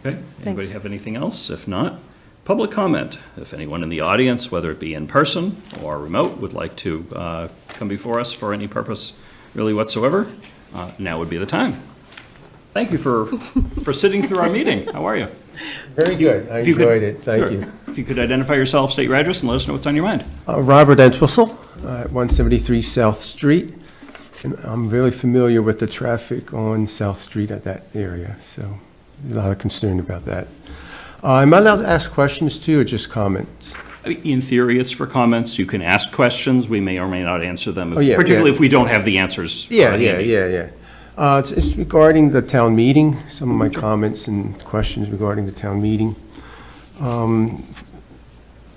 Okay, anybody Thanks. have anything else? If not, public comment. If anyone in the audience, whether it be in person or remote, would like to come before us for any purpose really whatsoever, now would be the time. Thank you for sitting through our meeting. How are you? Very good. I If you could- enjoyed it. Thank Sure. you. If you could identify yourself, state your address, and let us know what's on your mind. Robert Entwistle, at 173 South Street. And I'm really familiar with the traffic on South Street at that area, so a lot of concern about that. Am I allowed to ask questions too, or just comments? I mean, in theory, it's for comments. You can ask questions. We may or may not answer them, Oh, yeah, particularly yeah. if we don't have the answers. handy. Yeah. It's regarding the town meeting, some of my comments and questions regarding the town meeting.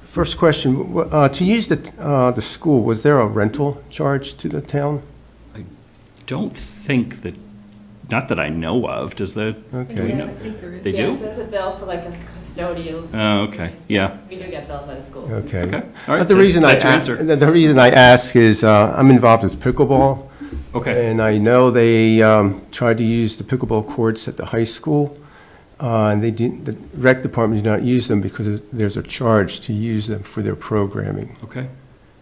First question, to use the school, was there a rental charge to the town? Don't think that, not that I know of. Does there? Okay. do we know? They Yes, do? there's a bill for like a custodial. Oh, okay, yeah. We do get billed by the school. Okay. Okay, all right. But the reason That's your answer. the reason I ask is, I'm involved with pickleball. Okay, And I know they tried to use the pickleball courts at the high school, and they didn't, the rec department did not use them because there's a charge to use them for their programming. okay.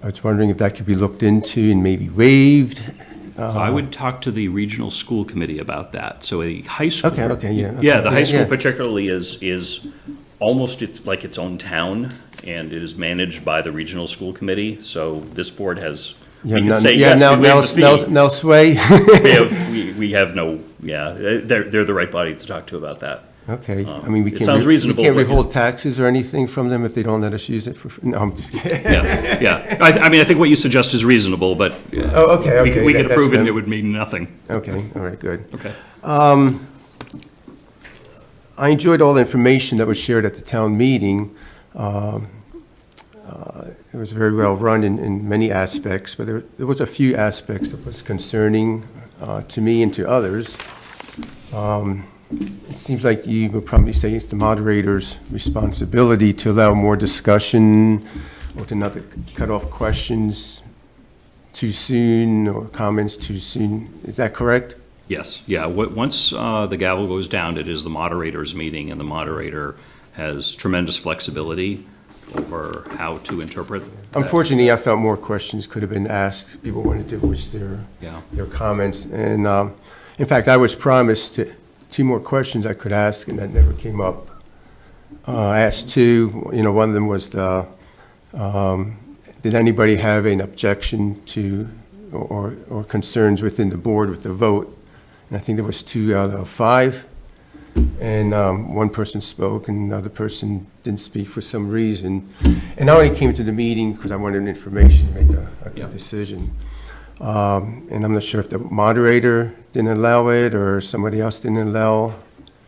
I was wondering if that could be looked into and maybe waived. I would talk to the regional school committee about that. So a high school. Okay, yeah. Yeah, the high school Yeah. particularly is almost, it's like its own town, and it is managed by the regional school committee. So this board has, we can say, yes, we waive the fee. No sway? We have no, yeah, they're the right body to talk to about that. Okay, I mean, we It can't. sounds reasonable, We can't but yeah. withhold taxes or anything from them if they don't let us use it for, no, I'm just kidding. Yeah, yeah. I mean, I think what you suggest is reasonable, but Oh, okay, we okay. we could that's approve it and them. it would mean nothing. Okay, all right, good. Okay. I enjoyed all the information that was shared at the town meeting. It was very well run in many aspects, but there was a few aspects that was concerning to me and to others. It seems like you would probably say it's the moderator's responsibility to allow more discussion or to not cut off questions too soon or comments too soon. Is that correct? Yes, yeah. Once the gavel goes down, it is the moderator's meeting, and the moderator has tremendous flexibility over how to interpret that. Unfortunately, I felt more questions could have been asked. People wanted to voice their comments. And in fact, I was promised 2 more questions I could ask, and that never came up. I asked 2, one of them was did anybody have an objection to or concerns within the board with the vote? And I think there was 2 out of 5. And one person spoke, and another person didn't speak for some reason. And I only came to the meeting because I wanted information to make a good decision. And I'm not sure if the moderator didn't allow it or somebody else didn't allow.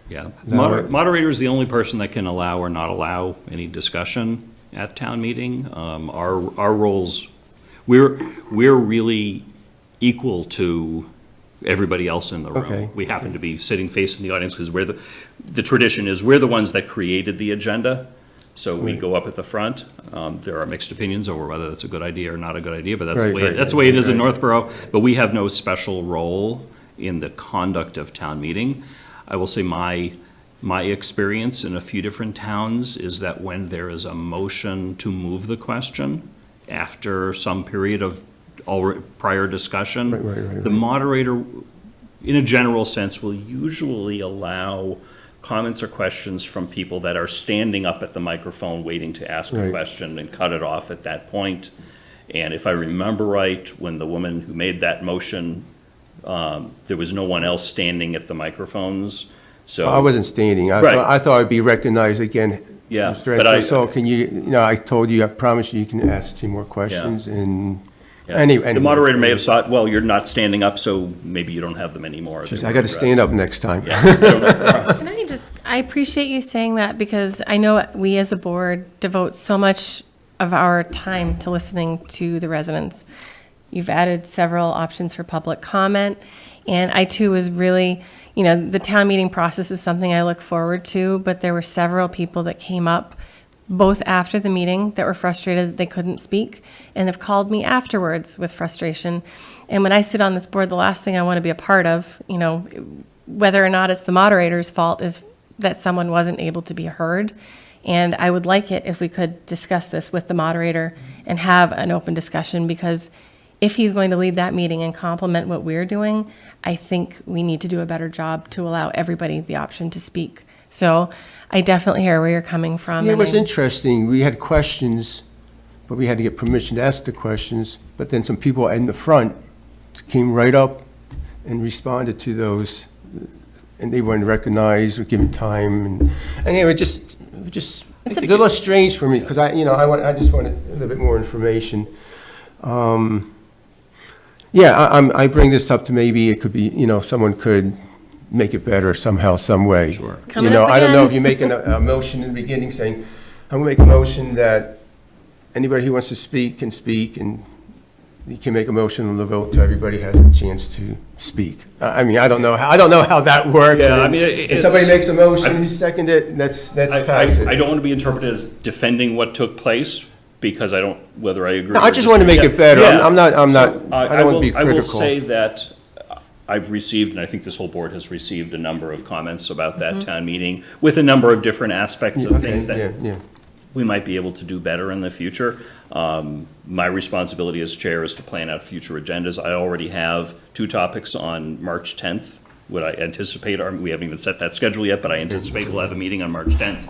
Yeah, No. moderator is the only person that can allow or not allow any discussion at town meeting. Our roles, we're really equal to everybody else in the room. Okay. We happen to be sitting facing the audience because the tradition is we're the ones that created the agenda. So we go up at the front. There are mixed opinions over whether that's a good idea or not a good idea, but that's the way it is in Northborough. But we have no special role in the conduct of town meeting. I will say my experience in a few different towns is that when there is a motion to move the question after some period of prior discussion, Right. the moderator, in a general sense, will usually allow comments or questions from people that are standing up at the microphone waiting to ask a Right. question and cut it off at that point. And if I remember right, when the woman who made that motion, there was no one else standing at the microphones, so. I wasn't standing. Right. I thought I'd be recognized again. Yeah, Mr. but I- Entwistle, can I told you, I promised you can ask 2 more questions, and Yeah. anyway. The moderator may have thought, well, you're not standing up, so maybe you don't have them anymore. They Just, were I got to stand addressed. up next time. Can I appreciate you saying that because I know we as a board devote so much of our time to listening to the residents. You've added several options for public comment, and I too was really, the town meeting process is something I look forward to, but there were several people that came up both after the meeting that were frustrated that they couldn't speak, and have called me afterwards with frustration. And when I sit on this board, the last thing I want to be a part of, you know, whether or not it's the moderator's fault, is that someone wasn't able to be heard. And I would like it if we could discuss this with the moderator and have an open discussion, because if he's going to lead that meeting and complement what we're doing, I think we need to do a better job to allow everybody the option to speak. So I definitely hear where you're coming from. Yeah, it and was I- interesting. We had questions, but we had to get permission to ask the questions. But then some people in the front came right up and responded to those, and they weren't recognized or given time. And anyway, just it's a little strange for me, because I just wanted a little bit more information. Yeah, I bring this up to maybe it could be, someone could make it better somehow, some way. Sure. Coming up I don't know again. if you're making a motion in the beginning saying, I'm going to make a motion that anybody who wants to speak can speak, and you can make a motion on the vote so everybody has a chance to speak. I mean, I don't know how that works. Yeah, I And mean, if somebody makes a motion, you second it, that's passive. I don't want to be interpreted as defending what took place, because I don't, whether I agree. No, or I just want to disagree. make it better. Yeah. I'm not, So, I don't want to be I will critical. say that I've received, and I think this whole board has received, a number of comments about that town meeting with a number of different aspects of things Okay, that yeah. we might be able to do better in the future. My responsibility as chair is to plan out future agendas. I already have 2 topics on March 10th. What I anticipate we haven't even set that schedule yet, but I anticipate we'll have a meeting on March 10th.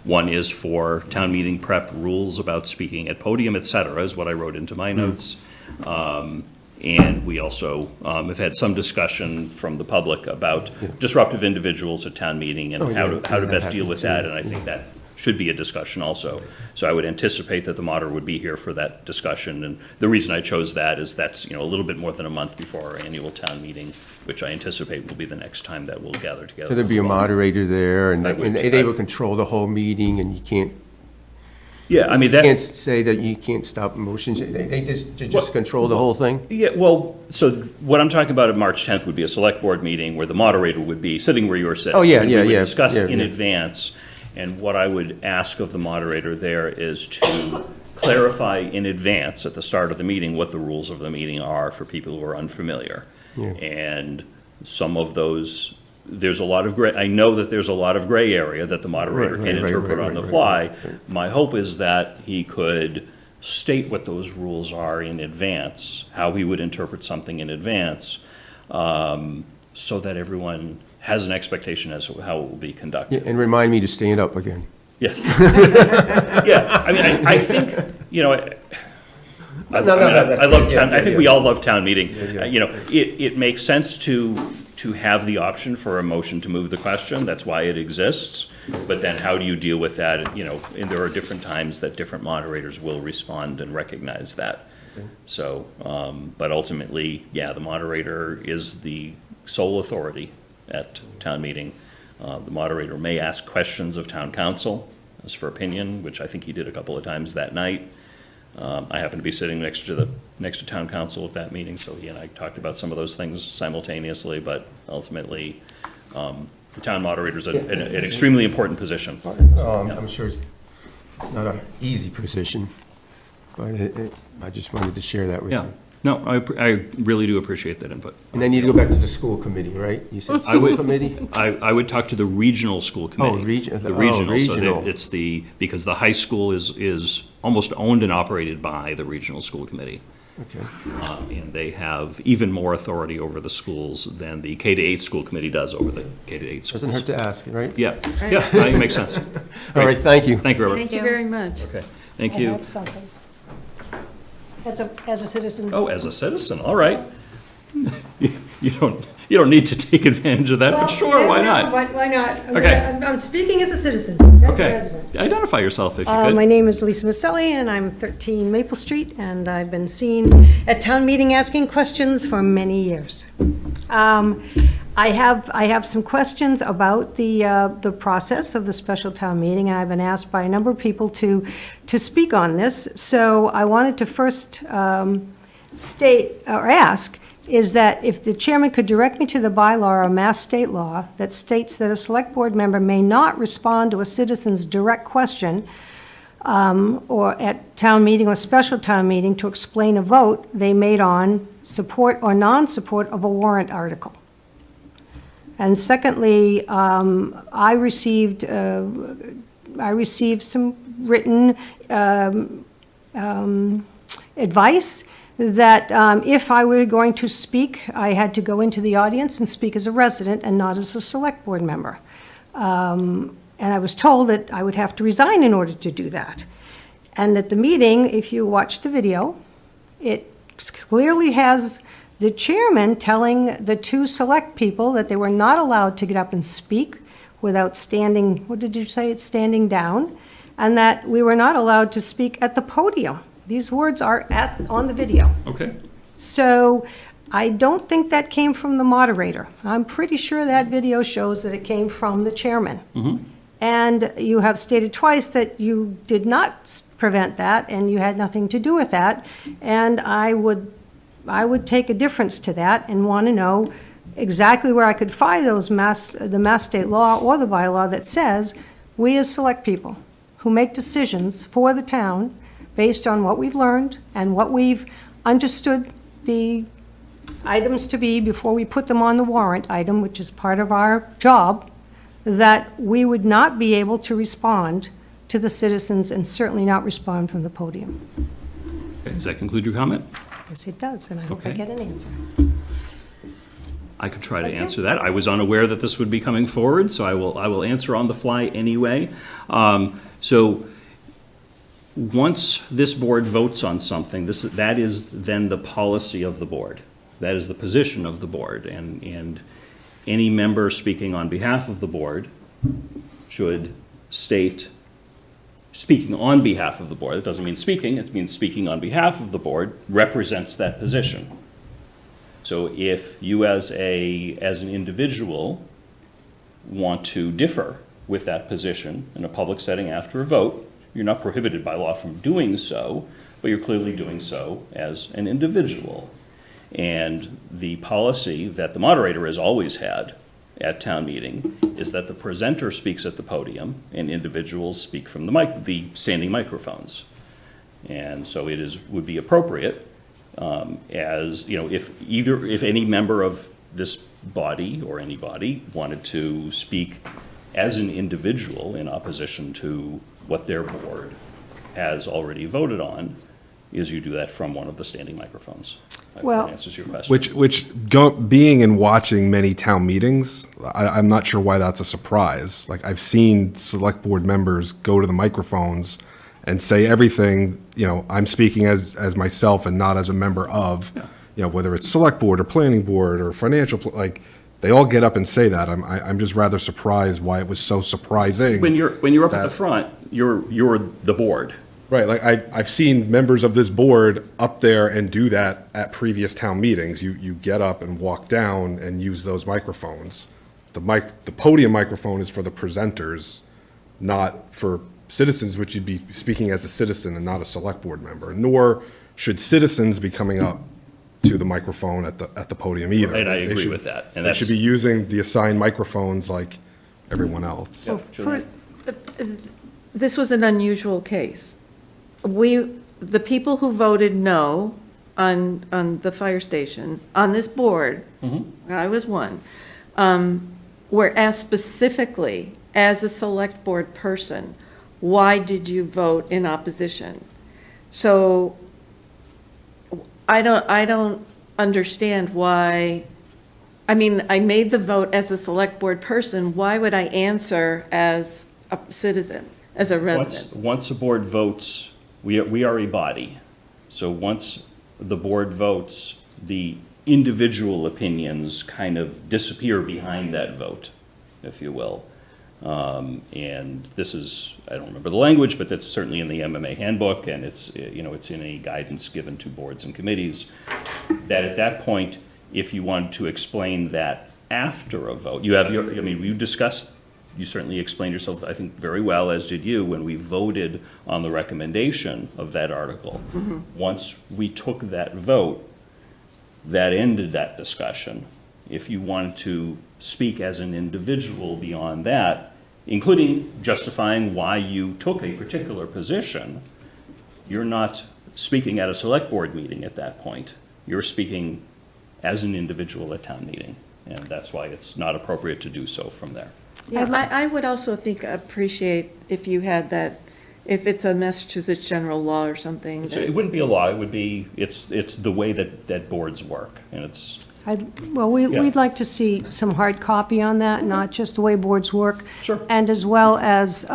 One is for town meeting prep rules about speaking at podium, et cetera, is what I wrote into my notes. And we also have had some discussion from the public about disruptive individuals at town meeting and Oh, how yeah, to that best deal happened with too. that, and I think that should be a discussion also. So I would anticipate that the moderator would be here for that discussion, and the reason I chose that is that's, a little bit more than a month before our annual town meeting, which I anticipate will be the next time that we'll gather together. So there'd be as a well. moderator there, and I would- they would control the whole meeting, and you can't Yeah, I mean, can't say that you can't stop motions. They just control the whole thing? Yeah, well, so what I'm talking about at March 10th would be a select board meeting where the moderator would be sitting where you were sitting. Oh, yeah, and yeah, we would yeah, discuss yeah, in yeah. advance, and what I would ask of the moderator there is to clarify in advance at the start of the meeting what the rules of the meeting are for people who are unfamiliar. Yeah. And some of those, there's a lot of gray, I know that there's a lot of gray area that the moderator Right, can right, interpret right, on the right, fly. right. My hope is that he could state what those rules are in advance, how he would interpret something in advance, so that everyone has an expectation as to how it will be Yeah, conducted. and remind me to stand up again. Yes. Yeah, I mean, I think, I that's love good. town, Yeah, I think yeah, we yeah. all love town meeting. Yeah. It makes sense to have the option for a motion to move the question, that's why it exists. But then how do you deal with that, and there are different times that different moderators will respond and recognize that. So, but ultimately, yeah, the moderator is the sole authority at town meeting. The moderator may ask questions of town council as for opinion, which I think he did a couple of times that night. I happened to be sitting next to town council at that meeting, so he and I talked about some of those things simultaneously, but ultimately, the town moderator is an extremely important position. I'm sure it's not an easy position, but I just wanted to share that with Yeah, you. no, I really do appreciate that input. And then you go back to the school committee, right? You said I school would- committee? I would talk to the regional school committee. The regional, so that it's because the high school is almost owned and operated by the regional school committee. Okay. And they have even more authority over the schools than the K-8 school committee does over the K-8 schools. Doesn't hurt to ask, right? Yeah, yeah, I think it makes sense. All right, thank you. Thank you, Robert. Thank you very much. Okay, thank I you. have something. As a citizen. Oh, as a citizen, all right. You don't need to take advantage of that, but sure, why not? Why not? Okay. I'm speaking as a citizen, as a Okay, resident. identify yourself if you My could. name is Lisa Maselli, and I'm 13 Maple Street, and I've been seen at town meeting asking questions for many years. I have some questions about the process of the special town meeting, and I've been asked by a number of people to speak on this. So I wanted to first state or ask is that if the chairman could direct me to the bylaw or mass state law that states that a select board member may not respond to a citizen's direct question or at town meeting or special town meeting to explain a vote they made on support or non-support of a warrant article. And secondly, I received some written advice that if I were going to speak, I had to go into the audience and speak as a resident and not as a select board member. And I was told that I would have to resign in order to do that. And at the meeting, if you watch the video, it clearly has the chairman telling the two select people that they were not allowed to get up and speak without standing, what did you say, it's standing down, and that we were not allowed to speak at the podium. These words are on the video. Okay. So I don't think that came from the moderator. I'm pretty sure that video shows that it came from the chairman. And you have stated twice that you did not prevent that, and you had nothing to do with that. And I would take a difference to that and want to know exactly where I could find those the mass state law or the bylaw that says we as select people who make decisions for the town based on what we've learned and what we've understood the items to be before we put them on the warrant item, which is part of our job, that we would not be able to respond to the citizens and certainly not respond from the podium. Okay, does that conclude your comment? Yes, it does, and I hope I Okay. get an answer. I could try to answer that. I was unaware that this would be coming forward, so I will answer on the fly anyway. So once this board votes on something, that is then the policy of the board. That is the position of the board, and any member speaking on behalf of the board should state, speaking on behalf of the board, it doesn't mean speaking, it means speaking on behalf of the board, represents that position. So if you as an individual want to differ with that position in a public setting after a vote, you're not prohibited by law from doing so, but you're clearly doing so as an individual. And the policy that the moderator has always had at town meeting is that the presenter speaks at the podium and individuals speak from the standing microphones. And so would be appropriate as, you know, if any member of this body or anybody wanted to speak as an individual in opposition to what their board has already voted on, is you do that from one of the standing microphones. I hope Well- that answers your question. Being and watching many town meetings, I'm not sure why that's a surprise. Like, I've seen select board members go to the microphones and say everything, you know, I'm speaking as myself and not as a member of, you know, whether it's select board or planning board or financial, like, they all get up and say that. I'm just rather surprised why it was so surprising. When you're up at the that- front, you're the board. Right, like I've seen members of this board up there and do that at previous town meetings. You get up and walk down and use those microphones. The podium microphone is for the presenters, not for citizens, which you'd be speaking as a citizen and not a select board member. Nor should citizens be coming up to the microphone at the podium either. And I They agree should- with that. And They should be using the assigned microphones like everyone else. So Julian? this was an unusual case. The people who voted no on the fire station, on this board, I was one, were asked specifically, as a select board person, why did you vote in opposition? So I don't understand why, I mean, I made the vote as a select board person, why would I answer as a citizen, as a resident? Once a board votes, we are a body. So once the board votes, the individual opinions kind of disappear behind that vote, if you will. And this is, I don't remember the language, but that's certainly in the MMA handbook, and it's, you know, it's in any guidance given to boards and committees, that at that point, if you want to explain that after a vote, you have your, I mean, we've discussed, you certainly explained yourself, I think, very well, as did you, when we voted on the recommendation of that article. Once we took that vote, that ended that discussion. If you wanted to speak as an individual beyond that, including justifying why you took a particular position, you're not speaking at a select board meeting at that point. You're speaking as an individual at town meeting, and that's why it's not appropriate to do so from there. Yeah, I would also appreciate if you had that, if it's a Massachusetts general law or something. It wouldn't be a law, it would be, it's the way that boards work, and it's, Well, Yeah. we'd like to see some hard copy on that, not just the way boards work. Sure. And as well as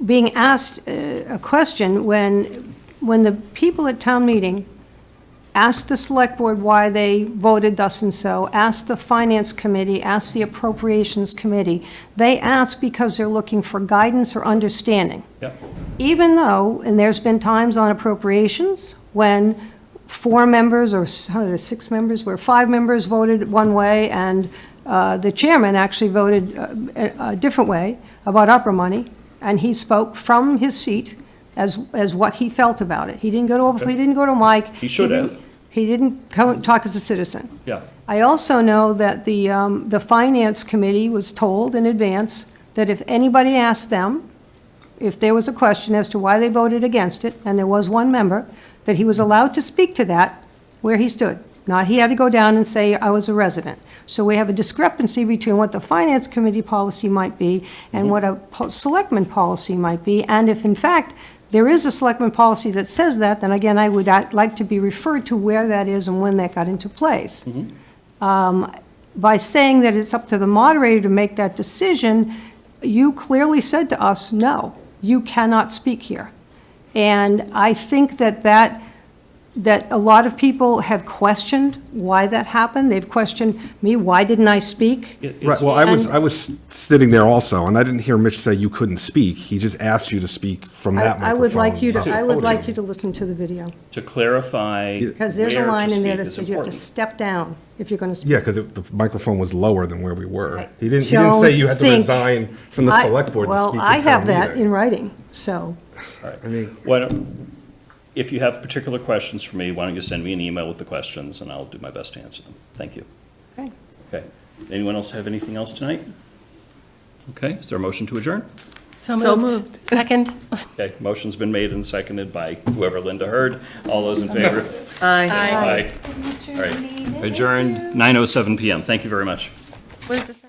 being asked a question when the people at town meeting asked the select board why they voted thus and so, asked the finance committee, asked the appropriations committee, they ask because they're looking for guidance or understanding. yeah. Even though, and there's been times on appropriations when 4 members or 6 members, where 5 members voted one way and the chairman actually voted a different way about opera money, and he spoke from his seat as what he felt about it. He didn't go to a mic. He should have. He didn't talk as a citizen. Yeah. I also know that the finance committee was told in advance that if anybody asked them, if there was a question as to why they voted against it, and there was one member, that he was allowed to speak to that where he stood. Not he had to go down and say, I was a resident. So we have a discrepancy between what the finance committee policy might be and what a selectman policy might be. And if in fact there is a selectman policy that says that, then again, I would like to be referred to where that is and when that got into place. By saying that it's up to the moderator to make that decision, you clearly said to us, no, you cannot speak here. And I think that a lot of people have questioned why that happened. They've questioned me, why didn't I speak? Right, well, I was sitting there also, and I didn't hear Mitch say you couldn't speak. He just asked you to speak from that microphone. I would like you to, I would podium. like you to listen to the video, To clarify because there's a where to line in there speak that is says you have to important. step down if you're going to speak. Yeah, because the microphone was lower than where we were. I He didn't don't say you had to think- resign from the I- select board to speak Well, I at town have that meeting. in writing, so. All right. I mean, Why don't, if you have particular questions for me, why don't you send me an email with the questions, and I'll do my best to answer them. Thank you. Okay. Okay. Anyone else have anything else tonight? Okay, is there a motion to adjourn? So moved. Second? Okay, motion's been made and seconded by whoever Linda heard. All those in favor? Aye. Aye. All right, adjourned, 9:07 PM. Thank you very much. What is this?